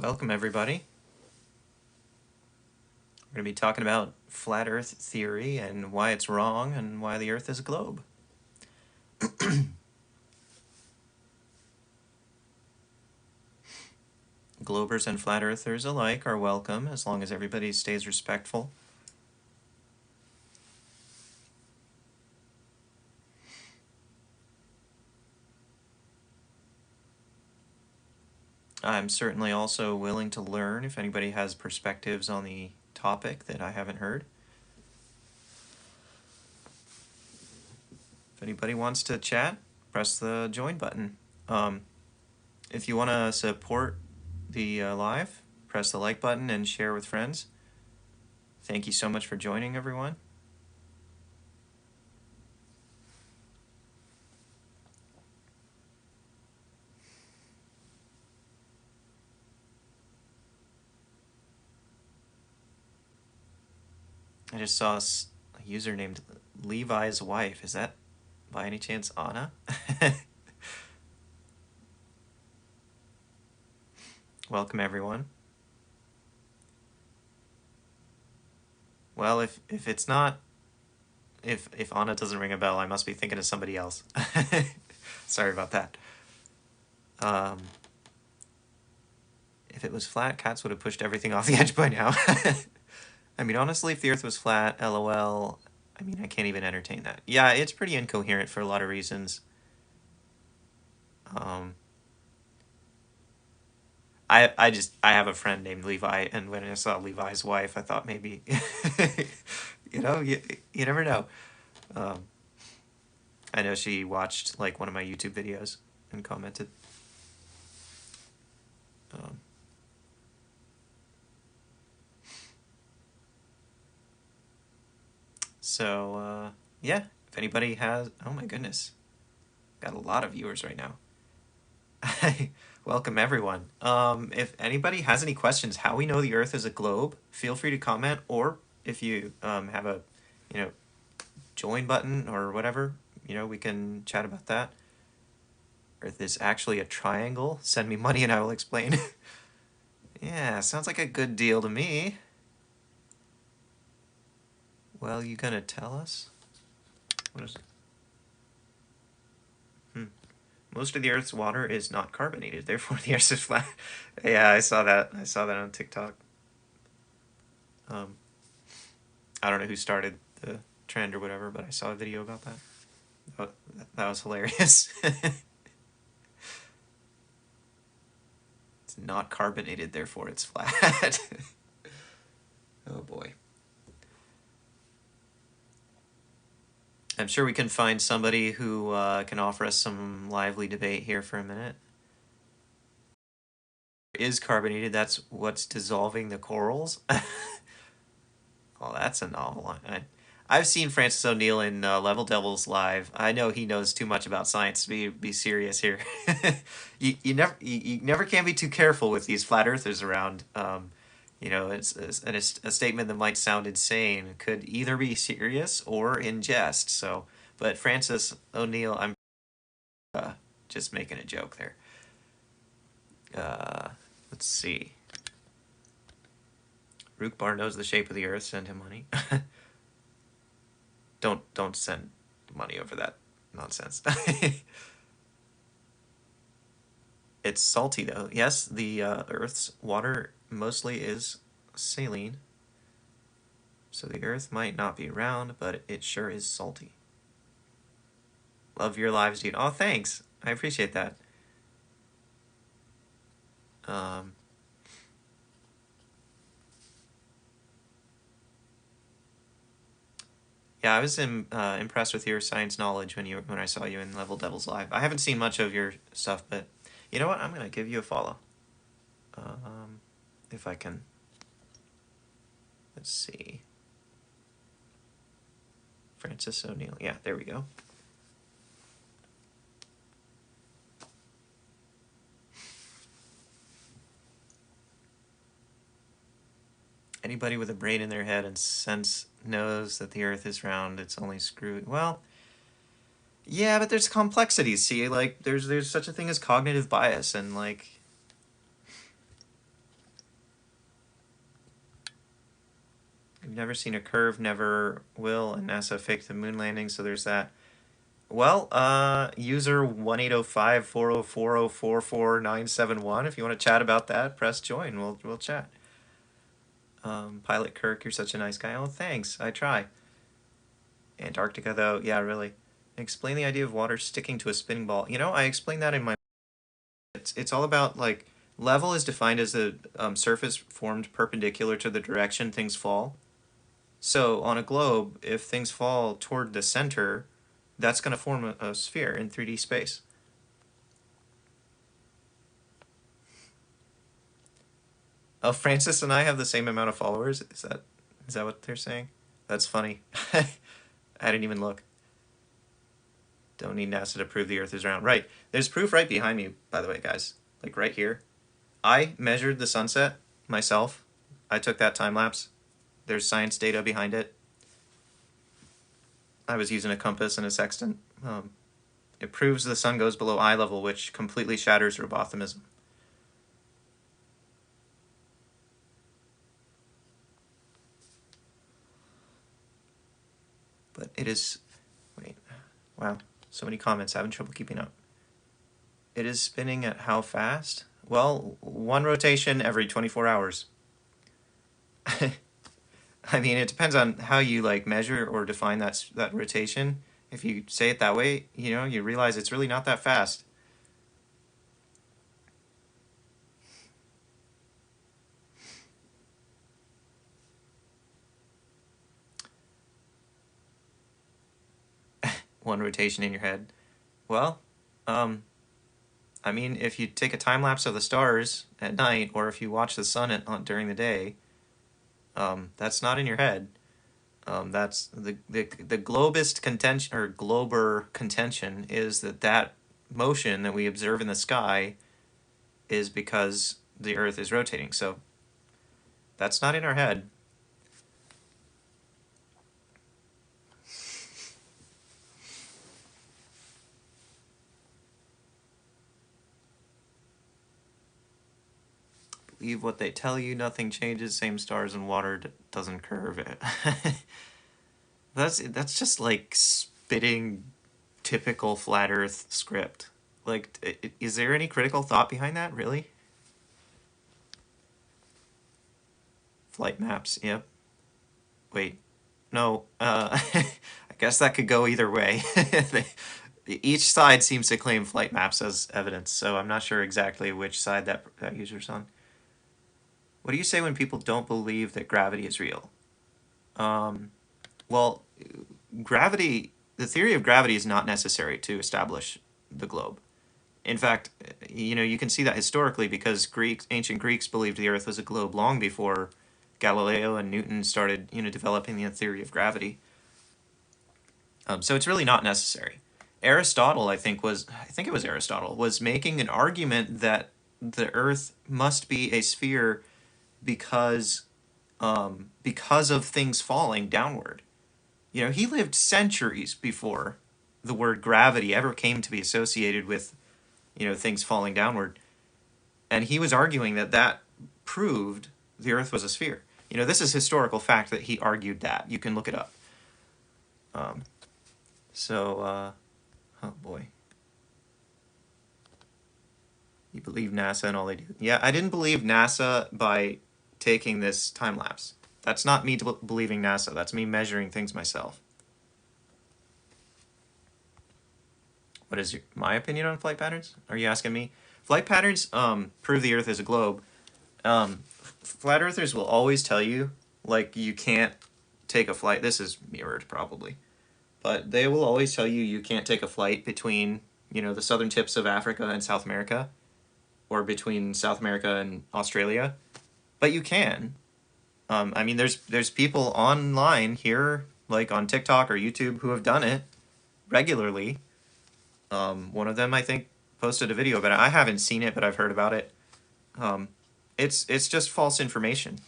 Welcome, everybody. We're going to be talking about flat Earth theory and why it's wrong and why the Earth is a globe. Globers and flat earthers alike are welcome as long as everybody stays respectful. I'm certainly also willing to learn if anybody has perspectives on the topic that I haven't heard. If anybody wants to chat, press the join button. If you want to support the live, press the like button and share with friends. Thank you so much for joining, everyone. I just saw a user named Levi's wife. Is that by any chance Anna? Welcome, everyone. Well, if it's not, if Anna doesn't ring a bell, I must be thinking of somebody else. Sorry about that. If it was flat, cats would have pushed everything off the edge by now. I mean, honestly, if the Earth was flat, LOL, I mean, I can't even entertain that. Yeah, it's pretty incoherent for a lot of reasons. I have a friend named Levi, and when I saw Levi's wife, I thought maybe, you never know. I know she watched like one of my YouTube videos and commented. So yeah, if anybody has, oh my goodness, got a lot of viewers right now. Welcome, everyone. If anybody has any questions, how we know the Earth is a globe, feel free to comment, or if you have a, join button or whatever, we can chat about that. Earth is actually a triangle. Send me money and I will explain. Yeah, sounds like a good deal to me. Well, you gonna tell us? What is it? Most of the Earth's water is not carbonated, therefore the Earth is flat. Yeah, I saw that. I saw that on TikTok. I don't know who started the trend or whatever, but I saw a video about that. Oh, that was hilarious. It's not carbonated, therefore it's flat. Oh boy. I'm sure we can find somebody who can offer us some lively debate here for a minute. Is carbonated, that's what's dissolving the corals? Oh, that's a novel one. I've seen Francis O'Neill in Level Devils live. I know he knows too much about science to be serious here. You never can be too careful with these flat earthers around. It's a statement that might sound insane could either be serious or in jest. So, but Francis O'Neill, I'm just making a joke there. Let's see. Rook Bar knows the shape of the Earth. Send him money. Don't send money over that nonsense. It's salty though. Yes, the Earth's water mostly is saline. So the Earth might not be round, but it sure is salty. Love your lives, dude. Oh, thanks. I appreciate that. Yeah, I was impressed with your science knowledge when I saw you in Level Devils Live. I haven't seen much of your stuff, but you know what? I'm gonna give you a follow. If I can. Let's see. Francis O'Neill. Yeah, there we go. Anybody with a brain in their head and sense knows that the Earth is round. It's only screwed. Well, yeah, but there's complexities. See, like there's such a thing as cognitive bias, and like never seen a curve, never will, and NASA faked the moon landing, so there's that. Well, user 1-805-404-044971. If you want to chat about that, press join. We'll chat. Pilot Kirk, you're such a nice guy. Oh, thanks. I try. Antarctica, though, yeah, really. Explain the idea of water sticking to a spinning ball. You know, I explained that in my. It's all about like level is defined as the surface formed perpendicular to the direction things fall. So on a globe, if things fall toward the center, that's going to form a sphere in 3D space. Oh, Francis and I have the same amount of followers. Is that what they're saying? That's funny. I didn't even look. Don't need NASA to prove the Earth is round. Right. There's proof right behind me, by the way, guys. Like right here. I measured the sunset myself. I took that time lapse. There's science data behind it. I was using a compass and a sextant. It proves the sun goes below eye level, which completely shatters robothemism. But it is... Wait. Wow. So many comments. Having trouble keeping up. It is spinning at how fast? Well, one rotation every 24 hours. I mean, it depends on how you like measure or define that rotation. If you say it that way, you realize it's really not that fast. One rotation in your head. Well, I mean, if you take a time lapse of the stars at night, or if you watch the sun during the day, that's not in your head. That's the globist contention or glober contention is that motion that we observe in the sky is because the Earth is rotating. So that's not in our head. Believe what they tell you. Nothing changes. Same stars and water doesn't curve. That's just like spitting typical flat Earth script. Like, is there any critical thought behind that? Really? Flight maps. Yep. Wait. No. I guess that could go either way. Each side seems to claim flight maps as evidence, so I'm not sure exactly which side that user's on. What do you say when people don't believe that gravity is real? Well, the theory of gravity is not necessary to establish the globe. In fact, you can see that historically because ancient Greeks believed the Earth was a globe long before Galileo and Newton started, developing the theory of gravity. So it's really not necessary. Aristotle, I think it was Aristotle, was making an argument that the Earth must be a sphere because of things falling downward. He lived centuries before the word gravity ever came to be associated with, things falling downward. And he was arguing that proved the Earth was a sphere. This is historical fact that he argued that. You can look it up. Oh boy. You believe NASA and all they do. Yeah, I didn't believe NASA by taking this time lapse. That's not me believing NASA. That's me measuring things myself. What is my opinion on flight patterns? Are you asking me? Flight patterns prove the Earth is a globe. Flat earthers will always tell you, like, you can't take a flight. This is mirrored, probably. But they will always tell you can't take a flight between, the southern tips of Africa and South America, or between South America and Australia. But you can. I mean, there's people online here, like on TikTok or YouTube, who have done it regularly. One of them, I think, posted a video about it. I haven't seen it, but I've heard about it. It's just false information.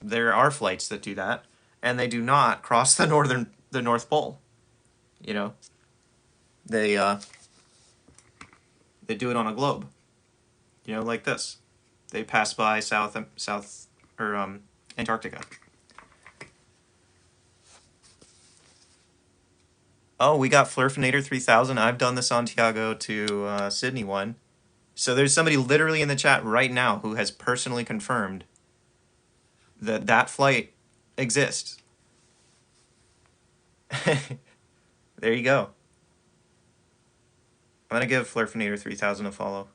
There are flights that do that, and they do not cross the North Pole. They do it on a globe. Like this. They pass by South or Antarctica. Oh, we got Flurfinator 3000. I've done the Santiago to Sydney one. So there's somebody literally in the chat right now who has personally confirmed that that flight exists. There you go. I'm going to give Flurfinator 3000 a follow.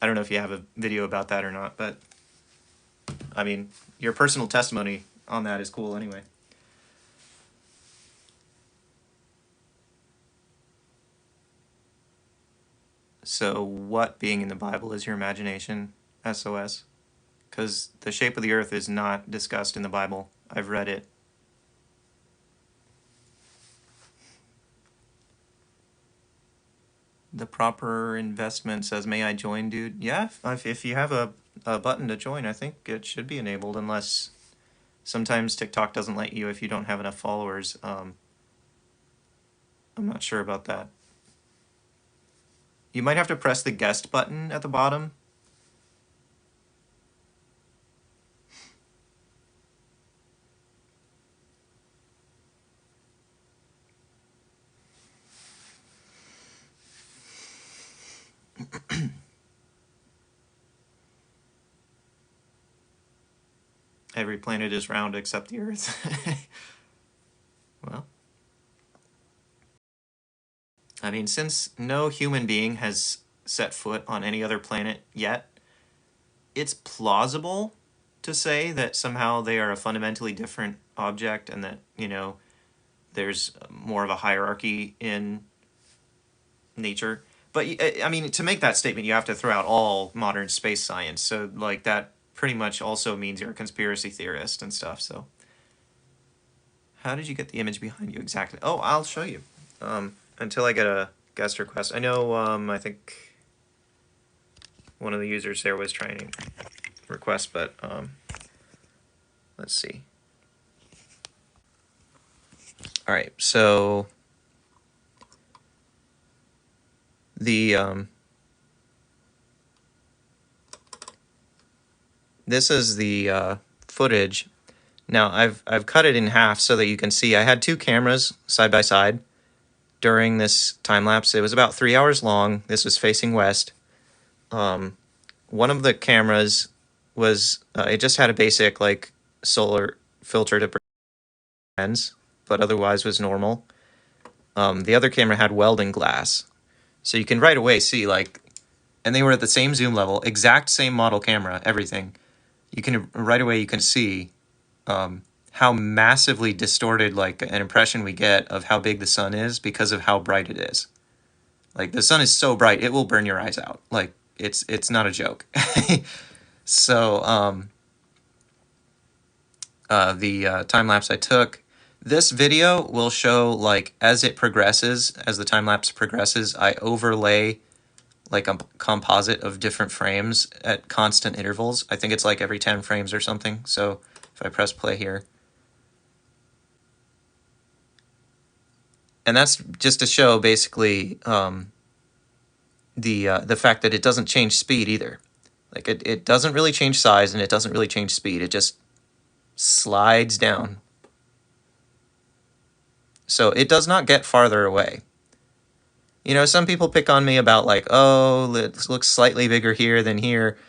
I don't know if you have a video about that or not, but I mean, your personal testimony on that is cool anyway. So what being in the Bible is your imagination? SOS. Because the shape of the earth is not discussed in the Bible. I've read it. The proper investment says, may I join, dude? Yeah, if you have a button to join, I think it should be enabled, unless sometimes TikTok doesn't let you if you don't have enough followers. I'm not sure about that. You might have to press the guest button at the bottom. Every planet is round except the Earth. Well, I mean, since no human being has set foot on any other planet yet, it's plausible to say that somehow they are a fundamentally different object and that, you know, there's more of a hierarchy in nature. But I mean, to make that statement, you have to throw out all modern space science. So, like, that pretty much also means you're a conspiracy theorist and stuff. So, how did you get the image behind you exactly? Oh, I'll show you. Until I get a guest request. I know, I think one of the users there was trying to request, but let's see. All right, so the this is the footage. Now I've cut it in half so that you can see. I had two cameras side by side during this time lapse. It was about 3 hours long. This was facing west. One of the cameras was it just had a basic like solar filter to lens, but otherwise was normal. The other camera had welding glass, so you can right away see like, and they were at the same zoom level, exact same model camera, everything. You can right away you can see how massively distorted like an impression we get of how big the sun is because of how bright it is. Like the sun is so bright it will burn your eyes out. Like it's not a joke. So the time lapse I took. This video will show, like, as it progresses, as the time-lapse progresses, I overlay, like, a composite of different frames at constant intervals. I think it's, like, every 10 frames or something. So if I press play here. And that's just to show, basically, the fact that it doesn't change speed either. Like, it doesn't really change size, and it doesn't really change speed. It just slides down. So it does not get farther away. You know, some people pick on me about like, oh, it looks slightly bigger here than here.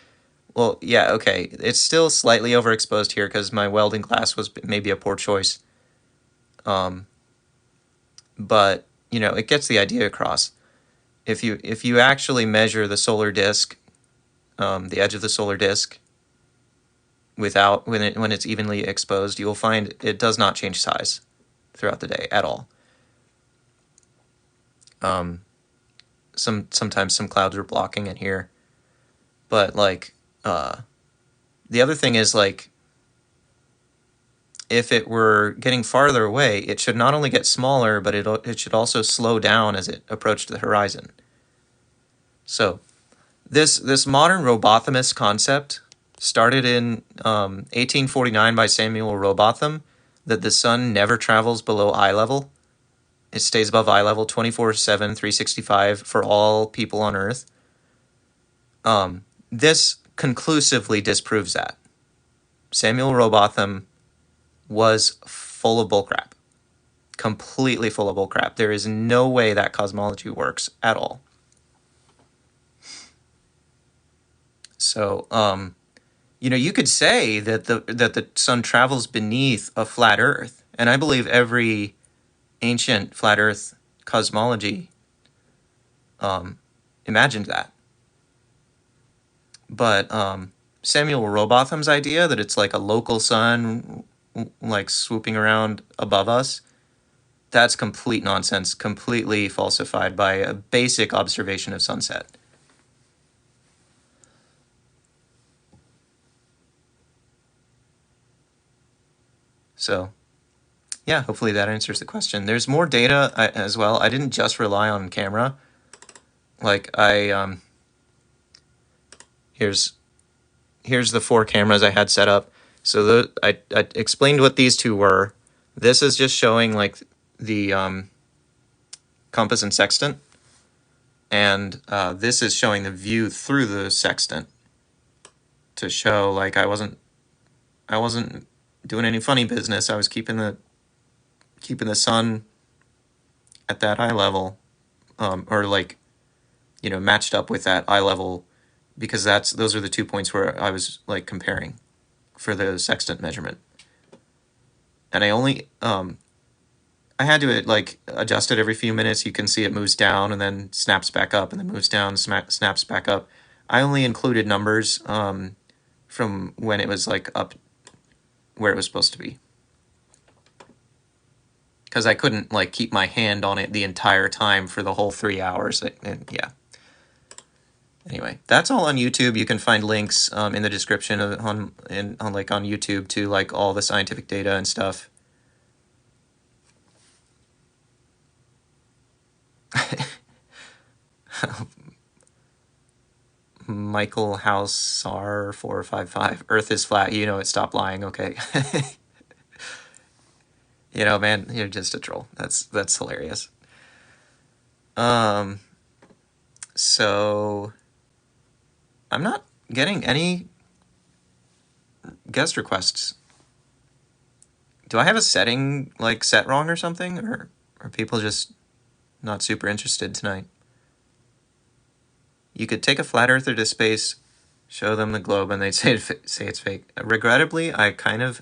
Well, yeah, okay. It's still slightly overexposed here because my welding glass was maybe a poor choice. But, you know, it gets the idea across. If you actually measure the solar disk, the edge of the solar disk, without when it's evenly exposed, you will find it does not change size throughout the day at all. Sometimes some clouds are blocking it here, but like the other thing is like if it were getting farther away, it should not only get smaller, but it should also slow down as it approached the horizon. So this modern Robothemus concept started in 1849 by Samuel Robotham, that the sun never travels below eye level. It stays above eye level 24/7, 365 for all people on Earth. This conclusively disproves that. Samuel Robotham was full of bullcrap. Completely full of bullcrap. There is no way that cosmology works at all. So, you could say that the sun travels beneath a flat Earth, and I believe every ancient flat Earth cosmology imagined that. But Samuel Rowbotham's idea that it's like a local sun, like swooping around above us, that's complete nonsense, completely falsified by a basic observation of sunset. So, yeah, hopefully that answers the question. There's more data as well. I didn't just rely on camera. Like here's the 4 cameras I had set up. So I explained what these two were. This is just showing like the compass and sextant, and this is showing the view through the sextant to show like I wasn't doing any funny business. I was keeping the sun at that eye level, or like matched up with that eye level, because those are the 2 points where I was like comparing for the sextant measurement. And I only I had to like adjust it every few minutes. You can see it moves down and then snaps back up, and then moves down, snaps back up. I only included numbers from when it was like up where it was supposed to be, because I couldn't like keep my hand on it the entire time for the whole 3 hours. And yeah. Anyway, that's all on YouTube. You can find links in the description on YouTube to like all the scientific data and stuff. Michael House R455. Earth is flat. It. Stop lying. Okay. Man, you're just a troll. That's hilarious. So I'm not getting any guest requests. Do I have a setting like set wrong or something, or are people just not super interested tonight? You could take a flat earther to space, show them the globe, and they'd say it's fake. Regrettably, I kind of...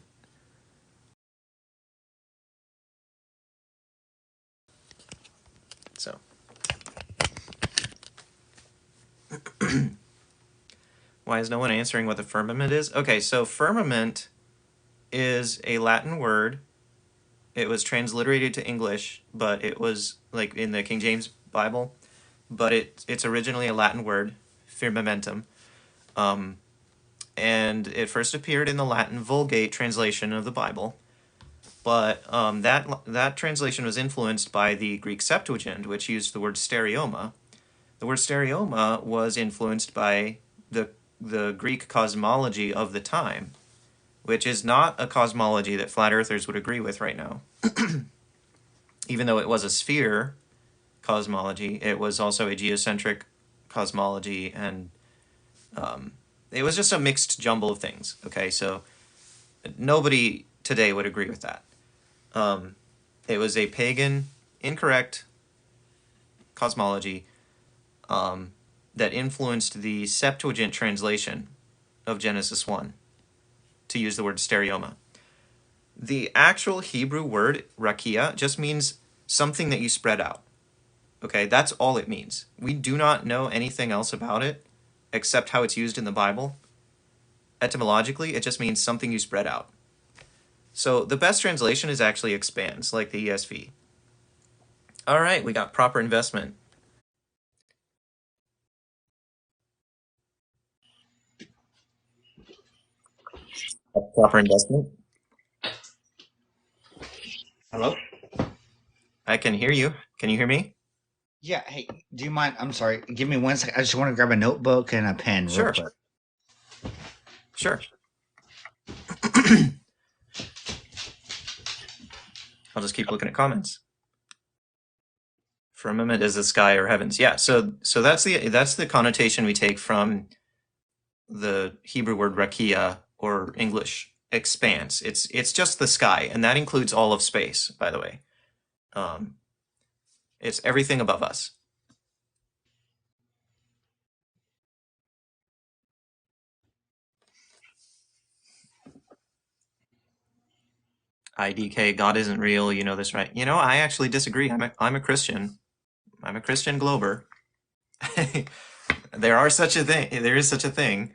So... Why is no one answering what the firmament is? Okay, so firmament is a Latin word. It was transliterated to English, but it was like in the King James Bible, but it's originally a Latin word, firmamentum. And it first appeared in the Latin Vulgate translation of the Bible, but that translation was influenced by the Greek Septuagint, which used the word stereoma. The word stereoma was influenced by the Greek cosmology of the time, which is not a cosmology that flat earthers would agree with right now. Even though it was a sphere cosmology, it was also a geocentric cosmology, and it was just a mixed jumble of things. Okay, so nobody today would agree with that. It was a pagan, incorrect cosmology that influenced the Septuagint translation of Genesis 1 to use the word stereoma. The actual Hebrew word rakia just means something that you spread out. Okay, that's all it means. We do not know anything else about it except how it's used in the Bible. Etymologically, it just means something you spread out. So the best translation is actually expands, like the ESV. All right, we got proper investment. Proper investment? Hello? I can hear you. Can you hear me? Yeah, hey, do you mind? I'm sorry. Give me 1 second. I just want to grab a notebook and a pen real Sure, quick. sure. I'll just keep looking at comments. Firmament is the sky or heavens. Yeah, so that's the connotation we take from the Hebrew word rakia, or English expanse. It's just the sky, and that includes all of space, by the way. Um, it's everything above us. IDK, God isn't real. You know this, right? You know, I actually disagree. I'm a Christian. I'm a Christian Glober. There are such a thing. There is such a thing.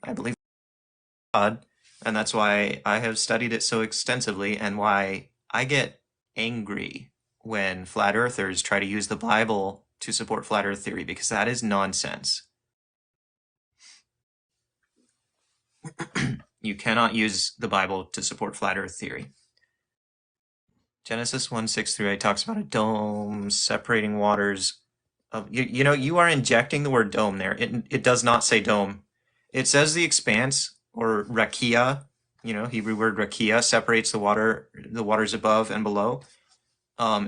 I believe in God, and that's why I have studied it so extensively, and why I get angry when flat earthers try to use the Bible to support flat Earth theory, because that is nonsense. You cannot use the Bible to support flat Earth theory. Genesis 1:6 through 8 talks about a dome separating waters. You know, you are injecting the word dome there. It does not say dome. It says the expanse, or rakia, you know, Hebrew word rakia, separates the waters above and below.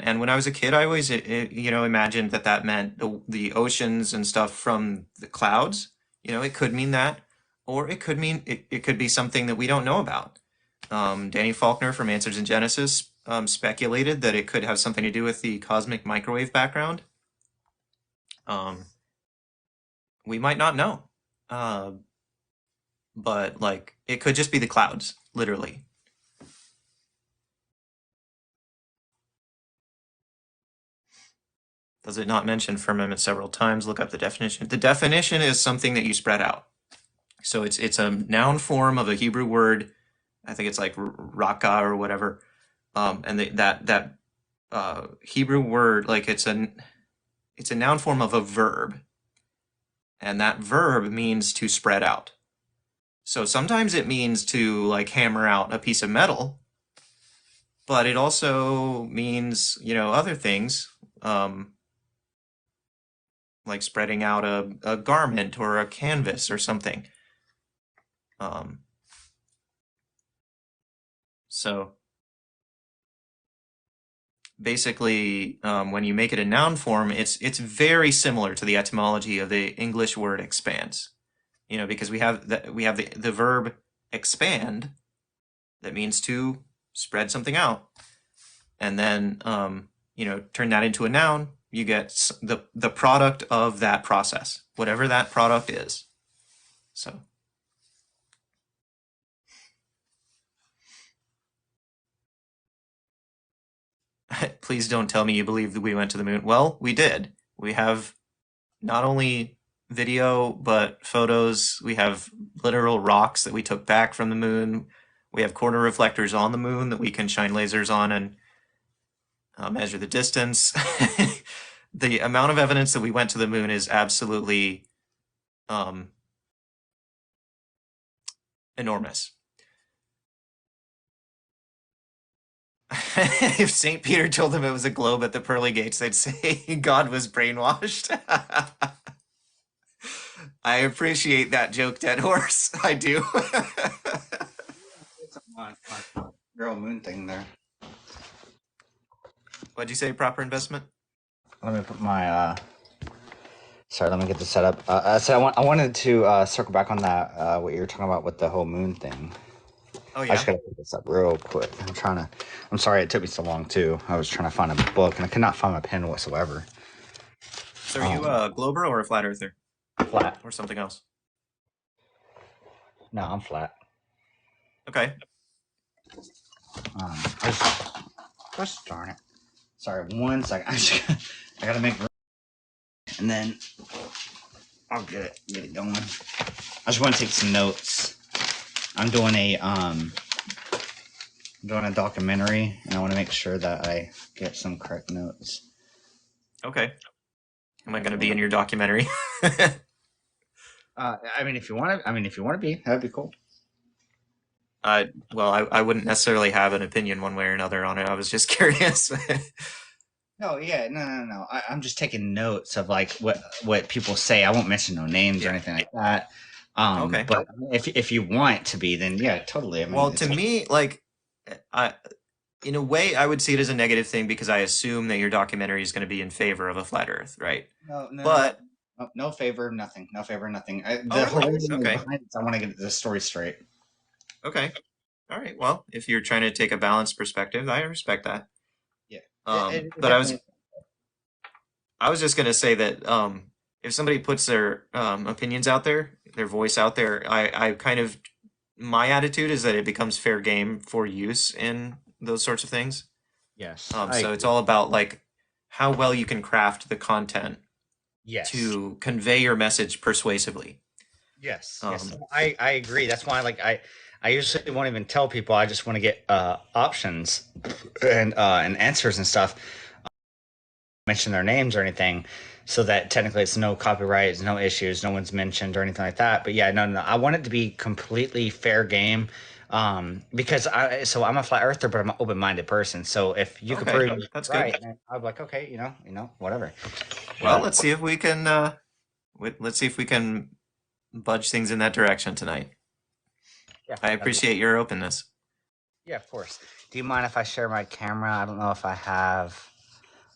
And when I was a kid, I always, you know, imagined that that meant the oceans and stuff from the clouds. You know, it could mean that, or it could mean it could be something that we don't know about. Danny Faulkner from Answers in Genesis speculated that it could have something to do with the cosmic microwave background. Um, we might not know, uh, but like it could just be the clouds, literally. Does it not mention firmament several times? Look up the definition. The definition is something that you spread out. So it's a noun form of a Hebrew word. I think it's like raka or whatever. And that Hebrew word, like it's a noun form of a verb, and that verb means to spread out. So sometimes it means to like hammer out a piece of metal, but it also means, you know, other things, um, like spreading out a garment or a canvas or something. Um, so basically, when you make it a noun form, it's very similar to the etymology of the English word expanse. You know, because we have the verb expand, that means to spread something out, and then you know, turn that into a noun. You get the product of that process, whatever that product is. So please don't tell me you believe that we went to the moon. Well, we did. We have not only video, but photos. We have literal rocks that we took back from the moon. We have corner reflectors on the moon that we can shine lasers on and measure the distance. The amount of evidence that we went to the moon is absolutely um, enormous. If St. Peter told them it was a globe at the pearly gates, they'd say God was brainwashed. I appreciate that joke, Dead Horse. I do. It's on girl moon thing there. What'd you say, proper investment? Let me put my sorry, let me get this set up. I wanted to circle back on that what you were talking about with the whole moon thing. Oh, I just yeah. gotta put this up real quick. I'm sorry it took me so long too. I was trying to find a book and I could not find my pen whatsoever. So are you Um, a Glober or a flat earther Flat. or something else? No, I'm flat. Okay. I just, gosh darn it. Sorry, one second. I gotta make room and then I'll get it going. I just want to take some notes. I'm doing a documentary and I want to make sure that I get some correct notes. Okay. Am I going to be in your documentary? If you want to be, that'd be cool. Well, I wouldn't necessarily have an opinion one way or another on it. I was just curious. No, yeah, no. I'm just taking notes of like what people say. I won't mention no names or Yeah. anything like that. Okay. But if you want to be, then yeah, totally. I Well, mean, to it's me, like, I, in a way, I would see it as a negative thing because I assume that your documentary is going to be in favor of a flat Earth, right? no, But, no favor, nothing, no favor, nothing. oh, The whole really? reason Okay. behind it, I want to get the story straight. Okay. All right. Well, if you're trying to take a balanced perspective, I respect that. Yeah, it But definitely. I was just gonna say that if somebody puts their opinions out there, their voice out there, I kind of my attitude is that it becomes fair game for use in those sorts of things. Yes, I So it's agree. all about like how well you can craft the content Yes. to convey your message persuasively. Yes, yes, Um, I agree. That's why, like, I usually won't even tell people. I just want to get options and answers and stuff. Mention their names or anything, so that technically it's no copyright, no issues, no one's mentioned or anything like that. But yeah, no, no, I want it to be completely fair game. Because I'm a flat earther, but I'm an open minded person. So if you could okay, prove me that's good. right, then I'd be like, okay, whatever. Well, But let's see if we can. Let's see if we can budge things in that direction tonight. yeah, I that'd be appreciate your openness. yeah, of course. Do you mind if I share my camera? I don't know if I have.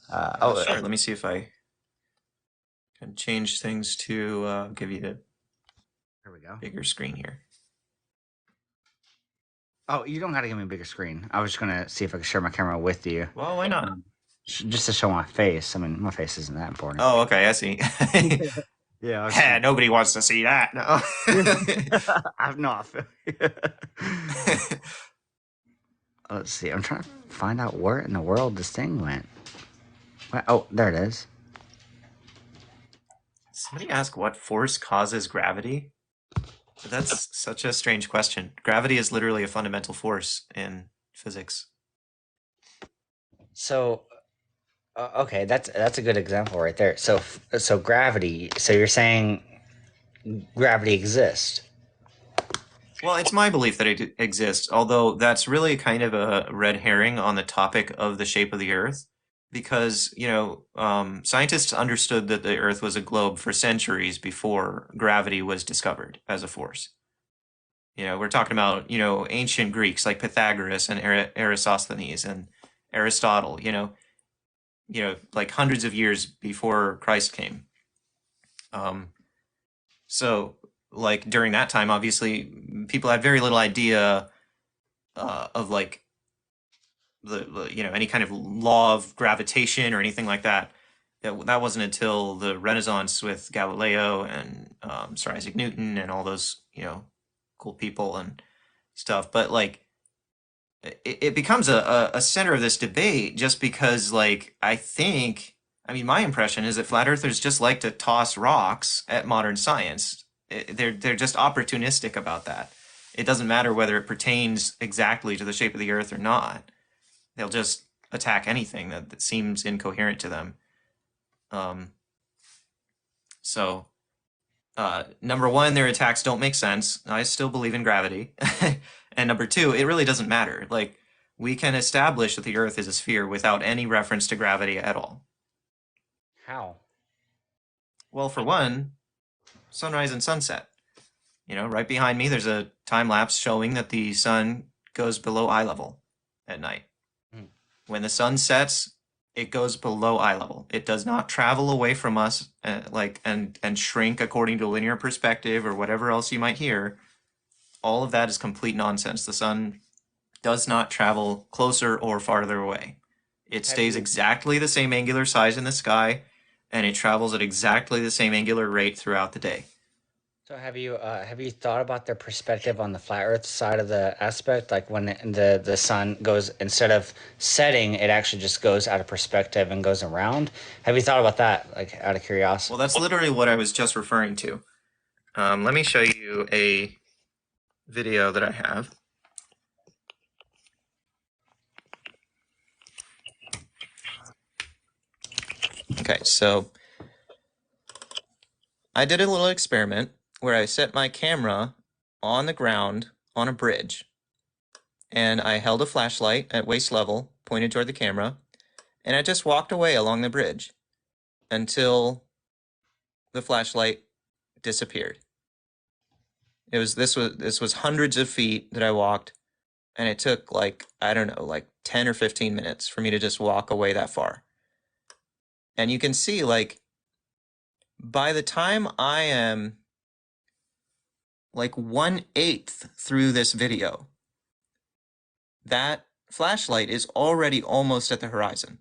Sure. Let me see if I can change things to give you the Here we go. bigger screen here. Oh, you don't got to give me a bigger screen. I was just gonna see if I could share my camera with you, Well, why not? um, just to show my face. I mean, my face isn't that important. Oh, okay. I see. Yeah, I was just Nobody wants to see that. No. I've not. Let's see. I'm trying to find out where in the world this thing went. Oh, there it is. Somebody asked what force causes gravity? That's such a strange question. Gravity is literally a fundamental force in physics. So, okay, that's a good example right there. So gravity. So you're saying gravity exists? Well, it's my belief that it exists, although that's really kind of a red herring on the topic of the shape of the Earth, because, scientists understood that the Earth was a globe for centuries before gravity was discovered as a force. We're talking about, ancient Greeks like Pythagoras and Eratosthenes and Aristotle, like hundreds of years before Christ came. Um, so, like during that time, obviously, people had very little idea of like any kind of law of gravitation or anything like that. That wasn't until the Renaissance with Galileo and Sir Isaac Newton and all those cool people and stuff. But like it becomes a center of this debate just because like I mean my impression is that flat earthers just like to toss rocks at modern science. They're just opportunistic about that. It doesn't matter whether it pertains exactly to the shape of the earth or not. They'll just attack anything that seems incoherent to them. Um, so number one, their attacks don't make sense. I still believe in gravity. And number two, it really doesn't matter. Like, we can establish that the Earth is a sphere without any reference to gravity at all. How? Well, for one, sunrise and sunset. Right behind me, there's a time lapse showing that the sun goes below eye level at night. Hmm. When the sun sets, it goes below eye level. It does not travel away from us, and shrink according to linear perspective or whatever else you might hear. All of that is complete nonsense. The sun does not travel closer or farther away. It Have stays you exactly the same angular size in the sky, and it travels at exactly the same angular rate throughout the day. have you thought about their perspective on the flat Earth side of the aspect? Like when the sun goes, instead of setting, it actually just goes out of perspective and goes around. Have you thought about that? Like out of Well, curiosity. that's literally what I was just referring to. Let me show you a video that I have. Okay, so I did a little experiment where I set my camera on the ground on a bridge, and I held a flashlight at waist level pointed toward the camera, and I just walked away along the bridge until the flashlight disappeared. This was hundreds of feet that I walked, and it took like I don't know, like 10 or 15 minutes for me to just walk away that far. And you can see like by the time I am like 1/8 through this video, that flashlight is already almost at the horizon.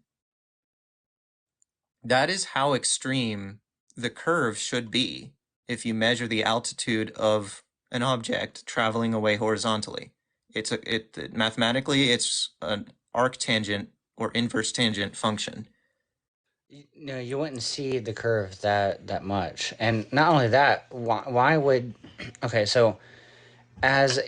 That is how extreme the curve should be if you measure the altitude of an object traveling away horizontally. Mathematically, it's an arctangent or inverse tangent function. No, you wouldn't see the curve that much. And not only that, why would okay, so as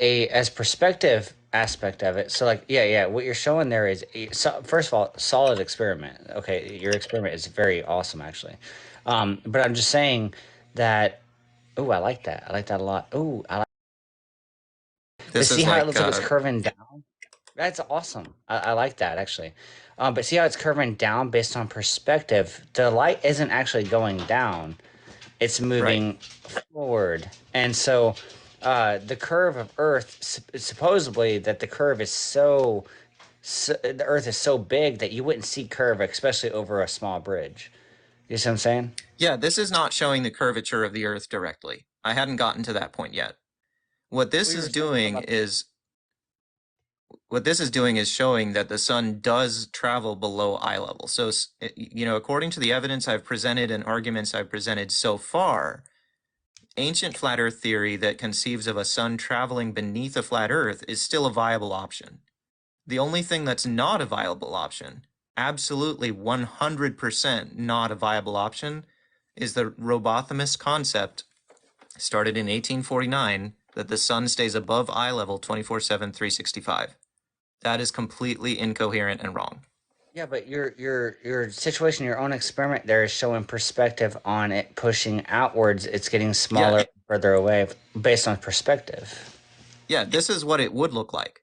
perspective aspect of it, so like yeah, what you're showing there is so, first of all, solid experiment. Okay, your experiment is very awesome actually. But I'm just saying that oh, I like that. I like that a lot. Oh, I like but This see is how it like looks like it's curving down? That's awesome. I like that actually. But see how it's curving down based on perspective? The light isn't actually going down, it's right. moving forward. And so the curve of Earth, supposedly, that the curve is so, the Earth is so big that you wouldn't see curve, especially over a small bridge. You see what I'm saying? Yeah, this is not showing the curvature of the Earth directly. I hadn't gotten to that point yet. What this We were is saying something doing about is what this is doing is showing that the sun does travel below eye level. So, according to the evidence I've presented and arguments I've presented so far, ancient flat Earth theory that conceives of a sun traveling beneath a flat Earth is still a viable option. The only thing that's not a viable option, absolutely 100% not a viable option, is the Robothemus concept started in 1849 that the sun stays above eye level 24/7, 365. That is completely incoherent and wrong. yeah, but your situation, your own experiment there is showing perspective on it pushing outwards. It's getting Yeah, smaller, further away based on perspective. yeah, this is what it would look like.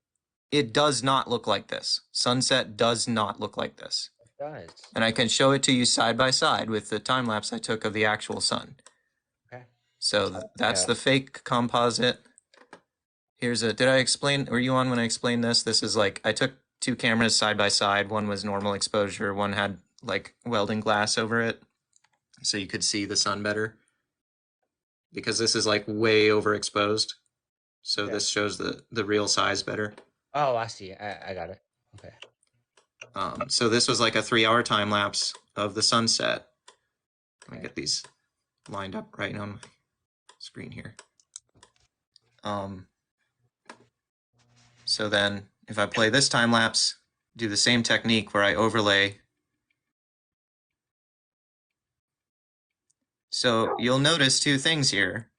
It does not look like this. Sunset does not look like this. It does. And I can show it to you side by side with the time lapse I took of the actual sun. Okay. So that's Yeah. the fake composite. Did I explain, were you on when I explained this? This is like, I took two cameras side by side. One was normal exposure, one had like welding glass over it, so you could see the sun better. Because this is like way overexposed. So Yeah. this shows the real size better. Oh, I see. I got it. Okay. So this was like a 3 hour time lapse of the sunset. Let me Okay. get these lined up right on my screen here. Um, so then if I play this time lapse, do the same technique where I overlay. So you'll notice two things here.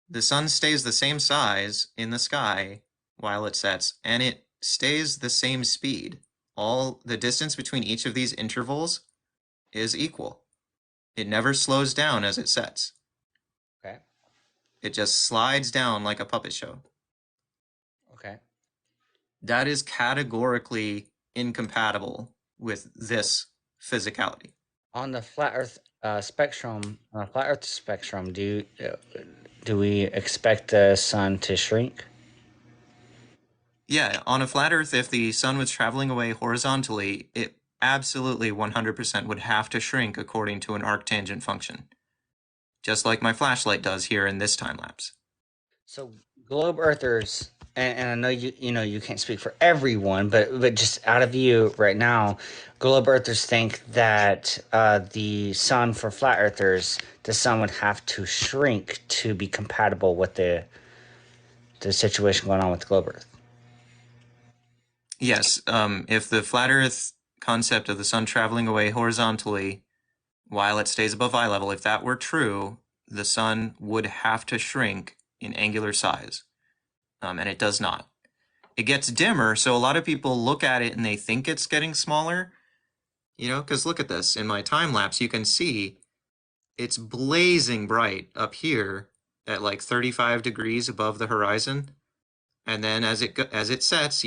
The sun stays the same size in the sky while it sets, and it stays the same speed. All the distance between each of these intervals is equal. It never slows down as it sets. Okay. It just slides down like a puppet show. Okay. That is categorically incompatible with So this physicality. on the flat Earth spectrum, on the flat Earth spectrum, do we expect the sun to shrink? Yeah, on a flat Earth, if the sun was traveling away horizontally, it absolutely 100% would have to shrink according to an arctangent function, just like my flashlight does here in this time lapse. So globe Earthers, and I know you can't speak for everyone, but just out of you right now, globe Earthers think that the sun for flat Earthers, the sun would have to shrink to be compatible with the situation going on with globe Earth. Yes, if the flat Earth concept of the sun traveling away horizontally while it stays above eye level, if that were true, the sun would have to shrink in angular size, and it does not. It gets dimmer, so a lot of people look at it and they think it's getting smaller, because look at this. In my time lapse, you can see it's blazing bright up here at like 35 degrees above the horizon. And then as it sets,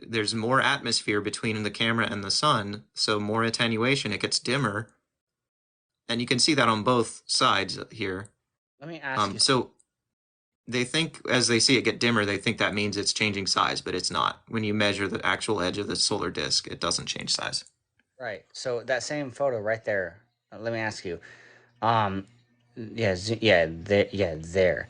there's more atmosphere between the camera and the sun, so more attenuation, it gets dimmer. And you can see that on both sides here. Let me ask you. So they think as they see it get dimmer, they think that means it's changing size, but it's not. When you measure the actual edge of the solar disk, it doesn't change size. Right. So that same photo right there. Let me ask you. Um, yeah, there.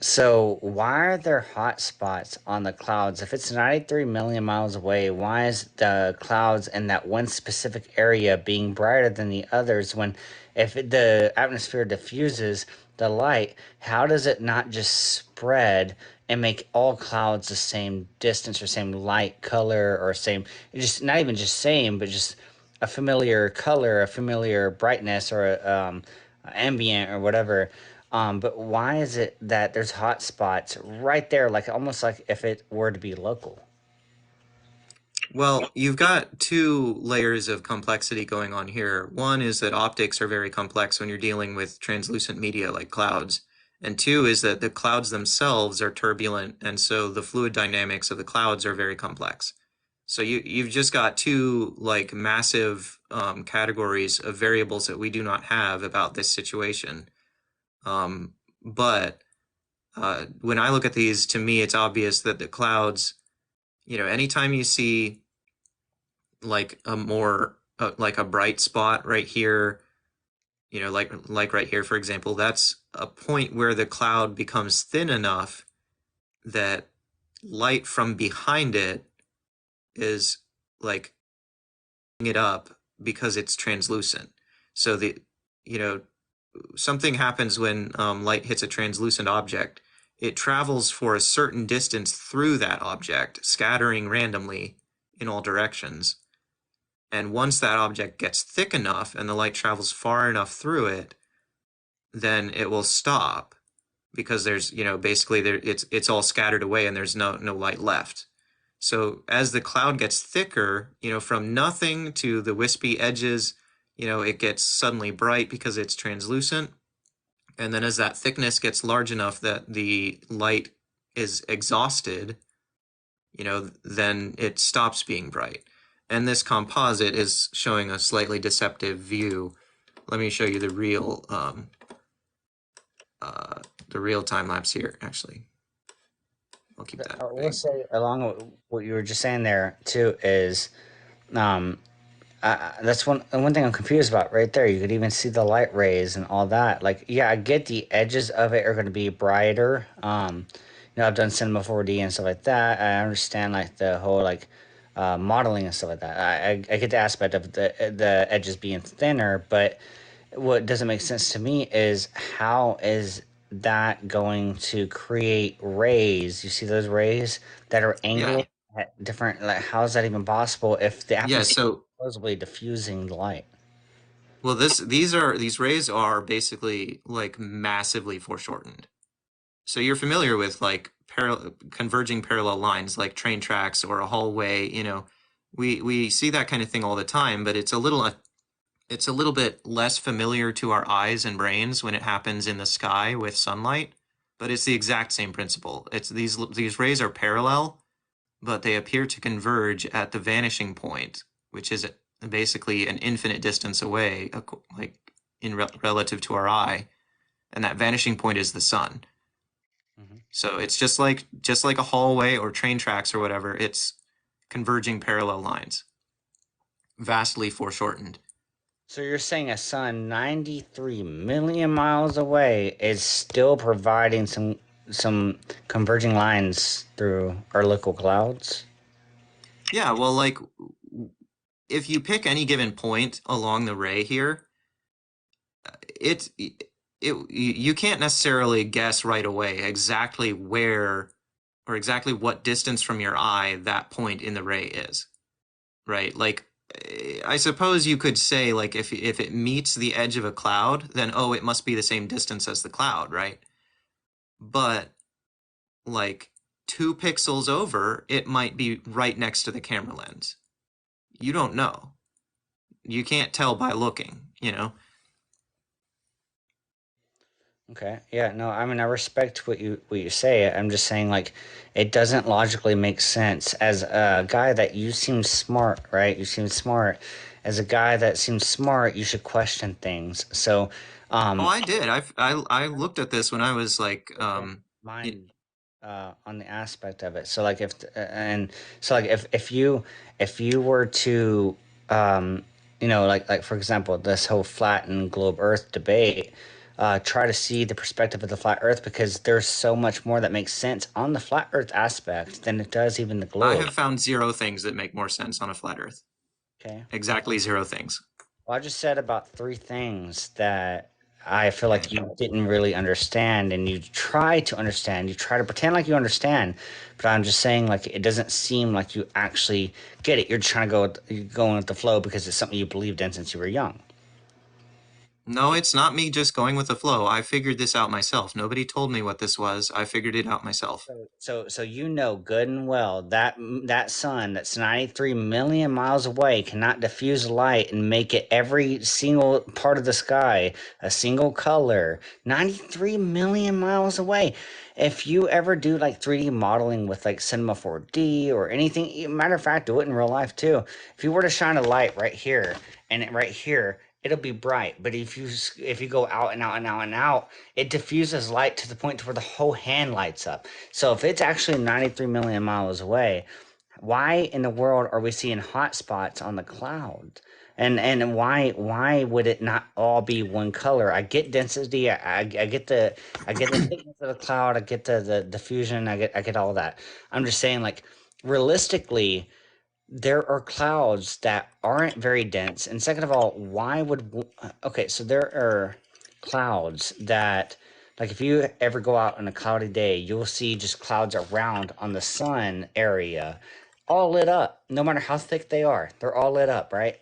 So why are there hot spots on the clouds? If it's 93 million miles away, why is the clouds in that one specific area being brighter than the others when if the atmosphere diffuses the light, how does it not just spread and make all clouds the same distance or same light color or same just not even just same, but just a familiar color, a familiar brightness, or ambient or whatever. But why is it that there's hot spots right there, like almost like if it were to be local? Well, you've got two layers of complexity going on here. One is that optics are very complex when you're dealing with translucent media like clouds. And two is that the clouds themselves are turbulent, and so the fluid dynamics of the clouds are very complex. So you've just got two like massive categories of variables that we do not have about this situation. But when I look at these, to me, it's obvious that the clouds, anytime you see like a more like a bright spot right here, like right here, for example, that's a point where the cloud becomes thin enough that light from behind it is like it up because it's translucent. So you know, something happens when light hits a translucent object. It travels for a certain distance through that object, scattering randomly in all directions. And once that object gets thick enough and the light travels far enough through it, then it will stop because there's, basically it's all scattered away and there's no light left. So as the cloud gets thicker, from nothing to the wispy edges, it gets suddenly bright because it's translucent. And then as that thickness gets large enough that the light is exhausted, then it stops being bright. And this composite is showing a slightly deceptive view. Let me show you the real time lapse here. Actually, I'll keep that I will big. say, along with what you were just saying there too, is um, that's one thing I'm confused about right there. You could even see the light rays and all that. Like, yeah, I get the edges of it are going to be brighter. I've done cinema 4D and stuff like that. I understand like the whole like modeling and stuff like that. I get the aspect of the edges being thinner, but what doesn't make sense to me is how is that going to create rays? You see those rays that are Yeah, angled at different, like how is that even possible if the yeah. atmosphere So, is supposedly diffusing the light? well, these rays are basically like massively foreshortened. So you're familiar with like converging parallel lines, like train tracks or a hallway. We see that kind of thing all the time, but it's a little bit less familiar to our eyes and brains when it happens in the sky with sunlight, but it's the exact same principle. It's these rays are parallel, but they appear to converge at the vanishing point, which is basically an infinite distance away, like in relative to our eye, and that vanishing point is the sun. Hmm. So it's just like a hallway or train tracks or whatever. It's converging parallel lines, vastly foreshortened. So you're saying a sun 93 million miles away is still providing some converging lines through our local clouds? Yeah, well, like if you pick any given point along the ray here, you can't necessarily guess right away exactly where or exactly what distance from your eye that point in the ray is, right? Like I suppose you could say like if it meets the edge of a cloud, then oh, it must be the same distance as the cloud, right? But like 2 pixels over, it might be right next to the camera lens. You don't know. You can't tell by looking. Okay. Yeah, no, I mean I respect what you say. I'm just saying like it doesn't logically make sense as a guy that you seem smart, right? You seem smart. As a guy that seems smart, you should question things. So, Oh, um I did. I looked at this when I was like, y- mind on the aspect of it. So like and so like if you were to like for example this whole flat and globe Earth debate. try to see the perspective of the flat Earth because there's so much more that makes sense on the flat Earth aspect than it does even the I globe. have found zero things that make more sense on a flat Earth. Okay. Exactly zero things. Well, I just said about three things that I feel Okay. like you didn't really understand, and you try to understand. You try to pretend like you understand, but I'm just saying, like, it doesn't seem like you actually get it. You're just trying to you're going with the flow because it's something you believed in since you were young. No, it's not me just going with the flow. I figured this out myself. Nobody told me what this was. I figured it out myself. So you know good and well that that sun that's 93 million miles away cannot diffuse light and make it every single part of the sky a single color. 93 million miles away. If you ever do like 3D modeling with like Cinema 4D or anything, matter of fact, do it in real life too. If you were to shine a light right here and right here, it'll be bright. But if you go out and out and out and out, it diffuses light to the point to where the whole hand lights up. So if it's actually 93 million miles away, why in the world are we seeing hot spots on the cloud? And why would it not all be one color? I get density, I get the thickness of the cloud, I get the diffusion, I get all that. I'm just saying like realistically there are clouds that aren't very dense. And second of all, why would okay, so there are clouds that like if you ever go out on a cloudy day, you'll see just clouds around on the sun area all lit up. No matter how thick they are, they're all lit up, right?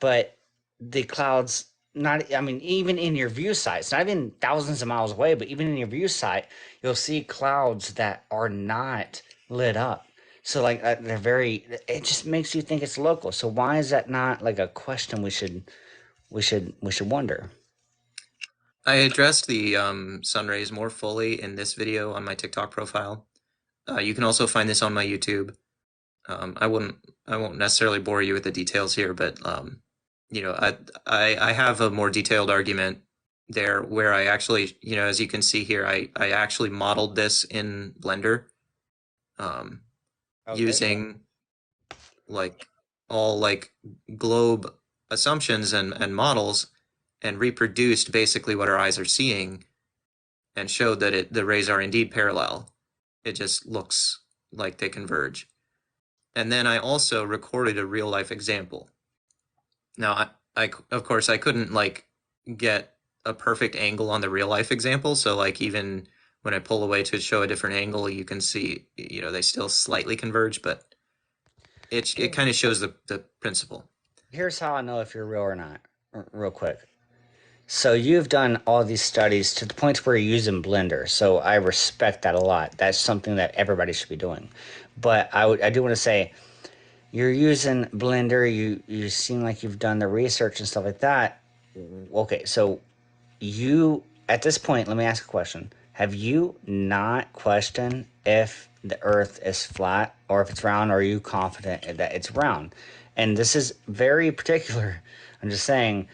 But the clouds not I mean even in your view sight, it's not even thousands of miles away, but even in your view sight, you'll see clouds that are not lit up. So like they're very. It just makes you think it's local. So why is that not like a question we should wonder? I addressed the sun rays more fully in this video on my TikTok profile. You can also find this on my YouTube. I wouldn't, I won't necessarily bore you with the details here, but you know, I have a more detailed argument there where I actually, you know, as you can see here, I actually modeled this in Blender, um, Okay. using like all like globe assumptions and models, and reproduced basically what our eyes are seeing, and showed that the rays are indeed parallel. It just looks like they converge. And then I also recorded a real life example. Now, I of course I couldn't like get a perfect angle on the real life example, so like even when I pull away to show a different angle, you can see, you know, they still slightly converge, but it Here- kind of shows the principle. Here's how I know if you're real or not. Real quick. So you've done all these studies to the point where you're using Blender. So I respect that a lot. That's something that everybody should be doing. But I do want to say you're using Blender. You seem like you've done the research and stuff like that. Okay, so you at this point, let me ask a question. Have you not questioned if the earth is flat or if it's round, or are you confident that it's round? And this is very particular. I'm just saying,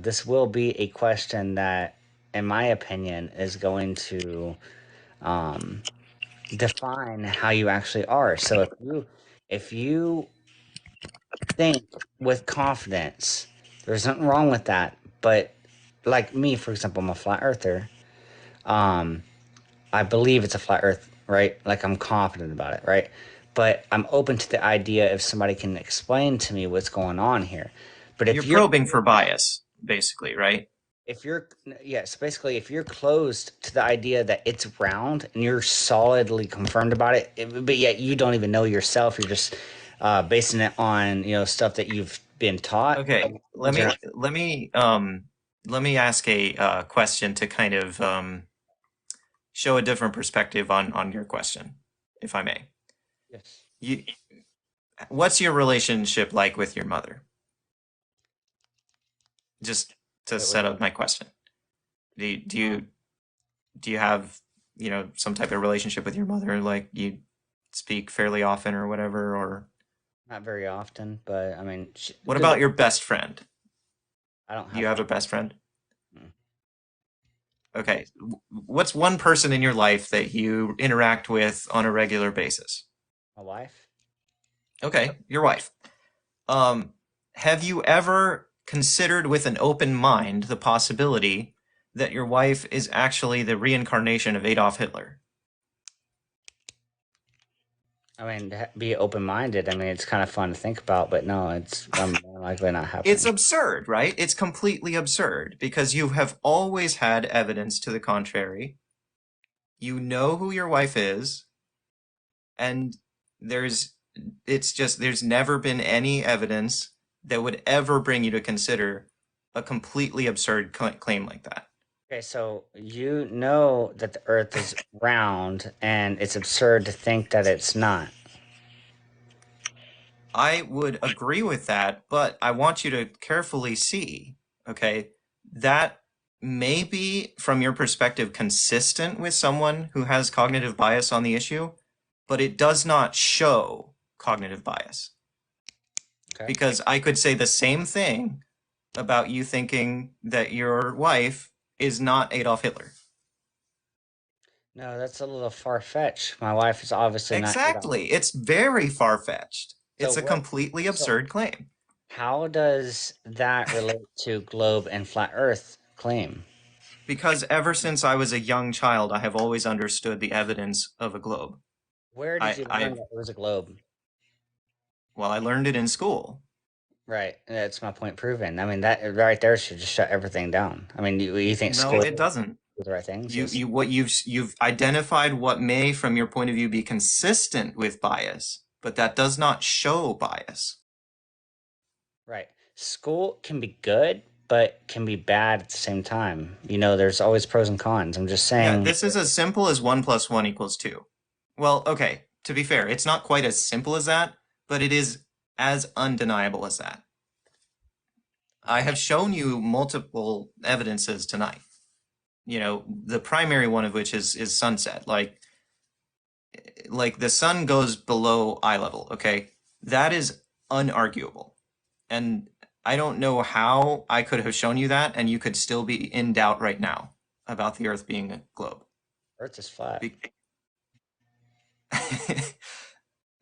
this will be a question that, in my opinion, is going to um, define how you actually are. So if you think with confidence, there's nothing wrong with that. But like me, for example, I'm a flat earther. Um, I believe it's a flat Earth, right? Like I'm confident about it, right? But I'm open to the idea if somebody can explain to me what's going on here. But You're probing for bias, basically, right? if you're yes, basically if you're closed to the idea that it's round and you're solidly confirmed about but yet you don't even know yourself, you're just basing it on stuff that you've been taught. Okay, let You're me not, let me let me ask a question to kind of show a different perspective on your question, if I may. yes, You, what's your relationship like with your mother? Just to what do set you up mean? my question. Do you, do Um, you do you have, you know, some type of relationship with your mother? Like you speak fairly often or whatever? Or Not very often, but I mean, what good. about your best friend? I don't Do you have have a friends. best friend? Mm. Okay. What's one person in your life that you interact with on a regular basis? My wife. Okay, your wife. Um, have you ever considered with an open mind the possibility that your wife is actually the reincarnation of Adolf Hitler? I mean, be open minded. I mean, it's kind of fun to think about, but no, it's more likely not It's happening. absurd, right? It's completely absurd because you have always had evidence to the contrary. You know who your wife is, and there's it's just there's never been any evidence that would ever bring you to consider a completely absurd claim like that. Okay, so you know that the Earth is round, and it's absurd to think that it's not. I would agree with that, but I want you to carefully see, okay, that may be, from your perspective, consistent with someone who has cognitive bias on the issue, but it does not show cognitive bias. Okay. Because I could say the same thing about you thinking that your wife is not Adolf Hitler. No, that's a little far fetched. My wife is obviously not Adolf. Exactly. It's very far-fetched. So It's a what? completely So absurd claim. how does that relate to globe and flat Earth claim? Because ever since I was a young child, I have always understood the evidence of a globe. Where did I, you learn I, that it was a globe? well, I learned it in school. Right, that's my point proven. I mean, that right there should just shut everything down. I mean, you think No, school it doesn't. is the right things? Is What you've identified what may, from your point of view, be consistent with bias, but that does not show bias. right. School can be good, but can be bad at the same time. You know, there's always pros and cons. I'm just Yeah, saying. this is as simple as 1 + 1 = 2. Well, okay, to be fair, it's not quite as simple as that, but it is as undeniable as that. I have shown you multiple evidences tonight. The primary one of which is sunset. Like the sun goes below eye level, okay? That is unarguable. And I don't know how I could have shown you that and you could still be in doubt right now about the Earth being a globe. Earth is flat. Be-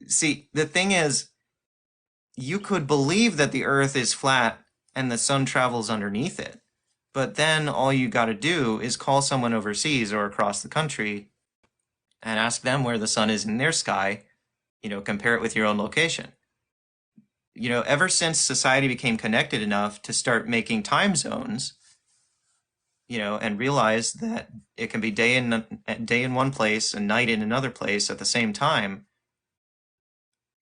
See, the thing is, you could believe that the Earth is flat and the sun travels underneath it. But then all you got to do is call someone overseas or across the country and ask them where the sun is in their sky, compare it with your own location. Ever since society became connected enough to start making time zones, and realize that it can be day in one place and night in another place at the same time,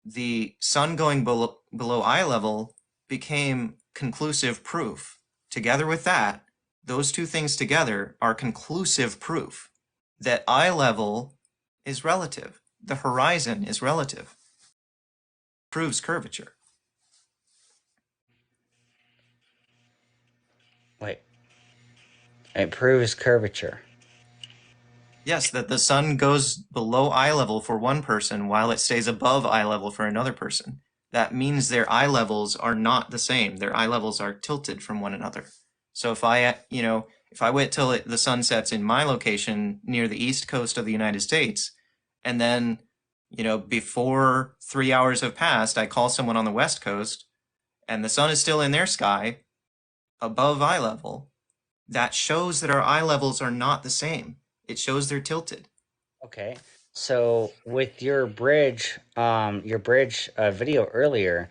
the sun going below eye level became conclusive proof. Together with that, those two things together are conclusive proof that eye level is relative. The horizon is relative. Proves curvature. Wait, it proves curvature. Yes, that the sun goes below eye level for one person while it stays above eye level for another person. That means their eye levels are not the same. Their eye levels are tilted from one another. So if I wait till the sun sets in my location near the east coast of the United States, and then, before 3 hours have passed, I call someone on the west coast, and the sun is still in their sky above eye level, that shows that our eye levels are not the same. It shows they're tilted. Okay. So with your bridge video earlier,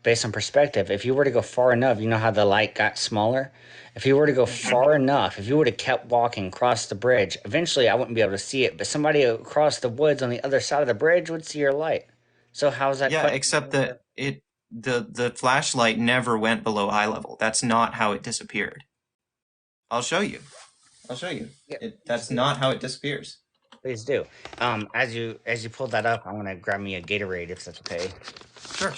based on perspective, if you were to go far enough, you know how the light got smaller? If you were to go Mhm. far enough, if you would have kept walking across the bridge, eventually I wouldn't be able to see it, but somebody across the woods on the other side of the bridge would see your light. So how's that Yeah, question except any that more? the flashlight never went below eye level. That's not how it disappeared. I'll show you. I'll show you. Yeah, please That's do. not how it disappears. Please do. As you pull that up, I'm gonna grab me a Gatorade if that's okay. Sure.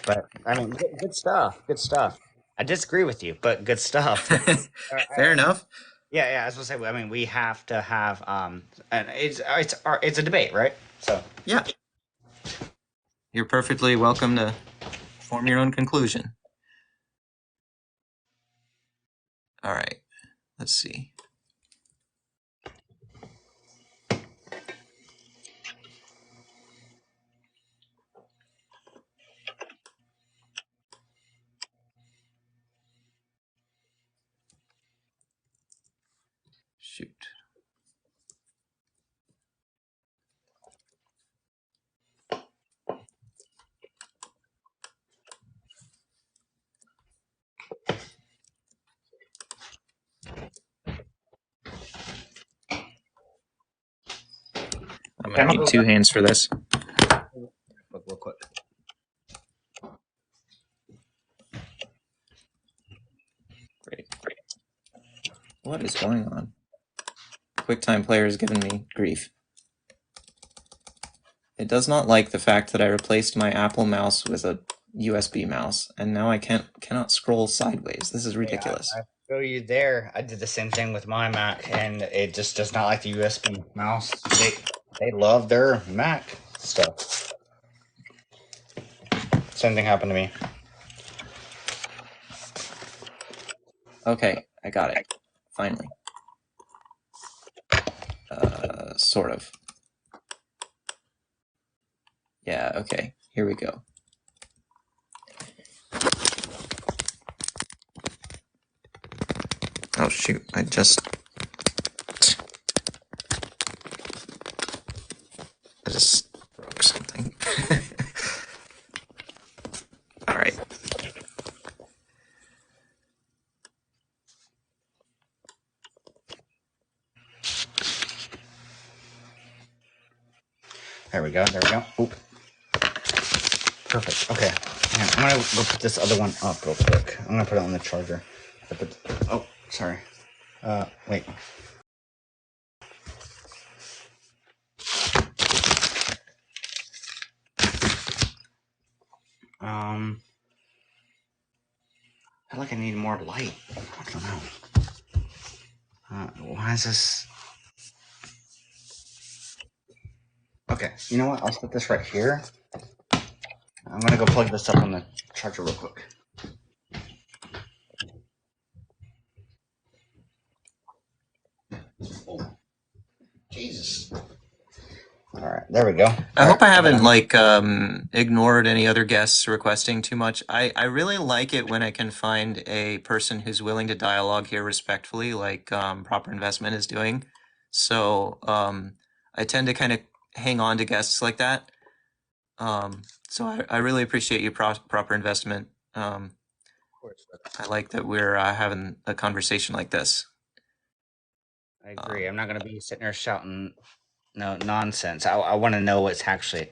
But I mean, good stuff. Good stuff. I disagree with you, but good stuff. Fair enough. Yeah, yeah. I was gonna say. I mean, we have to have and it's a debate, right? So Yeah, you're perfectly welcome to form your own conclusion. All right. Let's see. shoot. I'm gonna need two hands for this. Real quick. Great. What is going on? QuickTime Player is giving me grief. It does not like the fact that I replaced my Apple mouse with a USB mouse, and now I cannot scroll sideways. This is ridiculous. I feel you there. I did the same thing with my Mac, and it just does not like the USB mouse. They love their Mac stuff. Same thing happened to me. Okay, I got it. Finally. Sort of. Yeah, okay. Here we go. Oh shoot, I just broke something. All right. There we go. There we go. Oop. Perfect. Okay. I'm gonna go put this other one up real quick. I'm gonna put it on the charger. Oh, sorry. Wait. I feel like I need more light. I don't know. Why is this? Okay, you know what? I'll put this right here. I'm gonna go plug this up on the charger real quick. Oh, Jesus. All right, there we go. I hope I haven't ignored any other guests requesting too much. I really like it when I can find a person who's willing to dialogue here respectfully, like Proper Investment is doing. So I tend to kind of hang on to guests like that. So I really appreciate you, Proper Investment. I like that we're having a conversation like this. I agree. I'm not gonna be sitting there shouting no nonsense. I want to know what's actually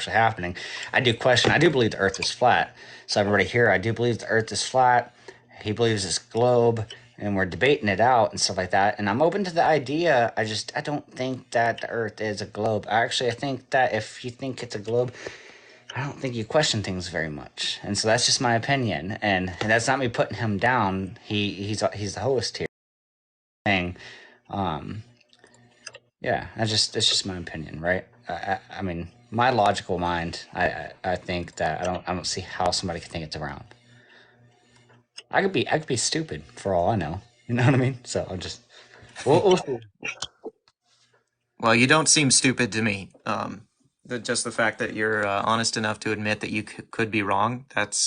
happening. I do question. I do believe the Earth is flat. So everybody here, I do believe the Earth is flat. He believes it's globe, and we're debating it out and stuff like that. And I'm open to the idea. I don't think that the Earth is a globe. I think that if you think it's a globe, I don't think you question things very much. And so that's just my opinion. And that's not me putting him down. He's the host here. Saying, um, yeah, it's just my opinion, right? I mean, my logical mind, I think that I don't see how somebody could think it's around. I could be stupid for all I know. You know what I mean? So I'll just we'll see. Well, you don't seem stupid to me. Just the fact that you're honest enough to admit that you could be wrong, that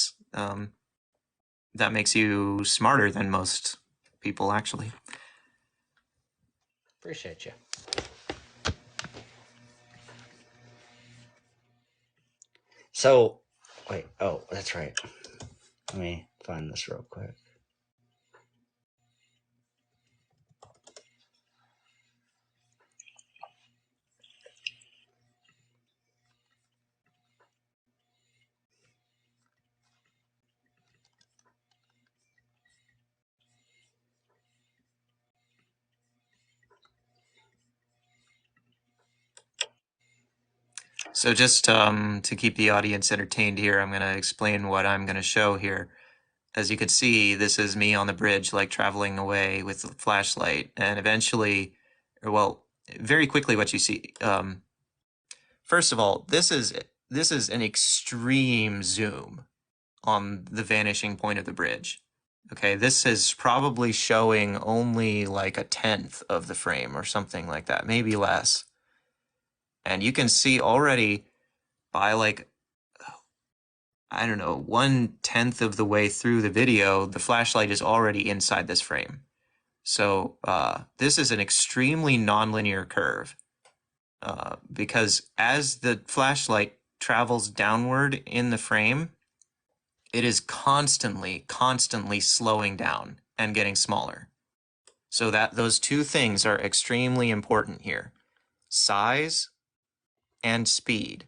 makes you smarter than most people, actually. Appreciate you. So wait, oh, that's right. Let me find this real quick. So just to keep the audience entertained here, I'm going to explain what I'm going to show here. As you can see, this is me on the bridge, like traveling away with the flashlight, and eventually, or well, very quickly, what you see. First of all, this is an extreme zoom on the vanishing point of the bridge. Okay, this is probably showing only like a tenth of the frame or something like that, maybe less. And you can see already by like, I don't know, 1/10 of the way through the video, the flashlight is already inside this frame. So this is an extremely nonlinear curve because as the flashlight travels downward in the frame, it is constantly slowing down and getting smaller. So that those two things are extremely important here. Size and speed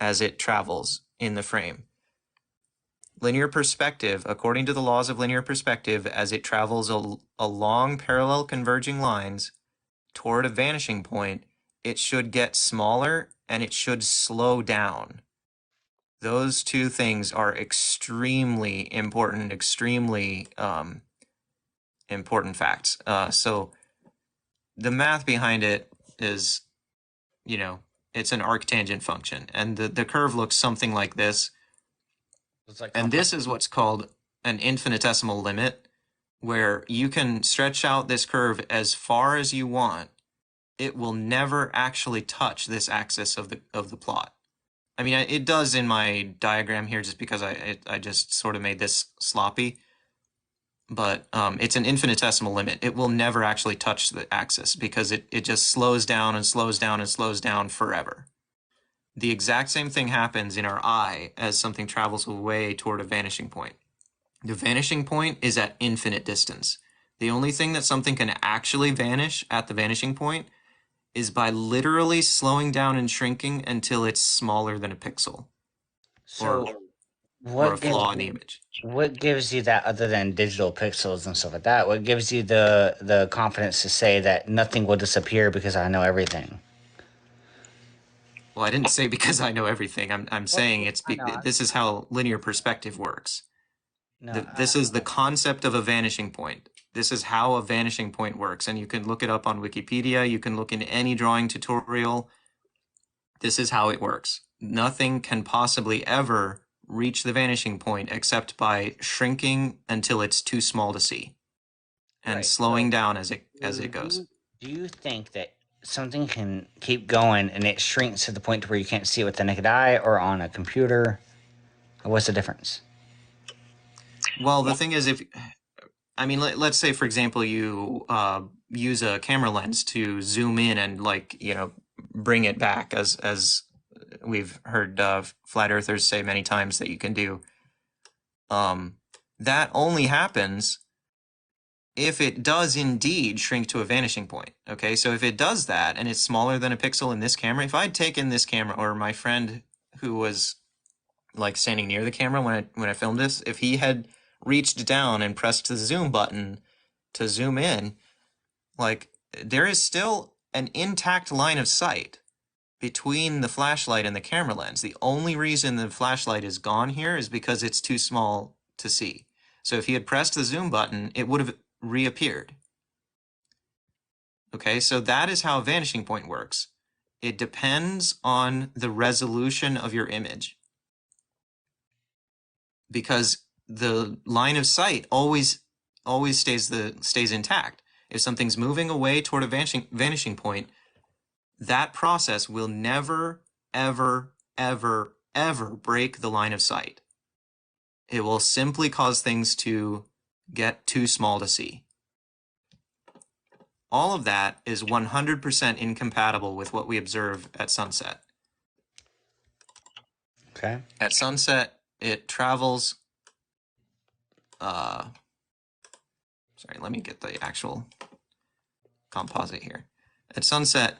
as it travels in the frame. Linear perspective, according to the laws of linear perspective, as it travels along parallel converging lines toward a vanishing point, it should get smaller and it should slow down. Those two things are extremely important, extremely important facts. So the math behind it is, you know, it's an arctangent function, and the curve looks something like this. It's like And compound. this is what's called an infinitesimal limit, where you can stretch out this curve as far as you want. It will never actually touch this axis of the plot. I mean, it does in my diagram here, just because I just sort of made this sloppy. But it's an infinitesimal limit. It will never actually touch the axis because it just slows down and slows down and slows down forever. The exact same thing happens in our eye as something travels away toward a vanishing point. The vanishing point is at infinite distance. The only thing that something can actually vanish at the vanishing point is by literally slowing down and shrinking until it's smaller than a pixel or So or a what gives flaw in the you image. what gives you that other than digital pixels and stuff like that? What gives you the confidence to say that nothing will disappear because I know everything? Well, I didn't say because I know everything. I'm Well, saying I know. this is how linear perspective works. No, This is the concept of a vanishing point. This is how a vanishing point works, and you can look it up on Wikipedia. You can look in any drawing tutorial. This is how it works. Nothing can possibly ever reach the vanishing point except by shrinking until it's too small to see and right. slowing So down as do it goes. you think that something can keep going and it shrinks to the point where you can't see it with the naked eye or on a computer? What's the difference? Well, the thing is, if I mean, let's say, for example, you use a camera lens to zoom in and, like, bring it back, as we've heard flat earthers say many times that you can do. Um, that only happens if it does indeed shrink to a vanishing point. Okay, so if it does that and it's smaller than a pixel in this camera, if I'd taken this camera, or my friend who was like standing near the camera when I filmed this, if he had reached down and pressed the zoom button to zoom in, like, there is still an intact line of sight between the flashlight and the camera lens. The only reason the flashlight is gone here is because it's too small to see. So if he had pressed the zoom button, it would have reappeared. Okay, so that is how a vanishing point works. It depends on the resolution of your image, because the line of sight always stays intact. If something's moving away toward a vanishing point, that process will never, ever, ever, ever break the line of sight. It will simply cause things to get too small to see. All of that is 100% incompatible with what we observe at sunset. Okay. At sunset, it travels. Uh, Sorry, let me get the actual composite here. At sunset,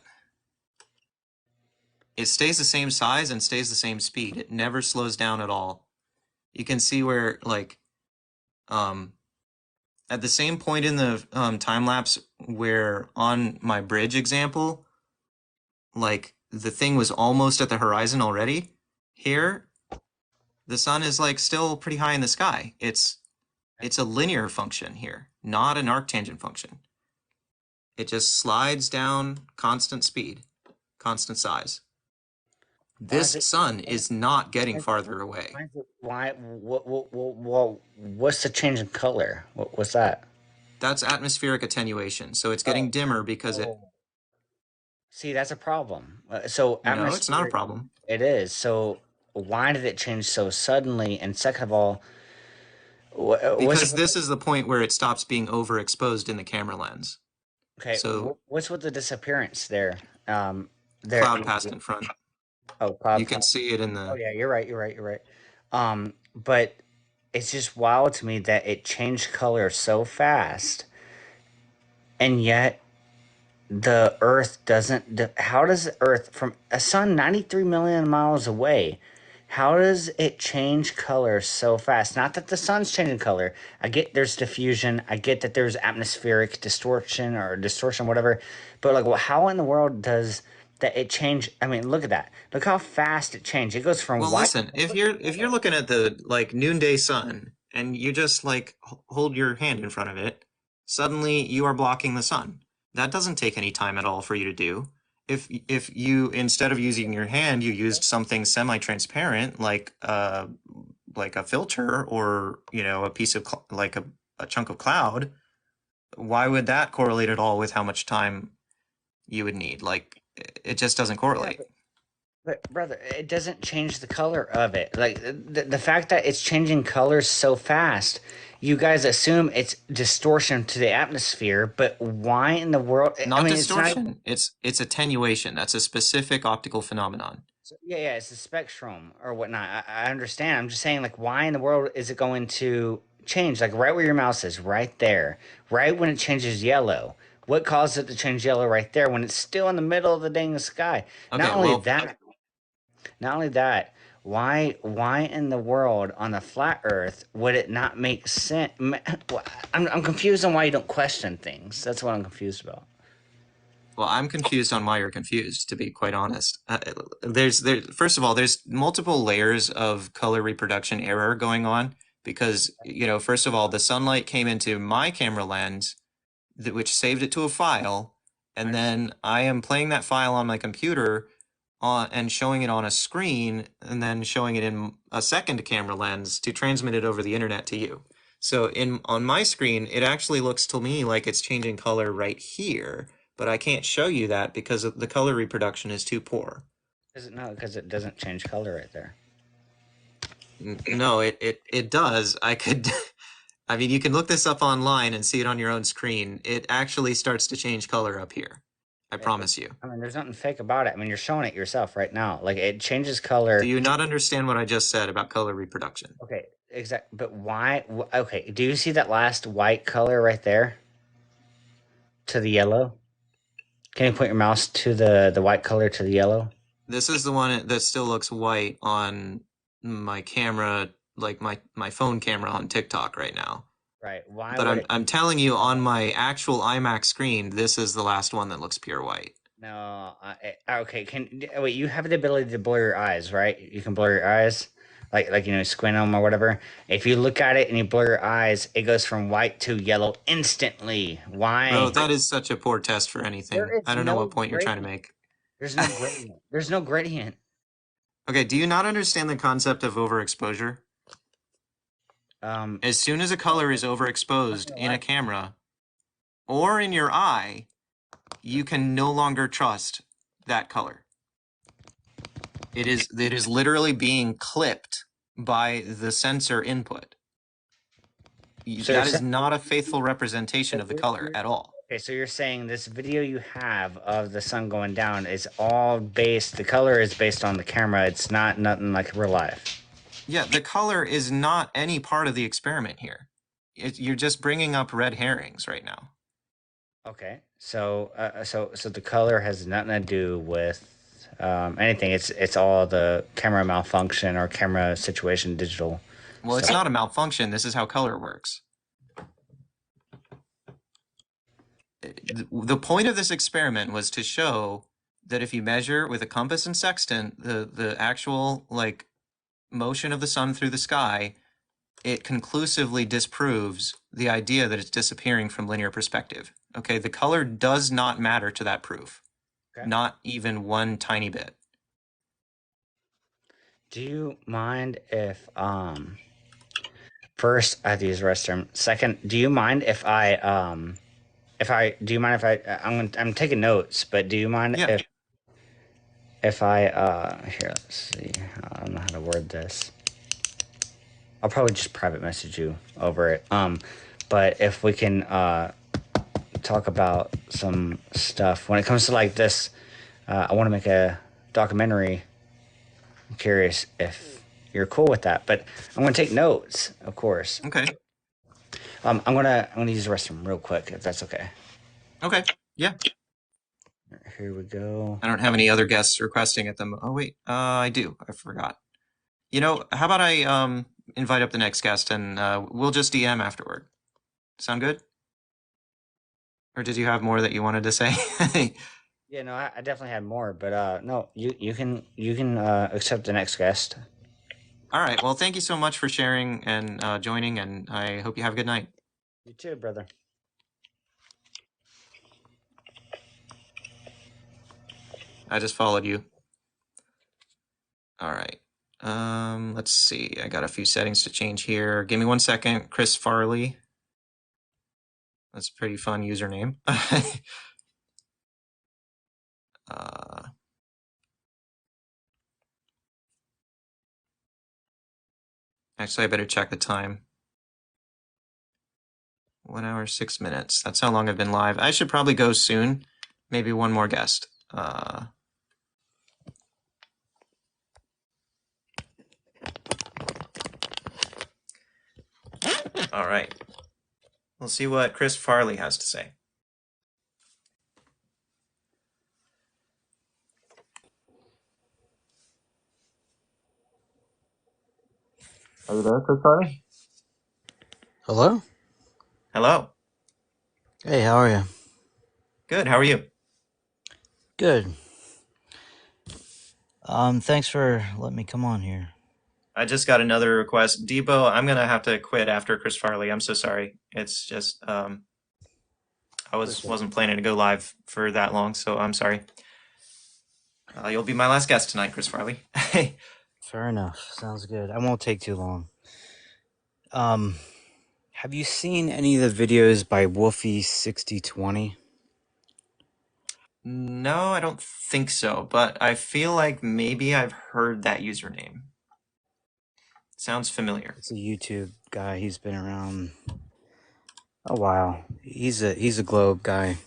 it stays the same size and stays the same speed. It never slows down at all. You can see where, like, um, at the same point in the time lapse where on my bridge example, like, the thing was almost at the horizon already, here the sun is, like, still pretty high in the sky. It's a linear function here, not an arctangent function. It just slides down, constant speed, constant size. Why is This it? sun is not getting Why is it? farther away. Why? Is it, why what's the change in color? What's that? That's atmospheric attenuation. So it's getting Oh. dimmer because it. Oh. See, that's a problem. So No, it's not a atmosphere, problem. it is. So why did it change so suddenly? And second of all, What's because this is the point where it stops being overexposed in the camera lens. okay? So What's with the disappearance there? There. cloud passed in front. Oh, You cloud can pass. see it in Oh the. yeah, you're right. You're right. You're right. But it's just wild to me that it changed color so fast, and yet the Earth doesn't. How does the Earth from a sun 93 million miles away? How does it change color so fast? Not that the sun's changing color. I get there's diffusion. I get that there's atmospheric distortion, whatever. But like, well, how in the world does that it change? I mean, look at that. Look how fast it changed. It goes from Well, white. listen, if you're looking at the like noonday sun and you just like hold your hand in front of it, suddenly you are blocking the sun. That doesn't take any time at all for you to do. If you instead of using your hand, you used something semi-transparent like a filter or a piece of like a chunk of cloud, why would that correlate at all with how much time you would need? Like it just doesn't Yeah, correlate. but brother, it doesn't change the color of it. Like the fact that it's changing colors so fast, you guys assume it's distortion to the atmosphere, but why in the world? I Not mean, it's not. distortion. It's attenuation. That's a specific optical phenomenon. Yeah, yeah, it's a spectrum or whatnot. I understand. I'm just saying, like, why in the world is it going to change? Like, right where your mouse is, right there, right when it changes yellow. What caused it to change yellow right there when it's still in the middle of the dang sky? Not Okay, only well, that, Not only that, why in the world on the flat Earth would it not make sense? I'm confused on why you don't question things. That's what I'm confused about. I'm confused on why you're confused, to be quite honest. First of all, there's multiple layers of color reproduction error going on because, first of all, the sunlight came into my camera lens, which saved it to a file, I and understand. then I am playing that file on my computer and showing it on a screen, and then showing it in a second camera lens to transmit it over the internet to you. So in on my screen, it actually looks to me like it's changing color right here, but I can't show you that because the color reproduction is too poor. Is it no? Because it doesn't change color right there. No, it does. I could I mean, you can look this up online and see it on your own screen. It actually starts to change color up here. I promise you. I mean, there's nothing fake about it. I mean, you're showing it yourself right now. Like it changes Do color. you not understand what I just said about color reproduction? Okay, exact. But why? Okay, do you see that last white color right there to the yellow? Can you point your mouse to the white color to the yellow? This is the one that still looks white on my camera, like my phone camera on TikTok right now. Right. Why But would I'm it? I'm telling you on my actual iMac screen, this is the last one that looks pure white. No, okay. Wait? You have the ability to blur your eyes, right? You can blur your eyes, like squint them or whatever. If you look at it and you blur your eyes, it goes from white to yellow instantly. Bro, Why? that is such a poor test for anything. There I is don't know no what point you're trying to gradient. make. There's no gradient. There's no gradient. Okay, do you not understand the concept of overexposure? Um, As soon as a color is not overexposed gonna in lie. a camera or in your eye, you can no longer trust that color. It is literally being clipped by the sensor input. So you're That is saying, not a faithful representation so of the color at all. okay, so you're saying this video you have of the sun going down is all based. The color is based on the camera. It's not nothing like real life. Yeah, the color is not any part of the experiment here. You're just bringing up red herrings right now. Okay, so the color has nothing to do with anything. It's all the camera malfunction or camera situation, digital Well, it's stuff. not a malfunction. This is how color works. The point of this experiment was to show that if you measure with a compass and sextant the actual like motion of the sun through the sky, it conclusively disproves the idea that it's disappearing from linear perspective. Okay, the color does not matter to that proof, Okay. not even one tiny bit. Do you mind if first I have to use the restroom. Second, do you mind if I do you mind if I'm taking notes, but do you mind Yeah, if I here let's see I don't know how to word this. I'll probably just private message you over it. But if we can talk about some stuff when it comes to like this, I want to make a documentary. I'm curious if you're cool with that, but I'm going to take notes, of course. Okay. I'm gonna use the restroom real quick if that's okay. Okay. Yeah. Here we go. I don't have any other guests requesting at them. Oh wait, I do. I forgot. You know, how about I invite up the next guest and we'll just DM afterward. Sound good? Or did you have more that you wanted to say? Yeah, no, I definitely had more, but no, you can accept the next guest. All right. Well, thank you so much for sharing and joining, and I hope you have a good night. You too, brother. I just followed you. All right. Let's see. I got a few settings to change here. Give me 1 second. Chris Farley. That's a pretty fun username. uh, actually, I better check the time. 1 hour, 6 minutes. That's how long I've been live. I should probably go soon. Maybe one more guest. All right. We'll see what Chris Farley has to say. Are you there, Chris Farley? Hello? Hello. Hey, how are you? Good. How are you? Good. Thanks for letting me come on here. I just got another request. Debo, I'm gonna have to quit after Chris Farley. I'm so sorry. It's just I Appreciate it. wasn't planning to go live for that long, so I'm sorry. You'll be my last guest tonight, Chris Farley. Fair enough. Sounds good. I won't take too long. Um, have you seen any of the videos by Wolfie6020? No, I don't think so, but I feel like maybe I've heard that username. Sounds familiar. It's a YouTube guy. He's been around a while. He's a Globe guy.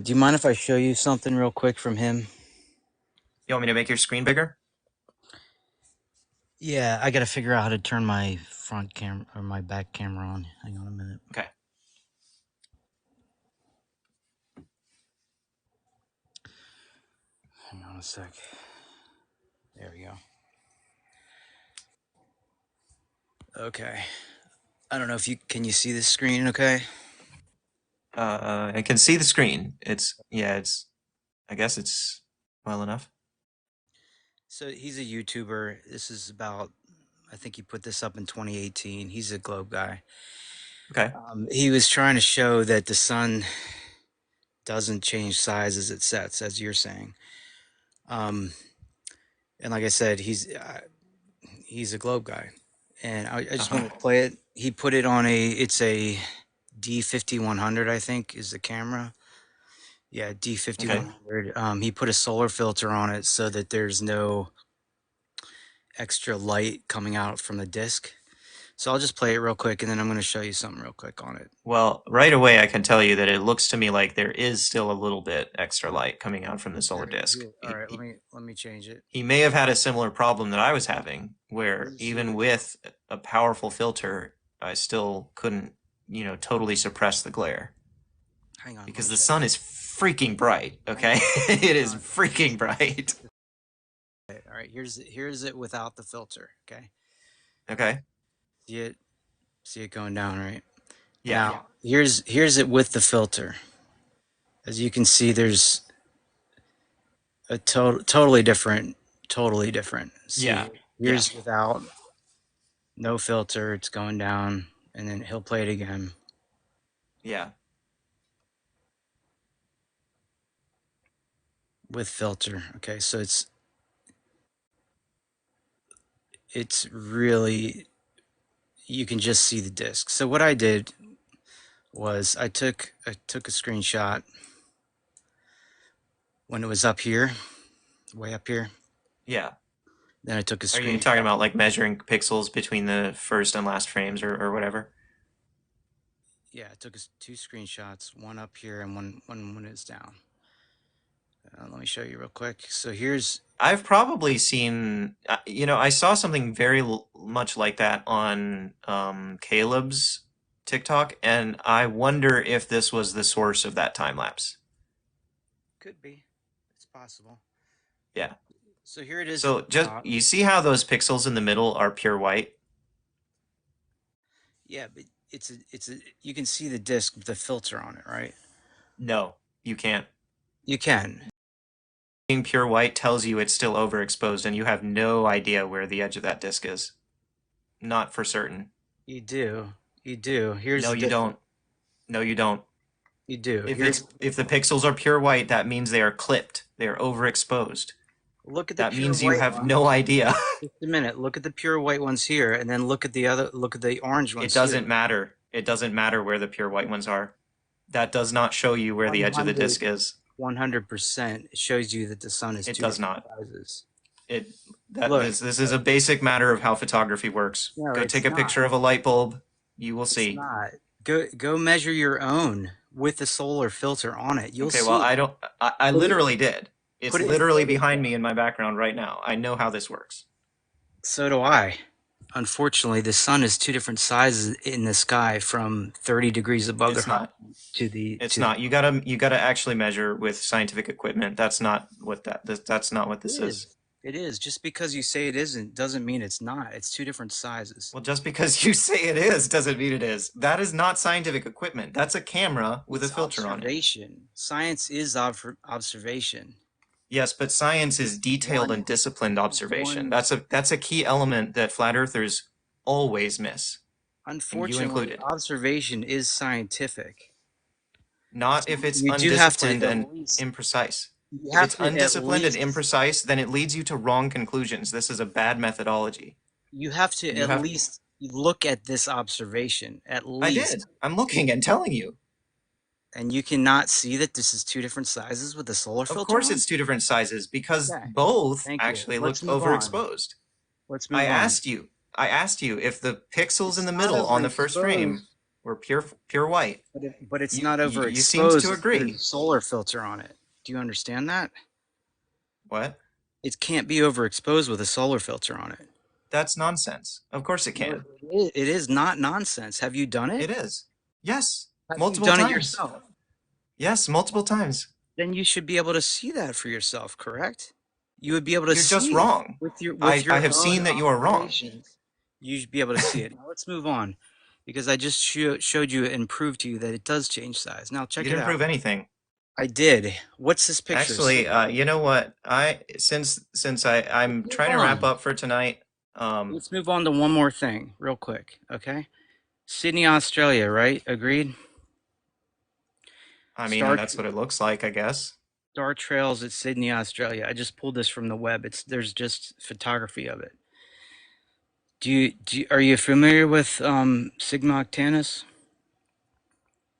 Do you mind if I show you something real quick from him? You want me to make your screen bigger? Yeah, I gotta figure out how to turn my front camera or my back camera on. Hang on a minute. Okay. Hang on a sec. There we go. Okay. I don't know if you can you see this screen okay? I can see the screen. It's I guess it's well enough. So he's a YouTuber. This is about I think he put this up in 2018. He's a Globe guy. Okay. He was trying to show that the sun doesn't change size as it sets, as you're saying. Um, and like I said, he's a Globe guy, and I just Uh-huh. wanted to play it. He put it on it's a D5100, I think, is the camera. Yeah, Okay. D5100. He put a solar filter on it so that there's no extra light coming out from the disc. So I'll just play it real quick, and then I'm going to show you something real quick on it. Well, right away I can tell you that it looks to me like there is still a little bit extra light coming out from the solar There, disk. here. All right, let me change it. He may have had a similar problem that I was having, where You see even it? with a powerful filter, I still couldn't, totally suppress the glare Hang on, let because me the show sun is freaking bright. you. Hang Okay, on, it hang is on. freaking bright. Okay, all right, here's it without the filter. Okay, Okay. see it, going down, right? Yeah. Now here's it with the filter. As you can see, there's a totally different. Yeah. See, Yeah. here's without no filter. It's going down, and then he'll play it again Yeah. with filter. Okay, so it's really you can just see the disc. So what I did was I took a screenshot when it was up here, way up here, Yeah. Then I took a Are you talking screenshot. about like measuring pixels between the first and last frames or whatever? Yeah, I took two screenshots, one up here and one when it's down. Let me show you real quick. So here's I've probably seen, I saw something very much like that on Caleb's TikTok, and I wonder if this was the source of that time lapse. could be, it's possible. Yeah. So here it is at So the just top. you see how those pixels in the middle are pure white? Yeah, but it's a you can see the disc with the filter on it, right? No, you can't. You can. Being pure white tells you it's still overexposed, and you have no idea where the edge of that disc is. Not for certain. You do. You do. Here's No, the you difference. don't. No, you don't. You do. If Here's it's if the pixels are pure white, that means they are clipped. They are overexposed. look at the That pure means you white have no ones. idea. Just a minute. Look at the pure white ones here, and then look at the other. Look at the orange It ones here. doesn't matter. It doesn't matter where the pure white ones are. That does not show you where the edge of the 100, disc is. 100%. It shows you that the sun is It two does different not. sizes. It that Look, this is a basic matter of how photography works. no, Go it's take a not. picture of a light bulb. You will It's see. not. Go measure your own with the solar filter on it. You'll Okay, well, see. I don't. I Put it literally did. It's put it in literally behind me Photoshop. in my background right now. I know how this works. So do I. Unfortunately, the sun is two different sizes in the sky from 30 degrees above the It's horizon not. to the It's to the not. You gotta actually measure with scientific equipment. That's not what It this is. is. It is. Just because you say it isn't doesn't mean it's not. It's two different sizes. Well, just because you say it is doesn't mean it is. That is not scientific equipment. That's a camera with a It's filter on it. observation. Science is observation. Yes, but science is detailed One and disciplined observation. one That's a key element that flat earthers always miss, and you Unfortunately, included. observation is scientific. Not So if it's you do have to undisciplined and at least imprecise. you If it's have to at undisciplined and least imprecise, then it leads you to wrong conclusions. This is a bad methodology. you have to You at have least look at this observation at I least. did. I'm looking and telling you. And you cannot see that this is two different sizes with the solar Of filter course on? it's two different sizes because Okay. both Thank you. actually Let's looked move on. overexposed. Let's I move on. asked you. I asked you if the pixels in It's the not middle on the first frame overexposed, were pure white. but it's not You seemed to overexposed if there's a agree. solar filter on it. Do you understand that? What? It can't be overexposed with a solar filter on it. That's nonsense. Of course it No, can. it is not nonsense. Have you done it? It is. Yes, Have you multiple done it times. yourself? Yes, multiple times. Then you should be able to see that for yourself, correct? You would be able to You're just see wrong. with I your have own seen that you are wrong. observations. You should be able to see it. Now let's move on, because I just showed you and proved to you that it does change size. Now You check it didn't prove out. anything. I did. What's this picture? Actually, you know what? I'm Move trying to wrap on. up for tonight. Let's move on to one more thing, real quick. Okay. Sydney, Australia, right? Agreed. I mean, Star that's what it looks like, I guess. Star Trails at Sydney, Australia. I just pulled this from the web. There's just photography of it. Are you familiar with Sigma Octantis?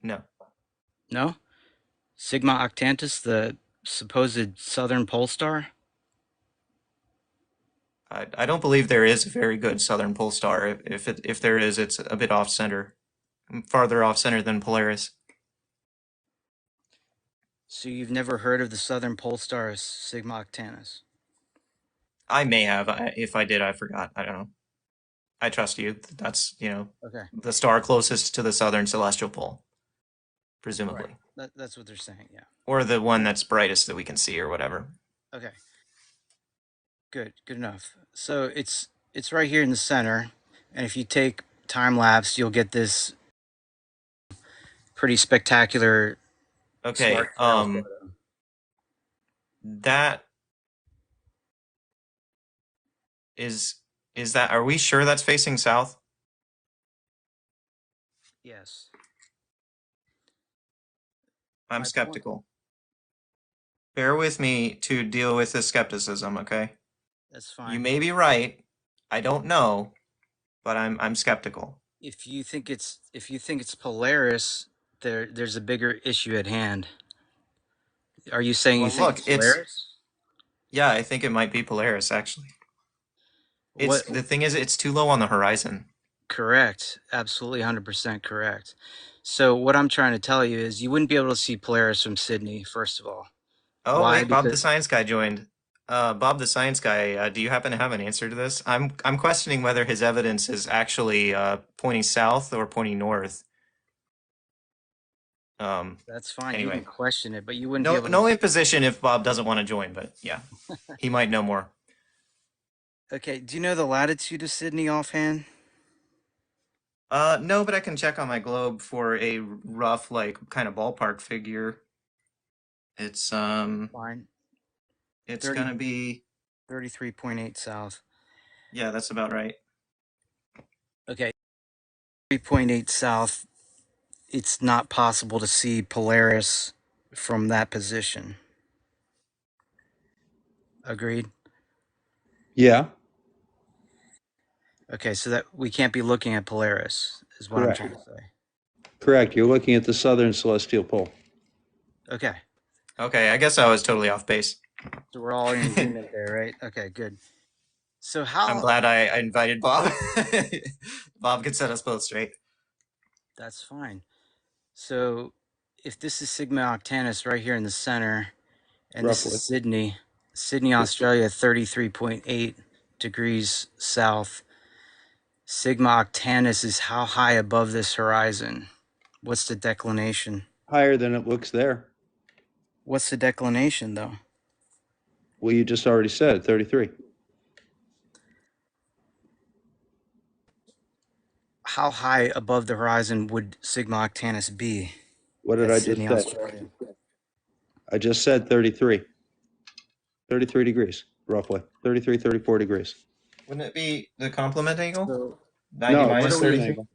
No, No? Sigma Octantis, the supposed southern pole star? I don't believe there is a very good southern pole star. If there is, it's a bit off center, farther off center than Polaris. So you've never heard of the southern pole star Sigma Octantis? I may have. If I did, I forgot. I don't know. I trust you. That's, Okay. the star closest to the southern celestial pole, Right. presumably, That's what they're saying, yeah. or the one that's brightest that we can see, or whatever. Okay. Good enough. So it's right here in the center, and if you take time lapse, you'll get this pretty spectacular Okay. star trail photo. That is is that? Are we sure that's facing south? Yes. I'm My point. skeptical. Bear with me to deal with this skepticism, okay? That's You fine. may be right. I don't know, but I'm skeptical. If you think it's Polaris, there's a bigger issue at hand. Are you saying you Well, think look, it's Polaris? yeah, I think it might be Polaris actually. It's What? the thing is, it's too low on the horizon. Correct. Absolutely 100% correct. So what I'm trying to tell you is you wouldn't be able to see Polaris from Sydney, first of all. Oh Why? wait, Bob the Because Science Guy joined. Bob the Science Guy, do you happen to have an answer to this? I'm questioning whether his evidence is actually pointing south or pointing north. Um, that's fine. You can anyway, question it, but you wouldn't be no able to. no imposition if Bob doesn't want to join, but yeah, he might know more. Okay, do you know the latitude of Sydney offhand? No, but I can check on my globe for a rough, like, kind of ballpark figure. It's Fine. it's 30, gonna be 33.8 south. yeah, that's about right. Okay, 3.8 south. It's not possible to see Polaris from that position. Agreed? Yeah, Okay, so that we can't be looking at Polaris, is what I'm correct. trying to say. Correct. You're looking at the southern celestial pole. Okay, Okay, I guess I was totally off base. so we're all in agreement there, right? Okay, good. So I'm how glad I invited Bob. Bob could set us both straight. that's fine. So if this is Sigma Octantis right here in the center, and this is Roughly. Sydney, Sydney, Australia, 33.8 degrees south. Sigma Octantis is how high above this horizon? What's the declination? Higher than it looks there. What's the declination, though? Well, you just already said 33. How high above the horizon would Sigma Octantis be What did at I just Sydney, say? Australia? I just said 33. 33 degrees, roughly. 33, 34 degrees. Wouldn't it be the complement angle? So, 90 No, what minus are same we? 33? angle.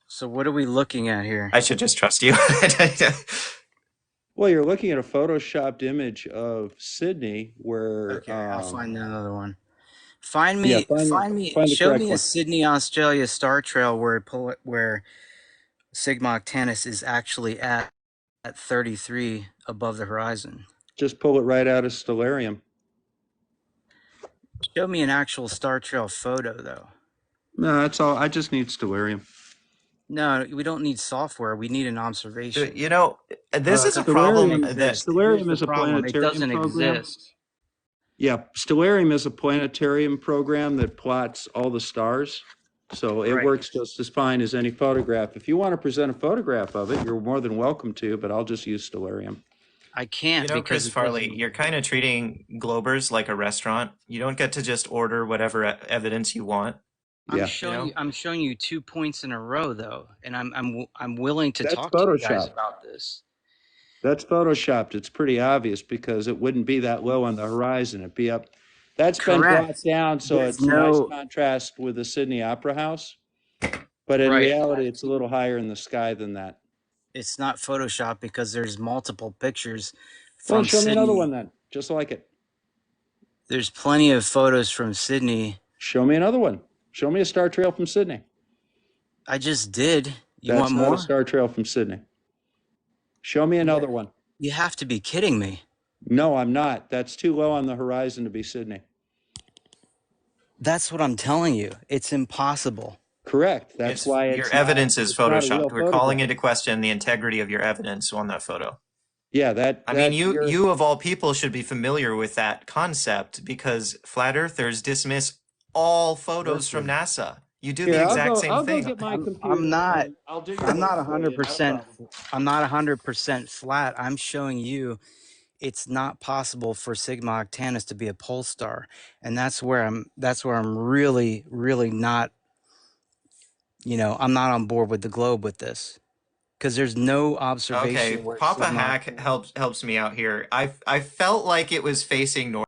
So, what are we looking at here? I should just trust you. Well, you're looking at a photoshopped image of Sydney where, Okay, I'll find another one. yeah, find the Show correct me a one. Sydney, Australia star trail where Sigma Octantis is actually at 33 above the horizon. Just pull it right out of Stellarium. Show me an actual star trail photo, though. No, that's all. I just need Stellarium. No, we don't need software. We need an observation. You know, this is a Because it doesn't problem Stellarium, that exist. Here's Stellarium the is a problem. It planetarium doesn't program. exist. Yeah, Stellarium is a planetarium program that plots all the stars. So it Right. works just as fine as any photograph. If you want to present a photograph of it, you're more than welcome to, but I'll just use Stellarium. I you can't know, because Chris it Farley, doesn't. you're kind of treating Globers like a restaurant. You don't get to just order whatever evidence you want, Yeah, you know? I'm showing you 2 points in a row though, and I'm willing to that's talk to you guys Photoshop. about this. That's photoshopped. It's pretty obvious because it wouldn't be that low on the horizon. It'd be up. That's been brought Correct. down, so There's it's a nice no contrast with the Sydney Opera House. But in right. reality, it's a little higher in the sky than that. It's not Photoshop because there's multiple pictures Well, from show me another Sydney. one then, just like it. There's plenty of photos from Sydney. Show me another one. Show me a star trail from Sydney. I just did. You want That's not a more? star trail from Sydney. Show me Yeah. another one. You have to be kidding me. No, I'm not. That's too low on the horizon to be Sydney. That's what I'm telling you. It's impossible. Correct. That's It's why your evidence is it's not a real photoshopped. We're calling photograph. into question the integrity of your evidence on that photo. Yeah, that I mean, that you you're you of all people should be familiar with that concept because flat earthers dismiss all photos from listen. NASA. You do the Here, exact same I'll go thing. get my I'm computer not and I'll do your I'm work not for you. No 100% problem. I'm not 100% flat. I'm showing you it's not possible for Sigma Octantis to be a pole star. And that's where I'm really not, I'm not on board with the globe with this. Because there's no Okay, observation where Papa Sigma Hack Octantis. helps me out here. I felt like it was facing north.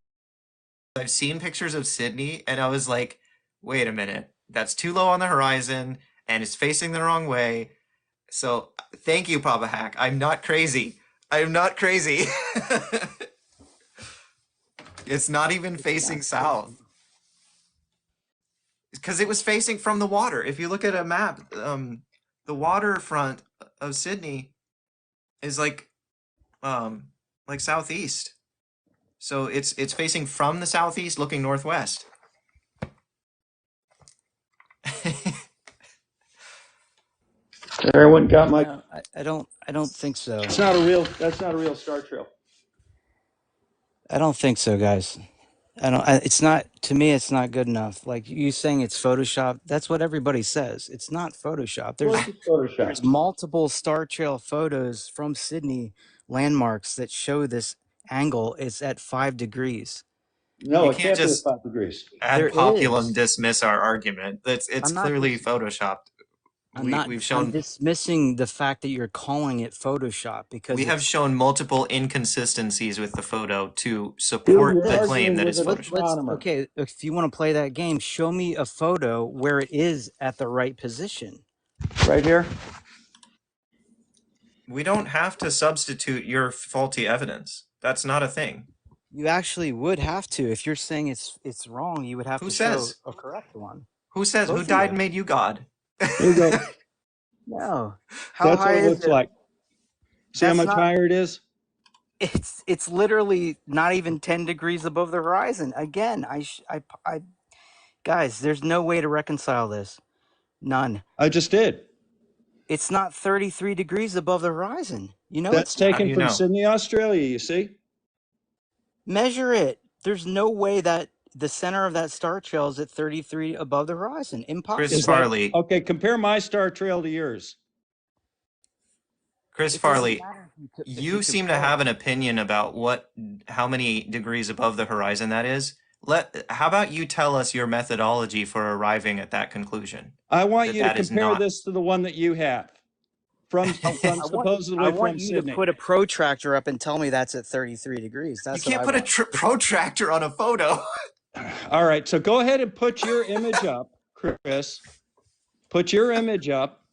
I've seen pictures of Sydney and I was like, wait a minute, that's too low on the horizon and it's facing the wrong way. So thank you, Papa Hack. I'm not crazy. I'm not crazy. It's not even It's facing not crazy. south because it was facing from the water. If you look at a map, the waterfront of Sydney is um like southeast. So it's facing from the southeast looking northwest. Everyone got my. No, I don't think so. It's not a real. That's not a real star trail. I don't think so, guys. It's not, to me. It's not good enough. Like you saying, it's Photoshop. That's what everybody says. It's not Photoshop. Of course, it's Photoshop. There's multiple star trail photos from Sydney landmarks that show this angle. It's at 5 degrees. No, You it can't can't be at just 5 degrees. ad There populum is. dismiss our argument. It's I'm not. clearly photoshopped. I'm not. We've I'm shown dismissing the fact that you're calling it Photoshop because we have it's. shown multiple inconsistencies with the photo to Dude, support you're the This. claim arguing that with it's an photoshopped. astronomer. Okay. If you want to play that game, show me a photo where it is at the right position. Right here. We don't have to substitute your faulty evidence. That's not a thing. You actually would have to. If you're saying it's wrong, you would have Who to show says? a correct one. Who says? Both Who of died you. and made you God? Here you go. No. How That's what high it is looks it? like. See how That's much not. higher it is? It's literally not even 10 degrees above the horizon. Again, guys, there's no way to reconcile this. None. I just did. It's not 33 degrees above the horizon. You know That's it's not. How do taken you from know? Sydney, Australia. You see? Measure it. There's no way that the center of that star trail is at 33 above the horizon. Chris Is Impossible. that Farley. okay? Compare my star trail to yours. Chris It doesn't Farley, matter if you you seem to compare have it. an opinion about how many degrees above the horizon that is. How about you tell us your methodology for arriving at that conclusion? I want That you to that is compare not. this to the one that you have from I supposedly want from you to Sydney. put a protractor up and tell me that's at 33 degrees. You That's what can't I put a want. protractor on a photo. All right, so go ahead and put your image up, Chris. Put your image up.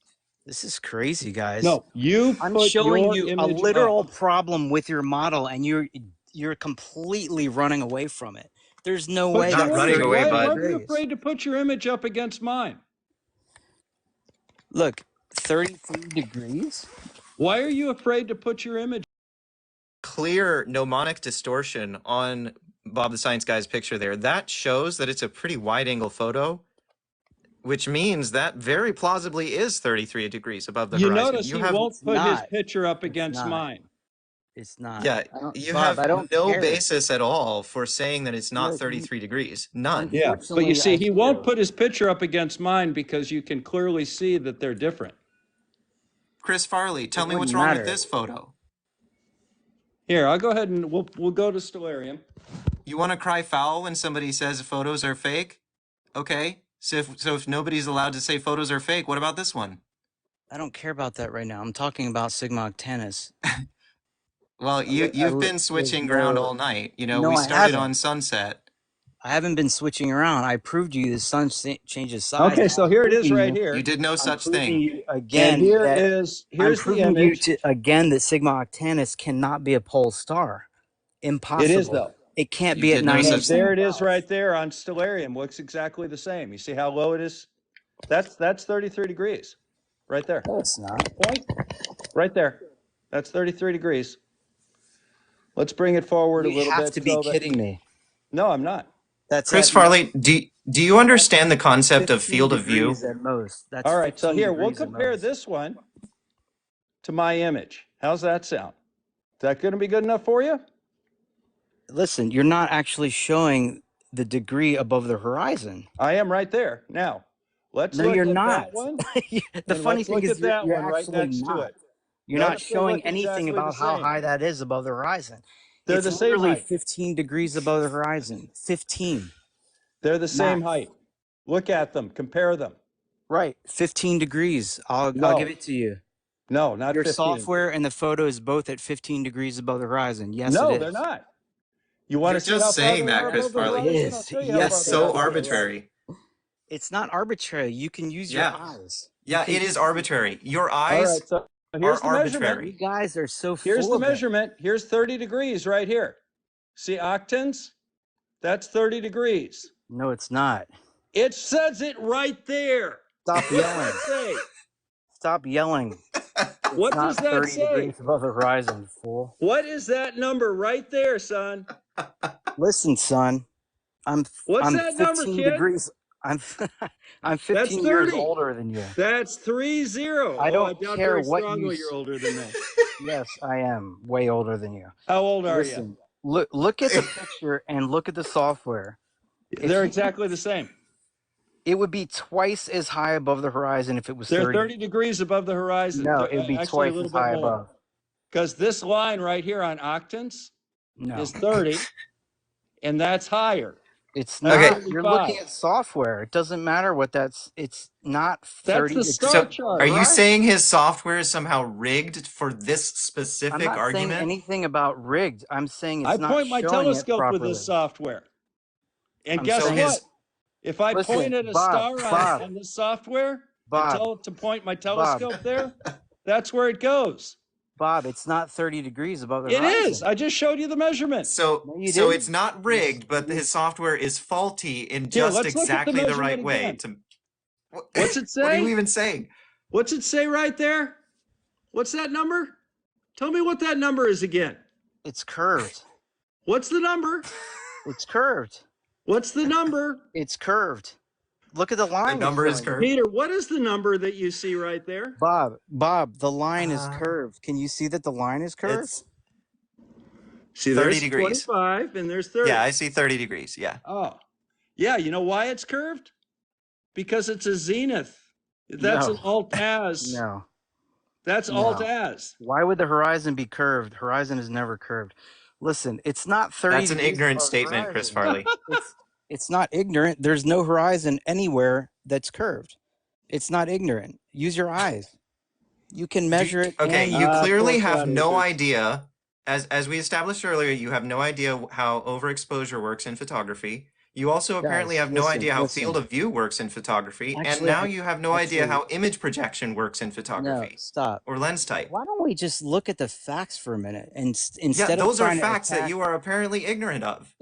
This is crazy, guys. No, you I'm put showing your you a image literal up. problem with your model, and you're completely running away from it. There's no Put way Not your that's running image. away, 33 Why bud. are you degrees. afraid to put your image up against mine? Look, 33 degrees? Why are you afraid to put your image? Clear mnemonic distortion on Bob the Science Guy's picture there. That shows that it's a pretty wide angle photo, which means that very plausibly is 33 degrees above the You horizon. notice You he have, won't It's put his not. picture up It's against not. mine. It's not. yeah, I don't, you Bob, have I don't no care. basis at all for saying that it's not Look, 33 degrees. None. Yeah, but you unfortunately, see, I he won't do. put his picture up against mine because you can clearly see that they're different. Chris Farley, tell It me what's wouldn't wrong with matter. this photo. Here, I'll go ahead and we'll go to Stellarium. You want to cry foul when somebody says photos are fake? Okay. So if nobody's allowed to say photos are fake, what about this one? I don't care about that right now. I'm talking about Sigma Octantis. Well, you've been There's switching ground no. all night. You know, No, we I started haven't. on sunset. I haven't been switching around. I proved you the sun changes size. Okay, And so here it is right You here. did no I'm such proving thing. you And again that here's the image. that Sigma Octantis cannot be a pole star. It is Impossible. though. It can't You be at did no And 90 such thing. there it is right there on Stellarium. Looks exactly the same. You see how low it is? That's 33 degrees. Right there. No, it's not. Point. Right there. That's 33 degrees. Let's bring it forward a You little have bit to be so that kidding me. no, I'm not. That's Chris at Farley, do you understand the that's concept of 15 field of view? degrees at most. That's All right, so 15 here we'll degrees at compare most. this one to my image. How's that sound? Is that going to be good enough for you? Listen, you're not actually showing the degree above the horizon. I am right there. Now, let's No, look you're at not. that one, The and funny let's thing look is at that you're one right actually next to not. it. You're not Notice they showing look anything exactly the about how same. high that is above the horizon. They're It's the same literally height. 15 degrees above the horizon. 15. They're the same Max. height. Look at them. Compare them. Right. 15 degrees. I'll No. give it to you. No, not Your 15. software and the photo is both at 15 degrees above the horizon. Yes, No, it is. they're not. You want You're to see how just far saying they that, are Chris above the Farley. It horizon? I'll is. show you how Yes, far That's they so are it above the is. horizon. arbitrary. It's not arbitrary. You can use your Yeah. eyes. Yeah, it is arbitrary. Your All eyes right, so are here's the You measurement. guys are so Here's full the of it. measurement. Here's 30 degrees right here. See octans? That's 30 degrees. No, it's not. It says it right there. Stop What does yelling. that say? Stop yelling. It's What not does that 30 say? degrees above the horizon, fool. What is that number right there, son? Listen, son. I'm What's that number, 15 kid? degrees. I'm I'm That's 15 years 30. older than you. That's 30. I Oh, I don't doubt care very what you. strongly you're older than me. Yes, I am way older than you. How old are you? Listen, look at the picture and look at the software. If They're you can, exactly the same. it would be twice as high above the horizon if it was They're 30. 30 degrees above the horizon. No, They're it would be actually a twice little as bit high more. above. Because this line right here on octants No, is 30, and that's higher. it's That's Okay, not. You're looking 35. at software. It doesn't matter what that's. It's not That's 30 the degrees star so above the are chart. you horizon. saying his software is somehow rigged for this I'm specific not saying argument? anything about rigged. I'm saying I it's not point my showing it telescope with this properly. software. And I'm guess So saying, what? his If I listen, point at a star Bob, on this software and Bob, tell it to point my Bob, telescope there, that's where it goes. Bob. It's not 30 degrees above the It is. horizon. I just showed you the measurement. so No, you so didn't. it's not rigged, but his software is faulty in Here, just let's look at the exactly the measurement right way again. to What's it what are you say? even saying? What's it say right there? What's that number? Tell me what that number is again. It's curved. What's the number? It's curved. What's the number? It's curved. Look at the The line it's number is showing you. curved. Peter, what is the number that you see right there? Bob, the line is Uh, curved. Can you see that the line is curved? it's See, 30 there's degrees. 25 and there's 30. Yeah, I see 30 degrees. Yeah. Oh, yeah. You know why it's curved? Because it's a zenith. That's No. an alt-az. No. That's No. alt-az. Why would the horizon be curved? Horizon is never curved. Listen, it's not 30 That's an degrees ignorant above the statement, Chris horizon. Farley. It's not ignorant. There's no horizon anywhere that's curved. It's not ignorant. Use your eyes. You can measure it Okay, and you Poor clearly have flat no earthers. idea, as we established earlier, you have no idea how overexposure works in photography. You also apparently guys, have no idea how field listen. of view works in photography, and Actually, now you have no idea actually, how image projection works in no, photography stop. or lens type. Why don't we just look at the facts for a minute and Yeah, instead of those are trying to facts that attack you are apparently ignorant of.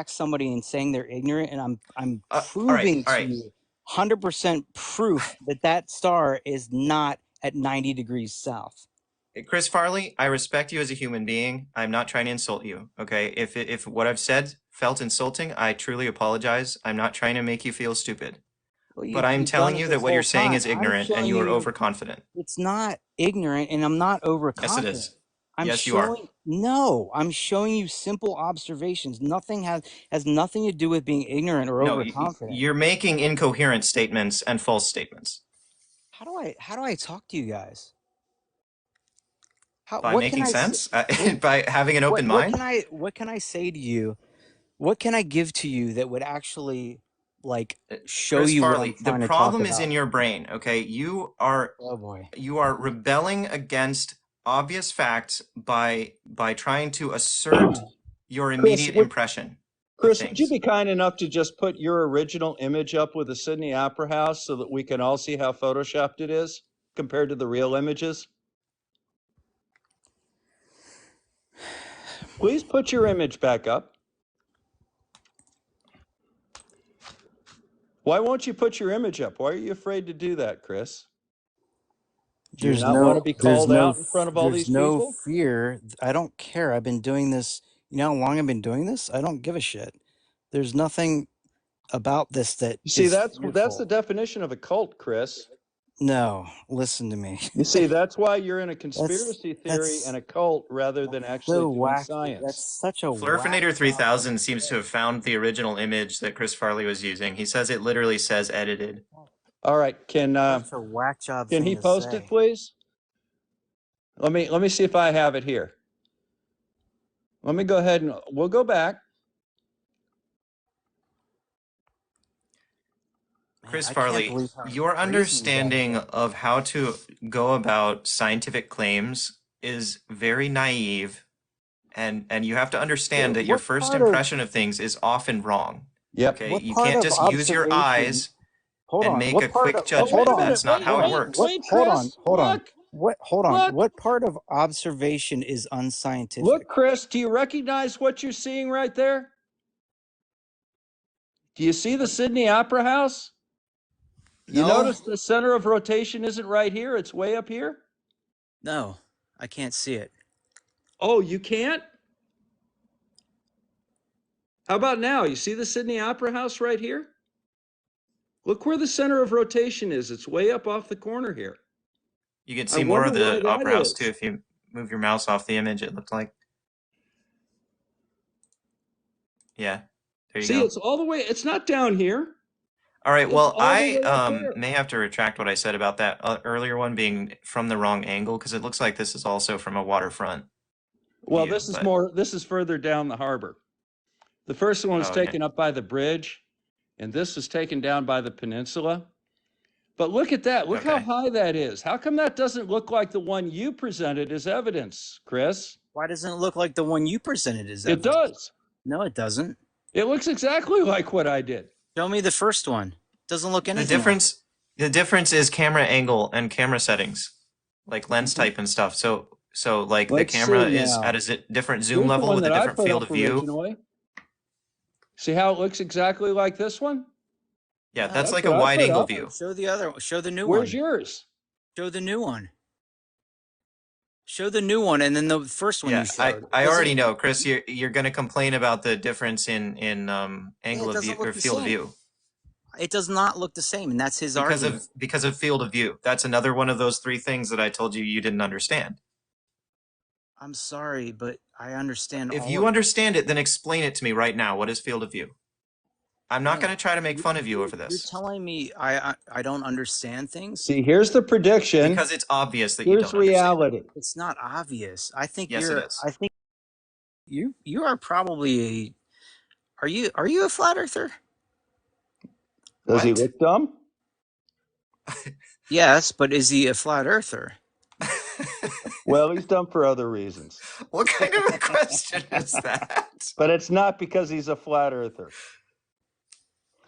somebody and saying they're ignorant, and I'm All right, proving all to right. you 100% proof that star is not at 90 degrees south. Chris Farley, I respect you as a human being. I'm not trying to insult you, okay? If what I've said felt insulting, I truly apologize. I'm not trying to make you feel stupid. Well, But I'm you've done telling it you this that what you're whole saying time. is I'm ignorant and showing you are you overconfident. it's not ignorant, and I'm not Yes, it overconfident. is. Yes, you are. I'm showing you simple observations. Nothing has nothing to do with being ignorant or No, overconfident. you're making incoherent statements and false statements How do I talk to you guys? by What can making I say? sense, by having an open mind. What can I say to you? What can I give to you that would actually like show Chris you what I'm Farley, the trying to talk problem is about? in your brain, okay? Oh boy. You are rebelling against obvious facts by trying to assert your Chris, immediate impression of Chris, would you things. be kind enough to just put your original image up with the Sydney Opera House so that we can all see how photoshopped it is compared to the real images? Please put your image back up. Why won't you put your image up? Why are you afraid to do that, Chris? Do you not want to be called out in front of all these there's no people? fear. I don't care. I've been doing this. You know how long I've been doing this? I don't give a shit. There's nothing about this that You see, is that's the fearful. definition of a cult, Chris. No, listen to me. You see, that's why you're in a conspiracy theory that's and a cult rather than actually so doing wacky. That's science. such a wacky Flurfinator 3000 observation. seems to have found the original image that Chris Farley was using. He says it literally says edited. All right, Such a whack job can thing he to post it, say. please? Let me see if I have it here. Let me go ahead and we'll go back. Man, Chris I can't Farley, believe how your crazy you guys understanding are. of how to go about scientific claims is very naive, and you have to understand that your What first part of impression of things is often wrong. Yep. Okay, what you part can't of just use your observation? eyes Hold and on. make a What part quick of Oh, hold wait judgment. a on. minute. That's not Wait, how Hold it on. wait, works. wait, Hold on. Chris. Hold on. Look, Hold on. look, What part of observation is unscientific? look, Chris. Do you recognize what you're seeing right there? Do you see the Sydney Opera House? You No. notice the center of rotation isn't right here, it's way up here? No. I can't see it. Oh, you can't? How about now? You see the Sydney Opera House right here? Look where the center of rotation is. It's way up off the corner here. You can I see more wonder of why the that opera house too is. if you move your mouse off the image. It looked like. Yeah, there you See, go. it's all the way. It's not down here. All right. It's Well, all the I way up there. may have to retract what I said about that earlier one being from the wrong angle because it looks like this is also from a waterfront Well, view. this is But more. This is further down the harbor. The first one was oh, okay. taken up by the bridge, and this was taken down by the peninsula. But look at that. Look how Okay. high that is. How come that doesn't look like the one you presented as evidence, Chris? Why doesn't it look like the one you presented as It evidence? does. No, it doesn't. It looks exactly like what I did. Show me the first one. Doesn't look The anything like it. difference is camera angle and camera settings, like lens type and stuff. So like the Let's camera see is now. at a different zoom Here's the level one with a that I different put field up of view. originally. See how it looks exactly like this one? Yeah, No, that's like a what I wide put angle up. view. show the other. Show the new Where's one. yours? Show the new one. Show the new one, and then the first one you Yeah, showed. I Does already it? know, Chris. You're going to complain about the difference in Yeah, angle it of view doesn't or look the field of same. view It does not look the same, and that's his argument. because of field of view. That's another one of those three things that I told you didn't understand. I'm sorry, but I understand If all you of it. understand it, then explain it to me right now. What is field of view? I'm not No, going to try to make fun of you over you're this telling me I don't understand things. See, here's the prediction. because it's obvious that you Here's don't understand. reality. It's not obvious. I think Yes, it is. you are probably a. Are you a flat earther? Does he What? look dumb? Yes, but is he a flat earther? Well, he's dumb for other reasons. What kind of a question is that? But it's not because he's a flat earther.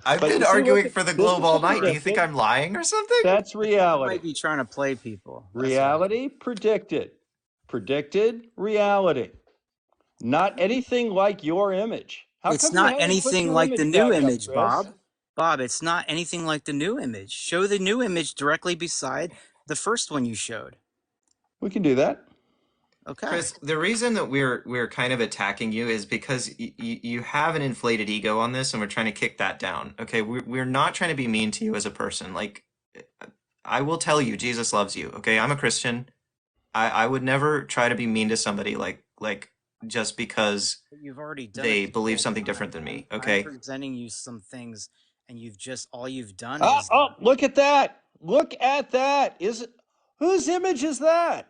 I've But been you see, arguing for the this globe is all the night. Do you think prediction. I'm lying or something? That's You reality. might be trying to play people. That's all. Reality predicted. Predicted reality. Not anything like your image. How It's come you not haven't put anything your like the image new back up, image, Chris? Bob. Bob, it's not anything like the new image. Show the new image directly beside the first one you showed. We can do that. Okay. Chris, the reason that we're kind of attacking you is because you have an inflated ego on this, and we're trying to kick that down. Okay, we're not trying to be mean to you as a person. Like, I will tell you, Jesus loves you. Okay, I'm a Christian. I would never try to be mean to somebody like just because But you've already done they it. believe something different than me. Okay, I'm presenting you some things, and all you've done Oh, is look at that. Look at that. Whose image is that?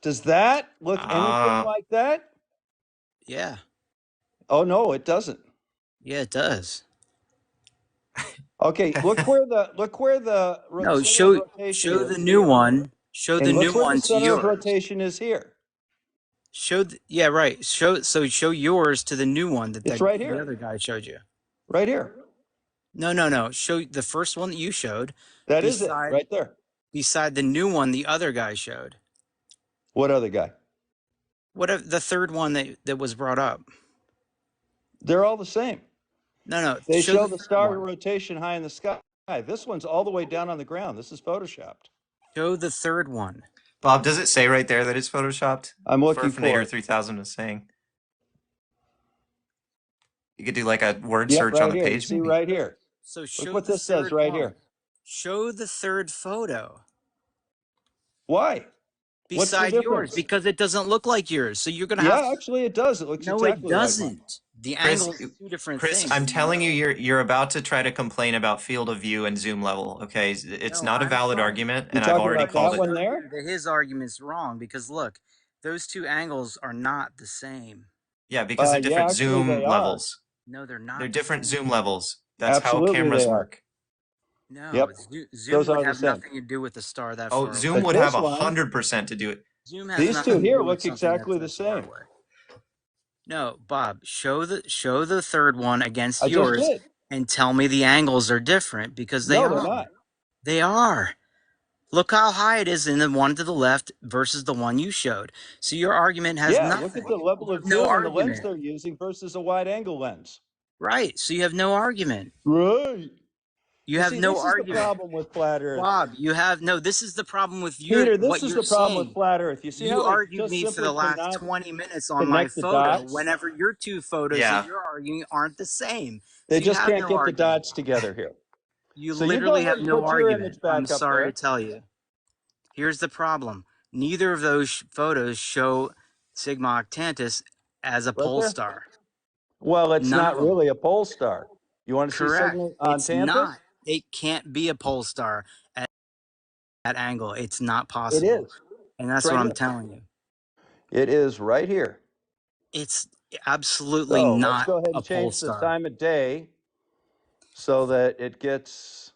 Does that look anything like that? yeah, Oh no, it doesn't. yeah, it does. Okay, look where the No, center of show rotation the is new here. one. Show the And new look where the one to center of yours. rotation is here. Yeah, right. Show yours to the new one that It's right the here. other guy showed you. Right here. No. Show the first one that you showed That is it, right there. beside the new one the other guy showed. What other guy? What the third one that was brought up? They're all the same. No. They show the the third star one. rotation high in the sky. This one's all the way down on the ground. This is photoshopped. Show the third one. Bob, does it say right there that it's photoshopped? I'm looking for Furfinator it. 3000 is saying. You could do like a word Yep, search right on the here. You page, see maybe. right here. So Look what this says right here. Show the third photo Why? What's the beside yours difference? because it doesn't look like yours. So you're gonna have. Yeah, actually it does. It looks No, exactly it like mine. doesn't. The Chris, angle is two different Chris, things. I'm telling you, you're about to try to complain about field of view and zoom level. Okay, it's No, not a I'm valid trying- argument, You're and I've talking already about called that it. one there? That his argument's wrong because look, those two angles are not the same. Yeah, because they're different actually zoom they are. levels. No, they're not. They're the different same. zoom levels. That's Absolutely how cameras they are. work. No, Yep. Zoom Those would are the have same. nothing to do with the star that Oh, far zoom away. But would have this one- 100% to do it. Zoom has These nothing two to here do with look something exactly that's the that far same. away. No, Bob, show the third one against I just yours did. and tell me the angles are different because No, they're not. They are. Look how high it is in the one to the left versus the one you showed. So your argument has Yeah, nothing. look at the level You of have no zoom and the lens argument. they're using versus a wide angle lens. Right. So you have no argument. Right. You have see, no this argument. is the problem with flat Earth. Bob, this is the problem with Peter, this what is you're the problem saying. with flat Earth. You see You how they argued just me for simply the last cannot 20 minutes on my connect the photo dots? whenever your two photos Yeah. that you're arguing aren't the same. They So you just have can't no get the argument. dots together here. You So you go literally ahead have and no put your argument. image I'm back up sorry to there. tell you. Here's the problem. Neither of those photos show Sigma Octantis as a Right pole there. star. Well, it's None of not them. really a pole star. You want to see Correct. Sigma on It's not. Tantus? It can't be a pole star at that angle. It's not It possible. is. And It's that's right what I'm here. telling you. It is right here. It's absolutely So let's not go ahead a and pole change the star. time of day so that it gets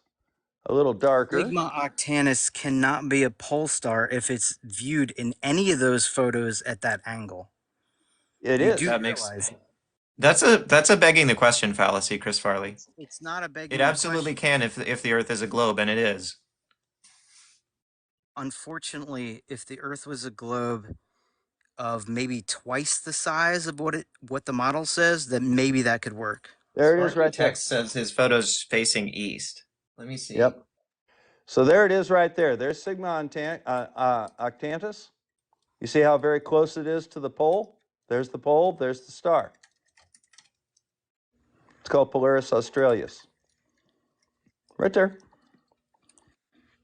a little darker. Sigma Octantis cannot be a pole star if it's viewed in any of those photos at that angle. It You do is. That makes realize that's a begging the question fallacy, Chris Farley. it's not a It begging the absolutely question. can if the Earth is a globe, and it is. Unfortunately, if the Earth was a globe of maybe twice the size of what the model says, then maybe that could work. There it is Sparky right there. Text says his photo's facing east. Let me see. Yep. So there it is right there. There's Sigma Octantis. You see how very close it is to the pole? There's the pole, there's the star. It's called Polaris Australis. Right there.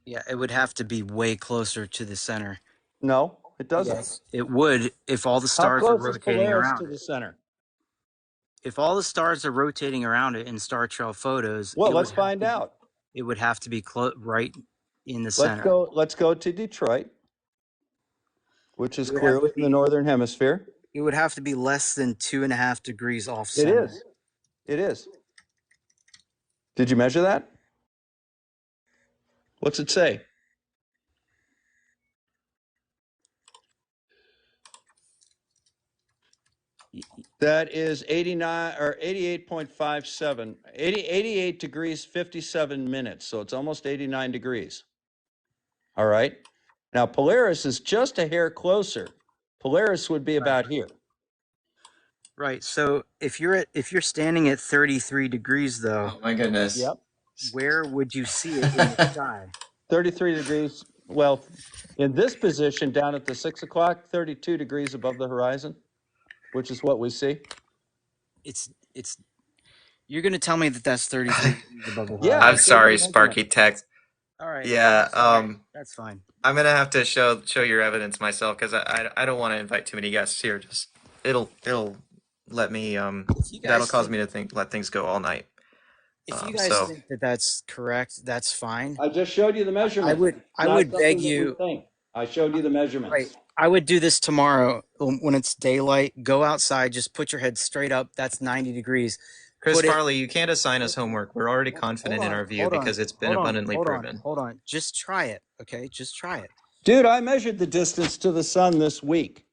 Yeah, it would have to be way closer to the center. No, it doesn't. Yes, it would if all the How stars are close is rotating Polaris to around the it. center? If all the stars are rotating around it in star trail photos, Well, let's find out. it would have to be right in the Let's center. go. Let's go to Detroit, which is It would have to clearly in the be northern hemisphere. it would have to be less than 2.5 degrees off It center. is. It is. Did you measure that? What's it say? That is 89 or 88.57, 88 degrees 57 minutes. So it's almost 89 degrees. All right. Now Polaris is just a hair closer. Polaris would be about here. Right. So if you're standing at 33 degrees though, Oh my goodness. Yep. where would you see it in the sky? 33 degrees. Well, in this position down at the 6 o'clock, 32 degrees above the horizon, which is what we see. It's you're going to tell me that that's 33 degrees above the Yeah, horizon. I I'm showed you sorry, the measurement. Sparky Text. All right. Yeah, That's fine. I'm gonna have to show your evidence myself because I don't want to invite too many guests here. Just it'll let me If you that'll guys cause think me to let things go all night. if you guys So think that that's correct, that's fine. I just showed you the measurements. It's I not would beg something that we you. think. I showed you the Right. measurements. I would do this tomorrow when it's daylight. Go outside, just put your head straight up. That's 90 degrees. Chris Put it. Farley, you can't assign us homework. We're already confident in our view because it's been abundantly proven. Hold on. Just try it. Okay. Just try it. Dude, I measured the distance to the sun this week.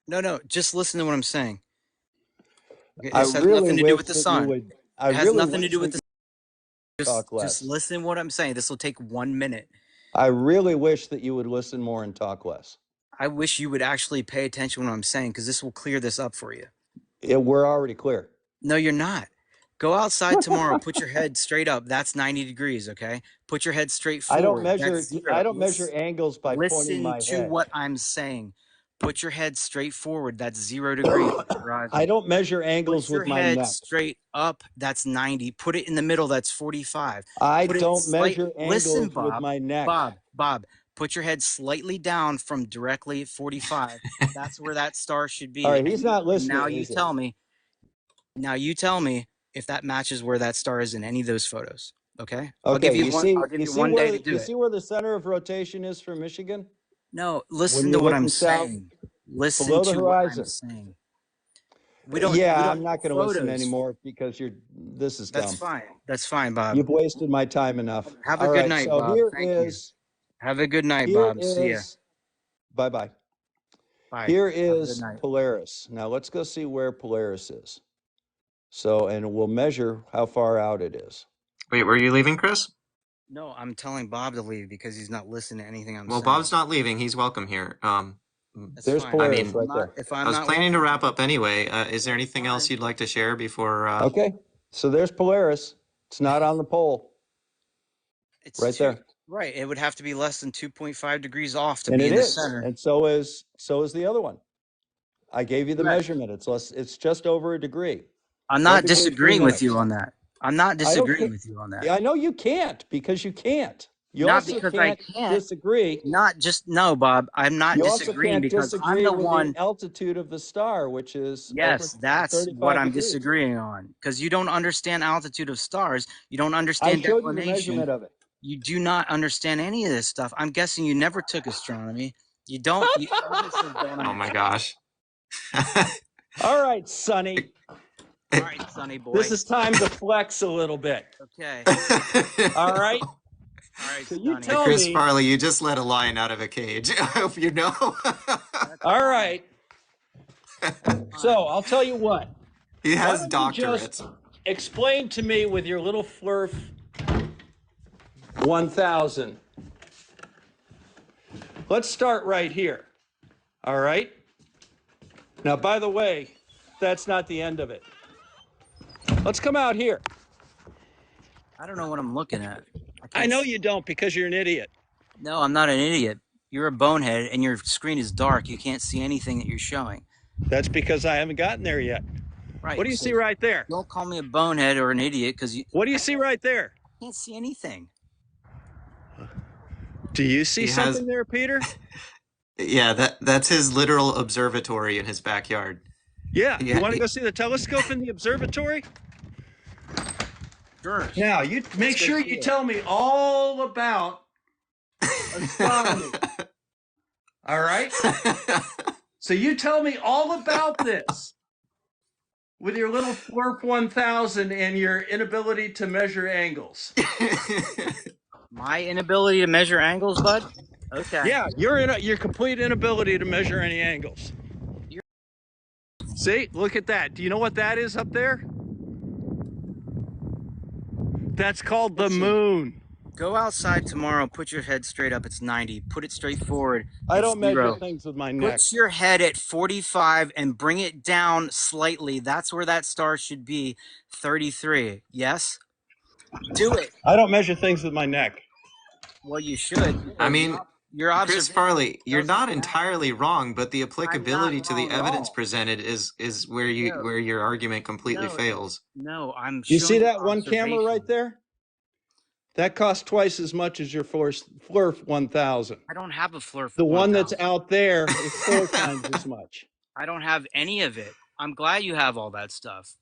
No. Just listen to what I'm saying. Okay, I this has really nothing to do wish with the that you sun. would. I It has really nothing to wish do that with the. you talk Just less. listen to what I'm saying. This will take 1 minute. I really wish that you would listen more and talk less. I wish you would actually pay attention to what I'm saying because this will clear this up for you. We're already clear. No, you're not. Go outside tomorrow. Put your head straight up. That's 90 degrees. Okay. Put your head straight I don't forward. measure. That's 0. I don't measure angles by pointing Listen my to head. what I'm saying. Put your head straight forward. That's 0 degrees. I don't measure angles Put your with my head neck. straight up. That's 90. Put it in the middle. That's 45. I Put it don't measure Listen, angles with my neck. Bob. Put your head slightly down from directly at 45. That's where that star should be. All right, he's not And listening. now you tell me. Now you tell me if that matches where that star is in any of those photos. Okay. I'll give you one. I'll give you 1 day to do You it. see where the center of rotation is for Michigan? No, When listen you're to what I'm looking south, saying. Listen below the to what I'm horizon. saying. Yeah, I'm not need going to listen photos. anymore because this is That's dumb. fine. That's fine, Bob. You've wasted my time enough. Have a All good right, night, so Bob. Thank you. Have a good night, here Bob. See ya. is, bye-bye. Bye. Here Have a good is night. Polaris. Now let's go see where Polaris is. So, and we'll measure how far out it is. Wait, were you leaving, Chris? No, I'm telling Bob to leave because he's not listening to anything I'm Well, saying. Bob's not leaving. He's welcome here. That's There's fine. Polaris mean, right there. If I I'm was not planning to welcome, wrap up anyway. Is there that's anything else fine. you'd like to share before? Okay, so there's Polaris. It's not on the pole. It's Right there. Right. It would have to be less than 2.5 degrees off to And be it in the is. center. And so is the other one. I gave you the Correct. measurement. It's just over a degree. I'm 1 not degree, 3 disagreeing with minutes. you on that. I'm not I don't disagreeing ca- with you on that. Yeah, I know you can't because you can't. You Not also because I can't can't. disagree. Not just no, Bob. I'm not You also disagreeing can't because I'm disagree the with the one. altitude of the star, which is over Yes, that's what 35 I'm degrees. disagreeing on because you don't understand altitude of stars. You don't I understand showed you the declination. measurement of it. You do not understand any of this stuff. I'm guessing you never took astronomy. You don't. You obviously don't Oh my understand. gosh. All right, Sonny. All right, Sonny boy. This is time to flex a little bit. Okay. All right. All right, So you Sonny. tell Chris me. Farley, you just let a lion out of a cage. I hope you know. That's All fine. right. So Fine. I'll tell you what. He Why has don't you just doctorates. explain to me with your little Flurf 1000? Let's start right here. All right. Now, by the way, that's not the end of it. Let's come out here. I don't know what I'm looking at. I I can't know see. you don't because you're an idiot. No, I'm not an idiot. You're a bonehead, and your screen is dark. You can't see anything that you're showing. That's because I haven't gotten there yet. Right. What do you So see right there? don't call me a bonehead or an idiot because you What do you see right there? can't see anything. Do you see He has, something there, Peter? yeah, that's his literal observatory in his backyard. Yeah. You Yeah, want to go see the telescope in the observatory? Sure. Now, you make go sure see you it. tell me all about astronomy. All right? So you tell me all about this with your little Flurp 1000 and your inability to measure angles. My inability to measure angles, bud. Okay. Yeah, your complete inability to measure any angles. You're- See, look at that. Do you know what that is up there? That's called the Listen, moon. go outside tomorrow. Put your head straight up. It's 90. Put it straight forward. I It's don't measure 0. things with my neck. Put your head at 45 and bring it down slightly. That's where that star should be. 33. Yes? Do it. I don't measure things with my neck. Well, you should I because mean, your Chris observation Farley, you're doesn't not match. entirely wrong, but the I'm not applicability to the wrong at evidence all. presented is No, where your argument completely no, fails. no. I'm You see showing you that one camera right observation. there? That costs twice as much as your Flurf 1000. I don't have a Flurf The one that's 1000. out there is 4 times as much. I don't have any of it. I'm glad you have all that stuff.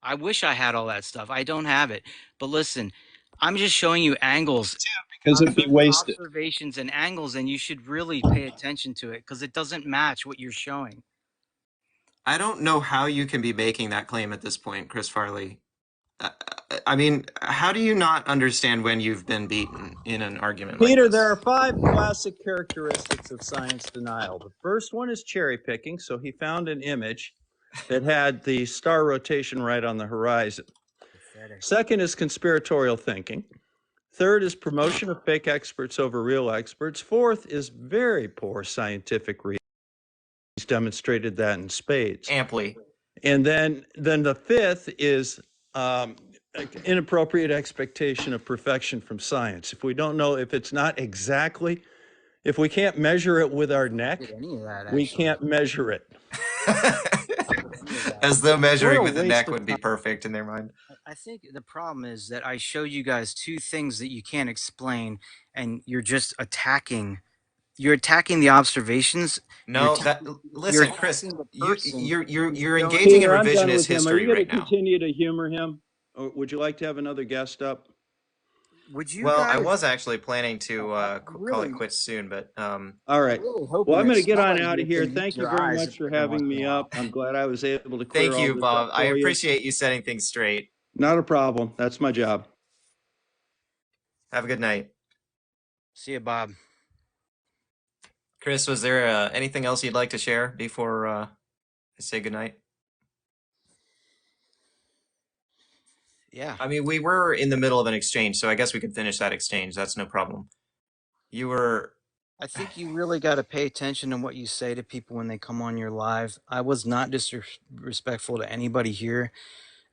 I wish I had all that stuff. I don't have it. But listen, I'm just showing you angles. Because I'm it'd be showing you wasted. observations and angles, and you should really pay attention to it because it doesn't match what you're showing. I don't know how you can be making that claim at this point, Chris Farley. Uh, I mean, how do you not understand when you've been beaten in an argument like Peter, there this? are 5 classic characteristics of science denial. The first one is cherry picking. So he found an image that had the star rotation right on the horizon. Pathetic. Second is conspiratorial thinking. Third is promotion of fake experts over real experts. Fourth is very poor scientific reasoning. He's demonstrated that in spades. Amply. And then the fifth is inappropriate expectation of perfection from science. If we don't know, if it's not exactly, if we can't measure it with our neck, Did any of that we actually? can't measure it. Any of that. As though What measuring a with the waste neck of would be time. perfect in their mind. I think the problem is that I show you guys two things that you can't explain, and you're just attacking. You're attacking the observations. No, that You're listen, Chris, attacking the you person you're you're who's you're showing. engaging in Peter, I'm done revisionist with him. Are you history going to right now. continue to humor him? Or would you like to have another guest up? Would you Well, I guys? was actually planning to I'm call it really, quits soon, but All I'm right. really Well, hoping I'm that going to get on somebody out of here here. can use Thank you their very eyes much every for once having in a me while. up. I'm glad I was able to clear thank all you, this up Bob. I for you. appreciate you setting things straight. Not a problem. That's my job. Have a good night. See you, Bob. Chris, was there anything else you'd like to share before I say goodnight? Yeah. I mean, we were in the middle of an exchange, so I guess we could finish that exchange. That's no problem. You were. I think you really got to pay attention to what you say to people when they come on your live. I was not disrespectful to anybody here,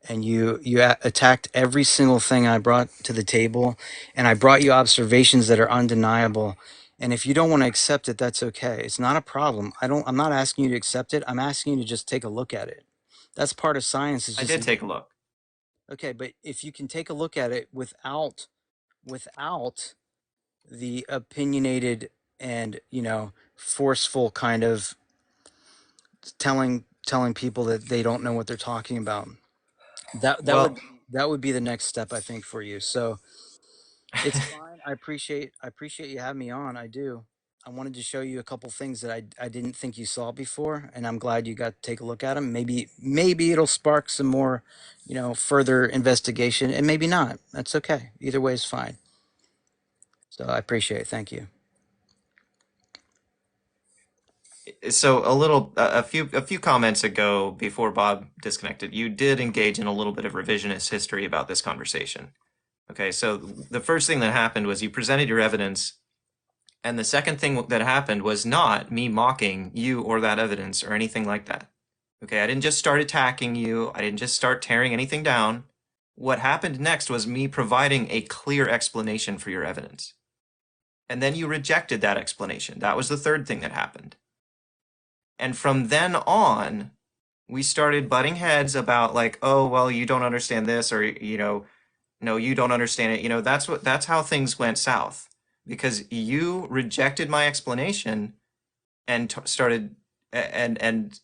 and you attacked every single thing I brought to the table, and I brought you observations that are undeniable. And if you don't want to accept it, that's okay. It's not a problem. I'm not asking you to accept it. I'm asking you to just take a look at it. That's part of science. Is I just did take a look. Okay, but if you can take a look at it without the opinionated and, forceful kind of telling people that they don't know what they're talking about. That that would Well, that would be the next step, I think, for you. So it's fine. I appreciate you having me on. I do. I wanted to show you a couple things that I didn't think you saw before, and I'm glad you got to take a look at them. Maybe it'll spark some more, further investigation, and maybe not. That's okay. Either way is fine. So I appreciate it. Thank you. so a few comments ago, before Bob disconnected, you did engage in a little bit of revisionist history about this conversation. Okay, so the first thing that happened was you presented your evidence, and the second thing that happened was not me mocking you or that evidence or anything like that. Okay, I didn't just start attacking you. I didn't just start tearing anything down. What happened next was me providing a clear explanation for your evidence. And then you rejected that explanation. That was the third thing that happened. And from then on, we started butting heads about, like, oh, well, you don't understand this, or, no, you don't understand it. That's how things went south, because you rejected my explanation and started and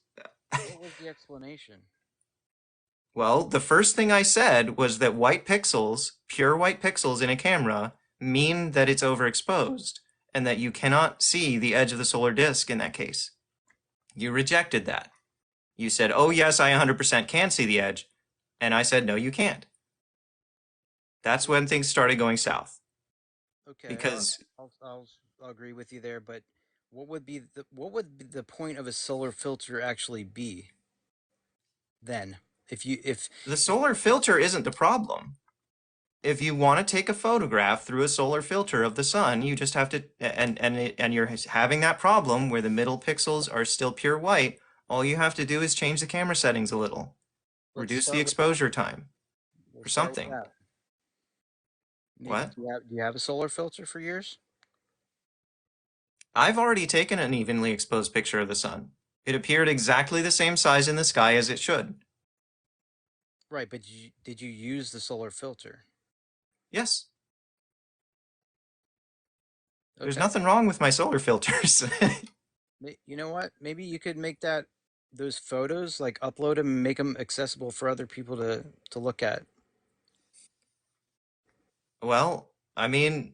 What was the explanation? well, the first thing I said was that white pixels, pure white pixels in a camera, mean that it's overexposed and that you cannot see the edge of the solar disk in that case. You rejected that. You said, oh, yes, I 100% can see the edge. And I said, no, you can't. That's when things started going south. Okay, Because I'll agree with you there, but what would the point of a solar filter actually be then? If the solar filter isn't the problem. If you want to take a photograph through a solar filter of the sun, you just have to, and you're having that problem where the middle pixels are still pure white, all you have to do is change the camera settings a little, let's reduce the start with that. exposure time We'll or start with something. that. Maybe What? do you have a solar filter for yours? I've already taken an evenly exposed picture of the sun. It appeared exactly the same size in the sky as it should. Right, but did you use the solar filter? Yes, there's Okay. nothing wrong with my solar filters. You know what? Maybe you could make those photos, like, upload them and make them accessible for other people to look at. Well, I mean,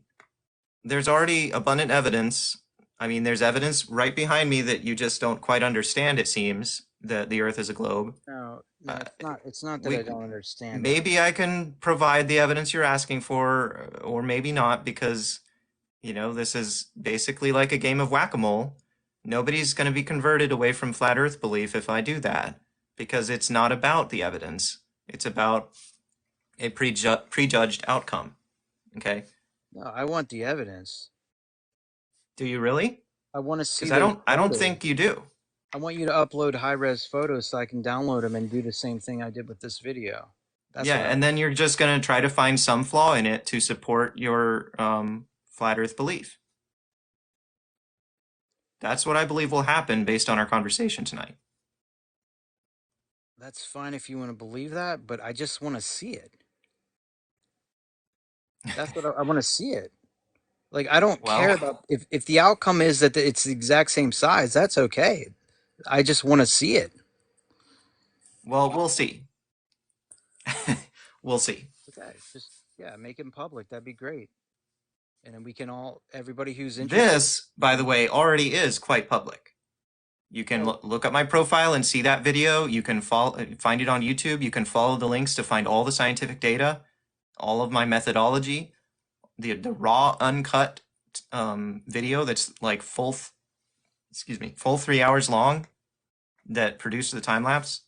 there's already abundant evidence. I mean, there's evidence right behind me that you just don't quite understand, it seems, that the Earth is a globe. No, no, Uh, it's not that I we don't understand it. maybe I can provide the evidence you're asking for, or maybe not, because this is basically like a game of whack-a-mole. Nobody's going to be converted away from flat Earth belief if I do that, because it's not about the evidence. It's about a prejudged outcome. Okay? No, I want the evidence. Do you really? I want to see Because I those don't. I don't photos. think you do. I want you to upload high-res photos so I can download them and do the same thing I did with this video. That's Yeah, what I and then you're just going to try to find some flaw in it to support your flat Earth belief. That's what I believe will happen based on our conversation tonight. That's fine if you want to believe that, but I just want to see it. That's what I want to see it. Like, I don't care Well, about if the outcome is that it's the exact same size, that's okay. I just want to see it. well, we'll see. We'll see. Okay, just, yeah, make it public. That'd be great. And then everybody who's interested. This, by the way, already is quite public. You can Well, look up my profile and see that video. You can find it on YouTube. You can follow the links to find all the scientific data, all of my methodology, the raw, uncut video that's like full 3 hours long that produced the time lapse.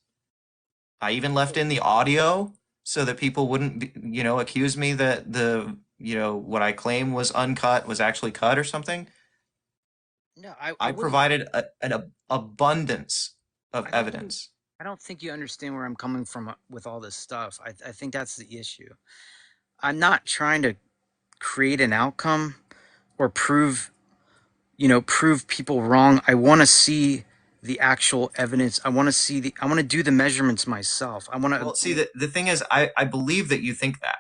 I even left in the audio so that people wouldn't, accuse me that what I claim was uncut was actually cut or something. no, I I wouldn't. provided an abundance of I don't think evidence. I don't think you understand where I'm coming from with all this stuff. I think that's the issue. I'm not trying to create an outcome or prove people wrong. I want to see the actual evidence. I want to see I want to do the measurements myself. I want Well, to. see, the thing is, I believe that you think that.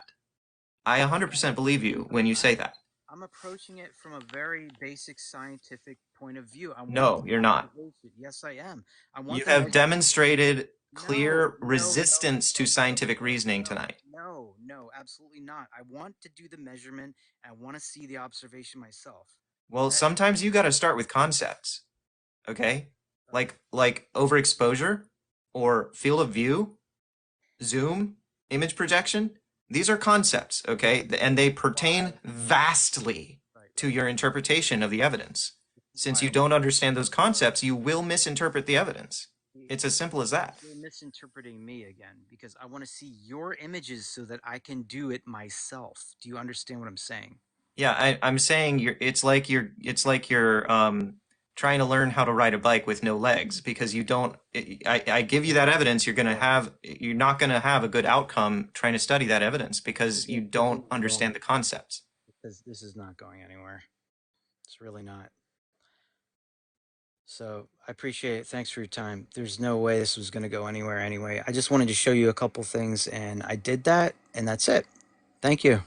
I 100% believe you when you say that. I'm approaching it from a very basic scientific point of view. I want No, the you're not. observation. Yes, I am. I You want the have measurement. demonstrated No, clear no, no, resistance to no, no, scientific reasoning no, tonight. no, no, absolutely not. I want to do the measurement. And I want to see the observation myself. Well, That sometimes you got to start with concepts, okay? Like overexposure or field of view, zoom, image projection. These are concepts, okay? And they pertain vastly right, to right. your interpretation of the evidence. This is Since why you don't understand those concepts, you will misinterpret the evidence. It's as simple as that. you're misinterpreting me again because I want to see your images so that I can do it myself. Do you understand what I'm saying? Yeah, I'm saying it's like you're trying to learn how to ride a bike with no legs because you don't I give you that evidence, you're not gonna have a good outcome trying to study that evidence because you This don't isn't going understand the concepts. because this is not going anywhere. It's really not. So I appreciate it. Thanks for your time. There's no way this was going to go anywhere anyway. I just wanted to show you a couple things, and I did that, and that's it. Thank you.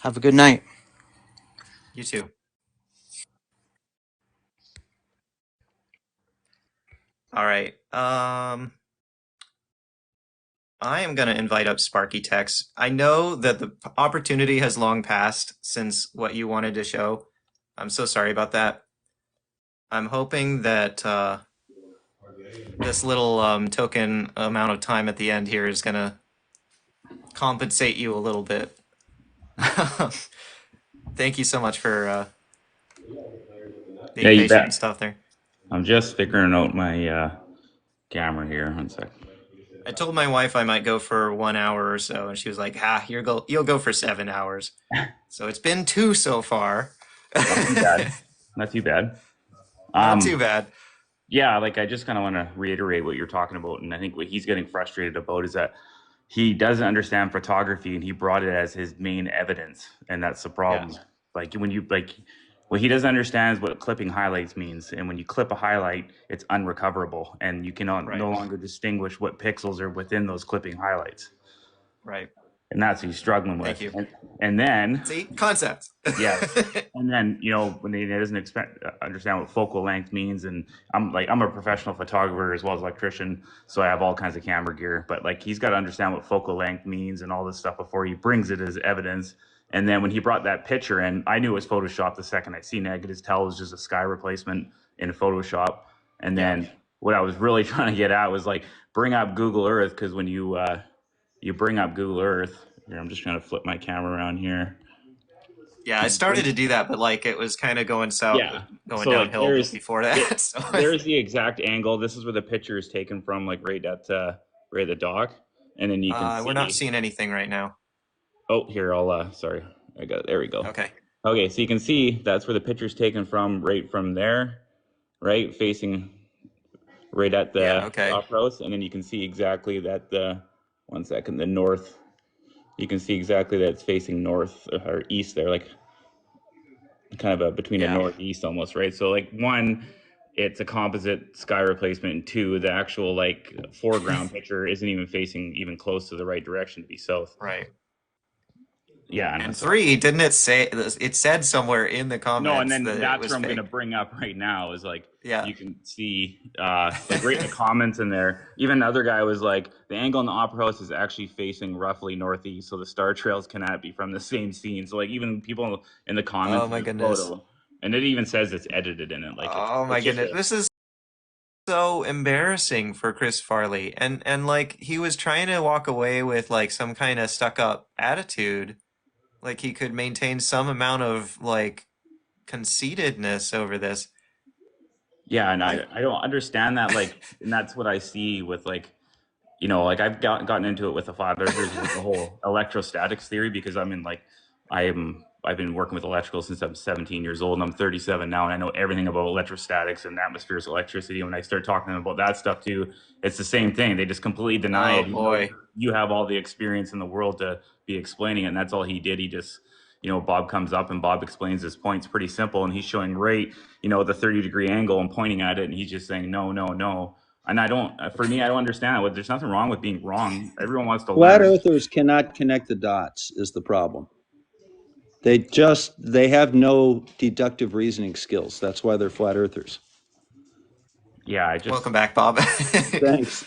Have a good night. You too. All right. I am gonna invite up Sparky Tex. I know that the opportunity has long passed since what you wanted to show. I'm so sorry about that. I'm hoping that this little token amount of time at the end here is gonna compensate you a little bit. Thank you so much for Yeah, being you patient and bet. stuff there. I'm just figuring out my camera here. One sec. I told my wife I might go for 1 hour or so, and she was like, you'll go for 7 hours." So it's been two so far. Not too bad. Not too bad. Not too bad. Yeah, like I just kind of want to reiterate what you're talking about, and I think what he's getting frustrated about is that he doesn't understand photography, and he brought it as his main evidence, and that's the Yeah, problem. Like when you like, what he doesn't understand is what clipping highlights means, and when you clip a highlight, it's unrecoverable, and you cannot right, no longer distinguish what pixels are within those clipping highlights, right. and that's what he's struggling Thank with. you. And then See, concepts. yes. And then, when he doesn't understand what focal length means, and I'm a professional photographer as well as electrician, so I have all kinds of camera gear. But like he's got to understand what focal length means and all this stuff before he brings it as evidence. And then when he brought that picture in, I knew it was Photoshop the second I seen it. I could just tell it was just a sky replacement in Photoshop. And Yeah, then what I was really trying to get at was like bring up Google Earth, because when you bring up Google Earth, here I'm just trying to flip my camera around here. yeah. I started to do that, but like it was kind of Yeah. going So like downhill before that. So there's the exact angle. This is where the picture is taken from, like right at the dock. And then you can we're not see, seeing anything right now. oh, here, I'll sorry. I got it. There we go. Okay. Okay, so you can see that's where the picture's taken from, right from there, right? Facing right at Yeah. the Okay. dock house. And then you can see exactly that the one second, the north. You can see exactly that it's facing north or east there, like kind of between a Yeah. northeast almost, right? So like one, it's a composite sky replacement, and two, the actual like foreground picture isn't even facing even close to the right direction to be south. Right. Yeah, and And so three, didn't it say it said somewhere in the no, and comments then that it that's was where I'm going to fake? bring up right now is like Yeah. you can see like right in the comments in there. Even the other guy was like, the angle in the opera house is actually facing roughly northeast, so the star trails cannot be from the same scene. So like even people in the Oh comments of my this goodness. photo, and it even says it's edited in it. Like Oh my it's just goodness. a This is so embarrassing for Chris Farley. And like he was trying to walk away with like some kind of stuck up attitude. Like he could maintain some amount of like conceitedness over this. yeah, and Like, I don't understand that. Like, and that's what I see with like like gotten into it with the flat earthers with the whole electrostatics theory, because I've been working with electrical since I'm 17 years old, and I'm 37 now, and I know everything about electrostatics and atmospheric electricity. When I start talking about that stuff too, it's the same thing. They just completely deny oh it. boy. You have all the experience in the world to be explaining it, and that's all he did. He just Bob comes up and Bob explains his point's pretty simple, and he's showing right, the 30-degree angle and pointing at it, and he's just saying no, no, no. And for me, I don't understand. There's nothing wrong with being wrong. Everyone wants to Flat learn. earthers cannot connect the dots is the problem. They have no deductive reasoning skills. That's why they're flat earthers. Yeah, Welcome back, Bob. Thanks.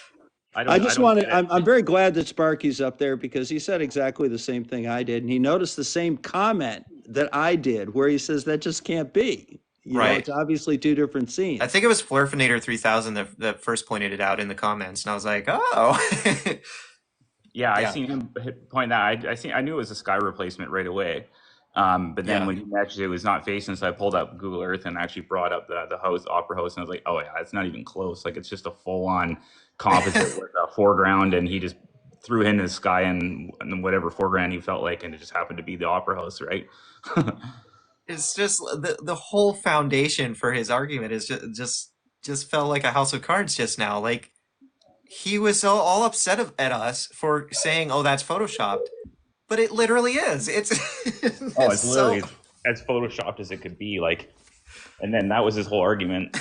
I just don't wanted, get it. I'm very glad that Sparky's up there because he said exactly the same thing I did. And he noticed the same comment that I did where he says that just can't be. Right. It's obviously two different scenes. I think it was Flurfinator 3000 that first pointed it out in the comments, and I was like, oh. Yeah, I Yeah. seen him point that. I knew it was a sky replacement right away. But then Yeah. when he mentioned it was not facing, so I pulled up Google Earth and actually brought up the house, Opera House, and I was like, oh yeah, it's not even close. Like it's just a full on composite with a foreground, and he just threw it in the sky and whatever foreground he felt like, and it just happened to be the Opera House, right? It's just the whole foundation for his argument is just felt like a house of cards just now. Like he was so all upset at us for saying, "Oh, that's photoshopped," but it literally is. It's Oh, it's it's so. literally as photoshopped as it could be. Like, and then that was his whole argument.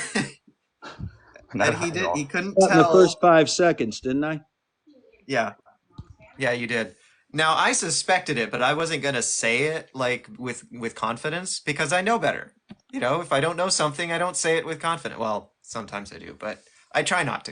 And That was he all. couldn't In the first tell. 5 seconds, didn't I? Yeah, yeah, you did. Now I suspected it, but I wasn't gonna say it like with confidence because I know better. If I don't know something, I don't say it with confidence. Well, sometimes I do, but I try not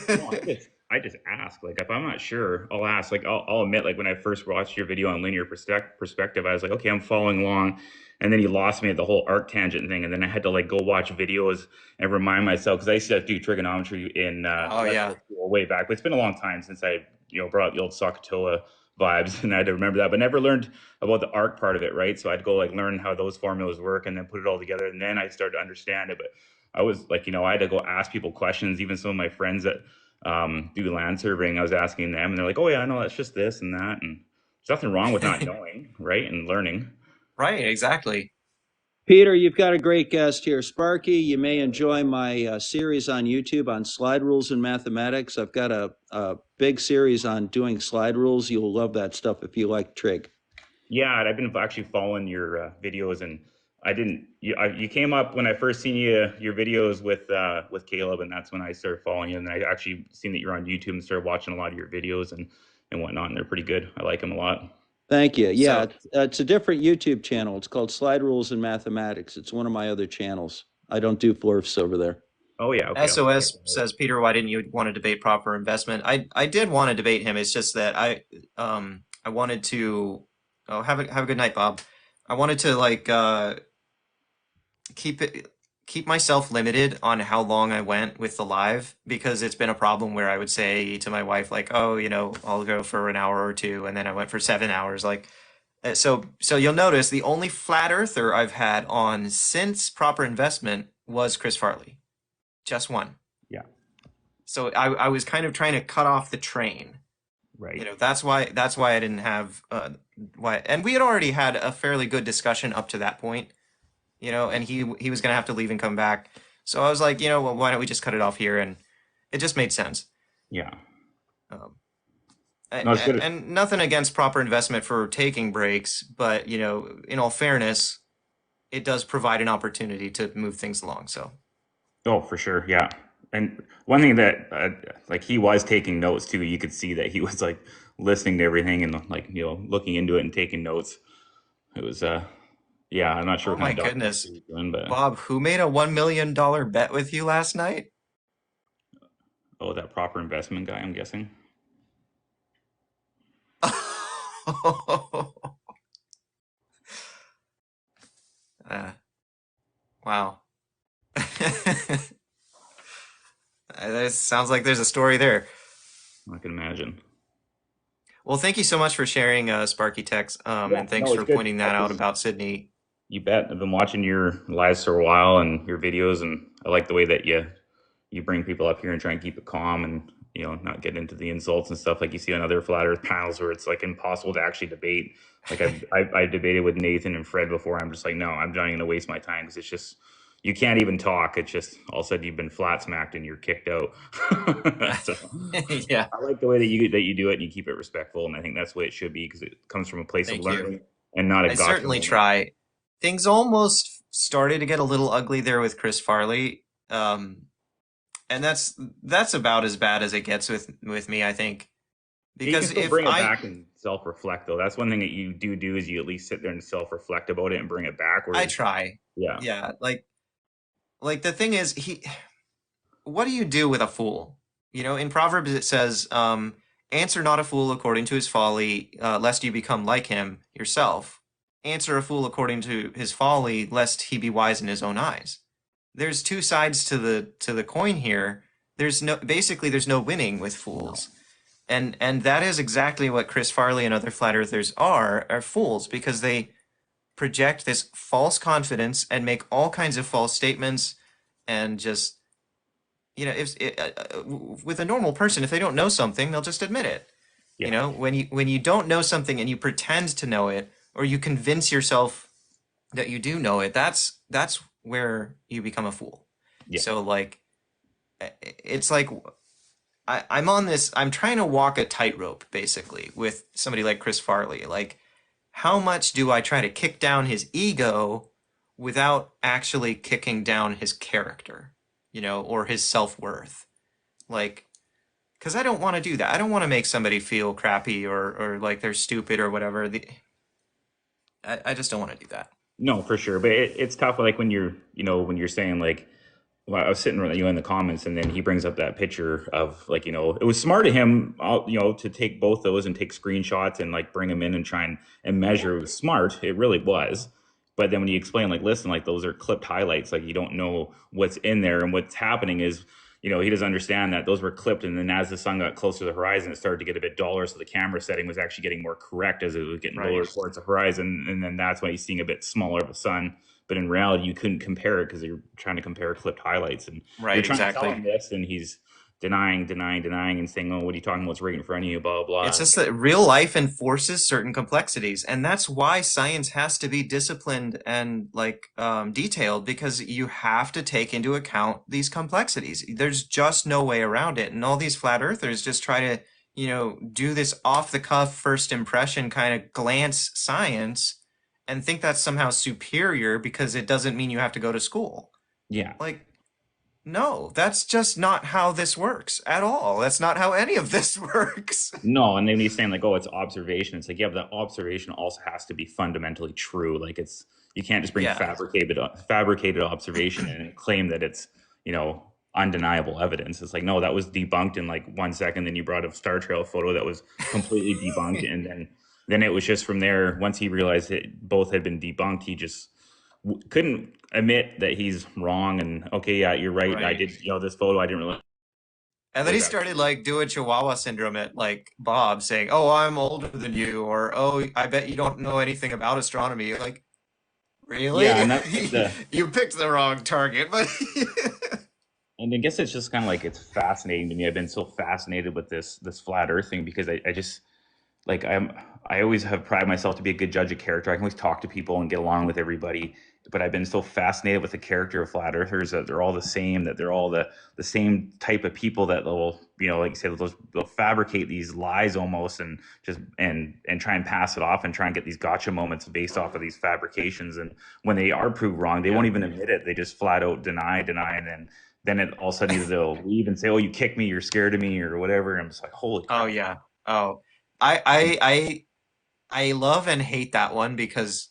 No, to. I just ask. Like if I'm not sure, I'll ask. Like I'll admit, like when I first watched your video on linear perspective, I was like, okay, I'm following along, and then you lost me at the whole arc tangent thing, and then I had to like go watch videos and remind myself because I used to do trigonometry in Oh yeah, electrical school way back, but it's been a long time since I brought the old Sokotoa vibes, and I had to remember that, but never learned about the arc part of it, right? So I'd go like learn how those formulas work, and then put it all together, and then I started to understand it. But I was like, I had to go ask people questions, even some of my friends that do land surveying. I was asking them, and they're like, "Oh yeah, I know that's just this and that." And there's nothing wrong with not knowing, right? And learning. right, exactly. Peter, you've got a great guest here. Sparky, you may enjoy my series on YouTube on slide rules in mathematics. I've got a big series on doing slide rules. You'll love that stuff if you like trig. Yeah, and I've been actually following your videos, and I didn't. You came up when I first seen your videos with Caleb, and that's when I started following you. And I actually seen that you're on YouTube and started watching a lot of your videos and whatnot. And they're pretty good. I like them a lot. Thank you. Yeah, So it's a different YouTube channel. It's called Slide Rules in Mathematics. It's one of my other channels. I don't do flurfs over there. Oh yeah, okay. I'll check SOS that out. says, Peter, why didn't you want to debate proper investment? I did want to debate him. It's just that I wanted to. Oh, have a good night, Bob. I wanted to like keep it keep myself limited on how long I went with the live because it's been a problem where I would say to my wife like, "Oh, I'll go for an hour or two," and then I went for 7 hours. Like, so you'll notice the only flat earther I've had on since proper investment was Chris Farley, just one. Yeah, So I was kind of trying to cut off the train. right. That's why I didn't have why, and we had already had a fairly good discussion up to that point, and he was gonna have to leave and come back. So I was like, well, why don't we just cut it off here? And it just made sense. Yeah. Um, No, it's good. and nothing against proper investment for taking breaks, but in all fairness, it does provide an opportunity to move things along. So Oh, for sure. Yeah. And one thing that, like, he was taking notes too. You could see that he was like listening to everything and like, looking into it and taking notes. It was, yeah, I'm not sure oh what kind my of documentary goodness, he was doing, but Bob, who made a $1 million bet with you last night? oh, that proper investment guy, I'm guessing. Wow. That sounds like there's a story there. I can imagine. Well, thank you so much for sharing Sparky Text, Yeah, and thanks no, it's for good. pointing that out about Sydney. You bet. I've been watching your lives for a while and your videos, and I like the way that you bring people up here and try and keep it calm and not get into the insults and stuff like you see on other flat earth panels where it's like impossible to actually debate. Like I debated with Nathan and Fred before. I'm just like, no, I'm not going to waste my time because it's just you can't even talk. It's just all of a sudden you've been flat smacked and you're kicked out. So Yeah, I like the way that you do it and you keep it respectful, and I think that's the way it should be because it comes from a place of thank you. learning and not a I gotcha certainly moment. try. Things almost started to get a little ugly there with Chris Farley. And that's about as bad as it gets with me, I think. You can Because still if bring it I back and self-reflect, though. That's one thing that you do is you at least sit there and self-reflect about it and bring it back. I Whereas, try. yeah, Yeah, like the thing is what do you do with a fool? You know, in Proverbs it says, answer not a fool according to his folly, lest you become like him yourself. Answer a fool according to his folly, lest he be wise in his own eyes. There's two sides to the coin here. There's no winning with no, fools. And that is exactly what Chris Farley and other flat earthers are fools because they project this false confidence and make all kinds of false statements and just if with a normal person, if they don't know something, they'll just admit it. You yeah, know, when you don't know something and you pretend to know it, or you convince yourself that you do know it, that's where you become a fool. yeah, So like, it's like I'm on this. I'm trying to walk a tightrope basically with somebody like Chris Farley. Like, how much do I try to kick down his ego without actually kicking down his character, or his self-worth? Like, because I don't want to do that. I don't want to make somebody feel crappy or like they're stupid or whatever. I just don't want to do that. no, for sure. But it's tough, like when when you're saying like, well, I was sitting with you in the comments, and then he brings up that picture of like, it was smart of him, to take both those and take screenshots and like bring them in and try and measure. It was smart. It really was. But then when you explain, like, listen, like those are clipped highlights, like you don't know what's in there, and what's happening is, he doesn't understand that those were clipped, and then as the sun got closer to the horizon, it started to get a bit duller, so the camera setting was actually getting more correct as it was getting lower Right. towards the horizon, and then that's why he's seeing a bit smaller of a sun. But in reality, you couldn't compare it because you're trying to compare clipped highlights, and you're Right, trying to tell exactly. him this, and he's denying, and saying, "Oh, what are you talking about? It's right in front of you." Blah blah. It's blah. just that real life enforces certain complexities, and that's why science has to be disciplined and like detailed because you have to take into account these complexities. There's just no way around it, and all these flat earthers just try to, do this off the cuff first impression kind of glance science and think that's somehow superior because it doesn't mean you have to go to school. Yeah. Like, no, that's just not how this works at all. That's not how any of this works. No, and then he's saying like, "Oh, it's observation." It's like, yeah, but that observation also has to be fundamentally true. Like, you can't just bring Yeah, fabricated observation and claim that it's undeniable evidence. It's like, no, that was debunked in like 1 second. Then you brought a star trail photo that was completely debunked, and then it was just from there. Once he realized that both had been debunked, he just couldn't admit that he's wrong. And okay, yeah, you're right. I right. did, this photo, I didn't really And then he was started actually like doing Chihuahua syndrome at like Bob saying, "Oh, I'm older than you," or "Oh, I bet you don't know anything about astronomy." Like, yeah, really? and that's like the You picked the wrong target, but And I guess it's just kind of like it's fascinating to me. I've been so fascinated with this flat Earth thing because I just like I always have pride myself to be a good judge of character. I can always talk to people and get along with everybody, but I've been so fascinated with the character of flat earthers that they're all the same, that they're all the same type of people that they'll like you said they'll fabricate these lies almost and just and try and pass it off and try and get these gotcha moments based off of these fabrications. And when they are proved wrong, they yeah. won't even admit it. They just flat out deny, and then it all of a sudden either they'll leave and say, "Oh, you kicked me, you're scared of me," or whatever. And I'm just like, holy Oh crap. yeah. Oh, I I I I love and hate that one because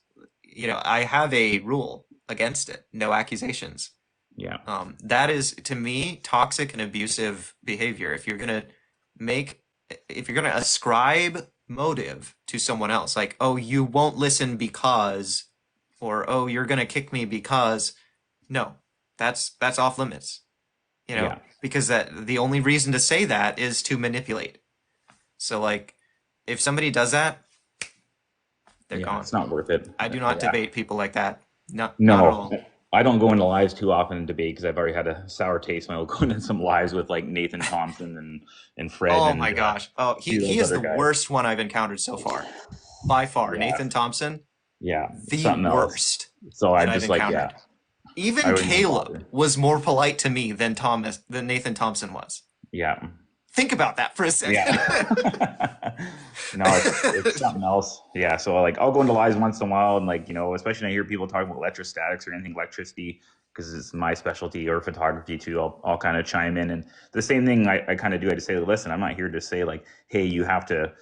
I have a rule against it: no accusations. Yeah. That is, to me, toxic and abusive behavior. Make, if you're gonna ascribe motive to someone else, like, oh, you won't listen because, or oh, you're gonna kick me because, no, that's off limits, Yeah. because the only reason to say that is to manipulate. So like, if somebody does that, they're Yeah, gone. it's not worth it. I do not Yeah. debate people like that. Not at No, all. I don't go into lives too often in debate because I've already had a sour taste when I go into some lives with like Nathan Thompson and Fred Oh and my gosh. Oh, a he few of he those is other the guys. worst one I've encountered so far. By far. Yeah, Nathan Thompson, yeah, the something else. worst So that I'm I've just like, yeah, encountered. I Even wouldn't even Caleb bother. was more polite to me than Nathan Thompson was. Yeah, think about that for a second. Yeah. No, it's something else. Yeah. So like I'll go into lives once in a while and like, especially when I hear people talking about electrostatics or anything electricity, because it's my specialty or photography too, I'll kind of chime in. And the same thing I kind of do. I just say, listen, I'm not here to say like, hey, you have to,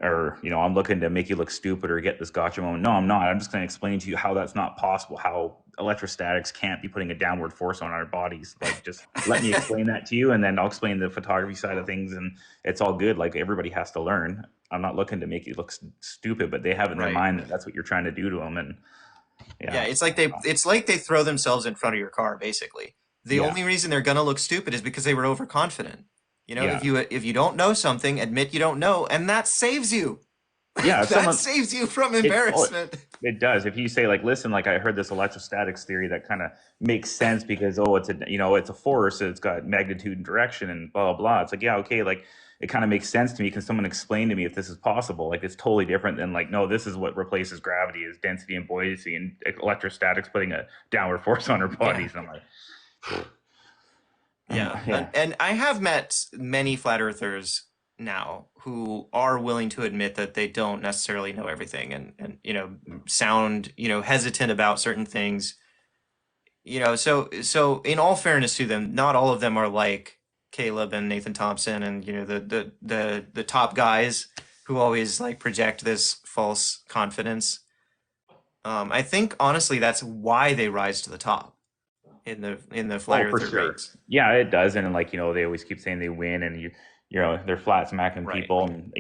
or, I'm looking to make you look stupid or get this gotcha moment. No, I'm not. I'm just going to explain to you how that's not possible, how electrostatics can't be putting a downward force on our bodies. Like, just let me explain that to you, and then I'll explain the photography side of things, and it's all good. Like, everybody has to learn. I'm not looking to make you look stupid, but they have it in their Right. mind that that's what you're trying to do to them. And Yeah, yeah, it's like they throw themselves in front of your car, basically. The yeah, only reason they're gonna look stupid is because they were overconfident. yeah, If you don't know something, admit you don't know, and that saves you. yeah. If That someone, saves you from it oh, embarrassment. it does. If you say like, listen, like I heard this electrostatics theory that kind of makes sense because it's a it's a force, it's got magnitude and direction and blah blah blah. It's like, yeah, okay, like it kind of makes sense to me. Can someone explain to me if this is possible? Like it's totally different than like, no, this is what replaces gravity is density and buoyancy, and electrostatics putting a downward force on our Yeah. bodies. And I'm like, Yeah. yeah, And I have met many flat earthers now who are willing to admit that they don't necessarily know everything and sound, hesitant about certain things. So in all fairness to them, not all of them are like Caleb and Nathan Thompson and the top guys who always like project this false confidence. I think honestly that's why they rise to the top in the flat oh, for earther sure. ranks. Yeah, it does. And like, they always keep saying they win and they're flat smacking Right. people and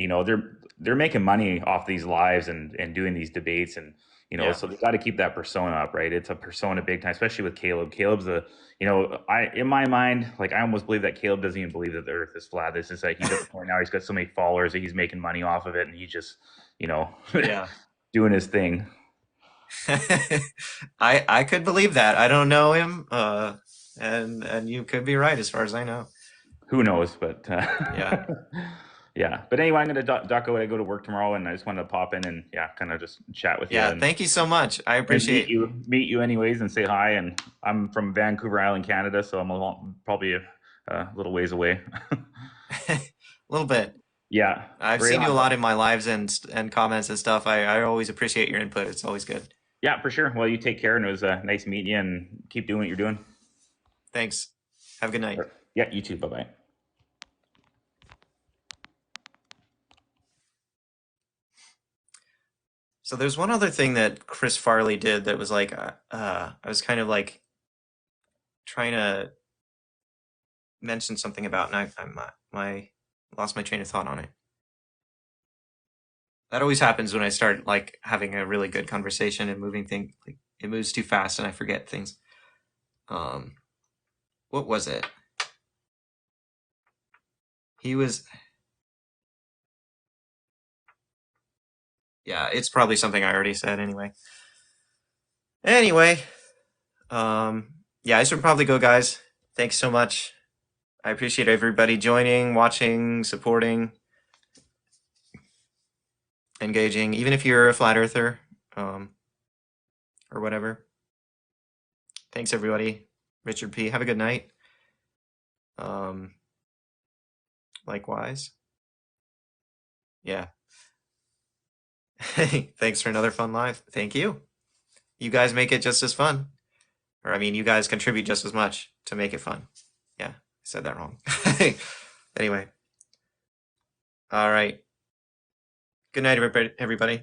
they're making money off these lives and doing these debates and Yeah. so they got to keep that persona up, right? It's a persona big time, especially with Caleb. Caleb's I in my mind, like I almost believe that Caleb doesn't even believe that the earth is flat. It's just like he's at the point now he's got so many followers that he's making money off of it and he's just, you know, Yeah. doing his thing. I could believe that. I don't know him, and you could be right as far as I know. Who knows? But Yeah. yeah. But anyway, I'm gonna duck away. I go to work tomorrow, and I just wanted to pop in and yeah, kind of just chat with you Yeah. and Thank you so much. I meet appreciate. you anyways, and say hi. And I'm from Vancouver Island, Canada, so probably a little ways away. A little bit. Yeah, I've right seen you a on. lot in my lives and comments and stuff. I always appreciate your input. It's always good. Yeah, for sure. Well, you take care, and it was nice meeting you, and keep doing what you're doing. Thanks. Have a good night. Yeah, you too. Bye bye. So there's one other thing that Chris Farley did that was like, I was kind of like trying to mention something about, and I'm my lost my train of thought on it. That always happens when I start like having a really good conversation and moving thing. Like it moves too fast and I forget things. Um, what was it? He was, yeah, it's probably something I already said anyway. Anyway, yeah, I should probably go, guys. Thanks so much. I appreciate everybody joining, watching, supporting, engaging, even if you're a flat earther, or whatever. Thanks, everybody. Richard P. Have a good night. Um, likewise. Yeah. Thanks for another fun live. Thank you. You guys make it just as fun. Or, I mean, you guys contribute just as much to make it fun. Yeah, I said that wrong. Anyway. All right. Good night, everybody.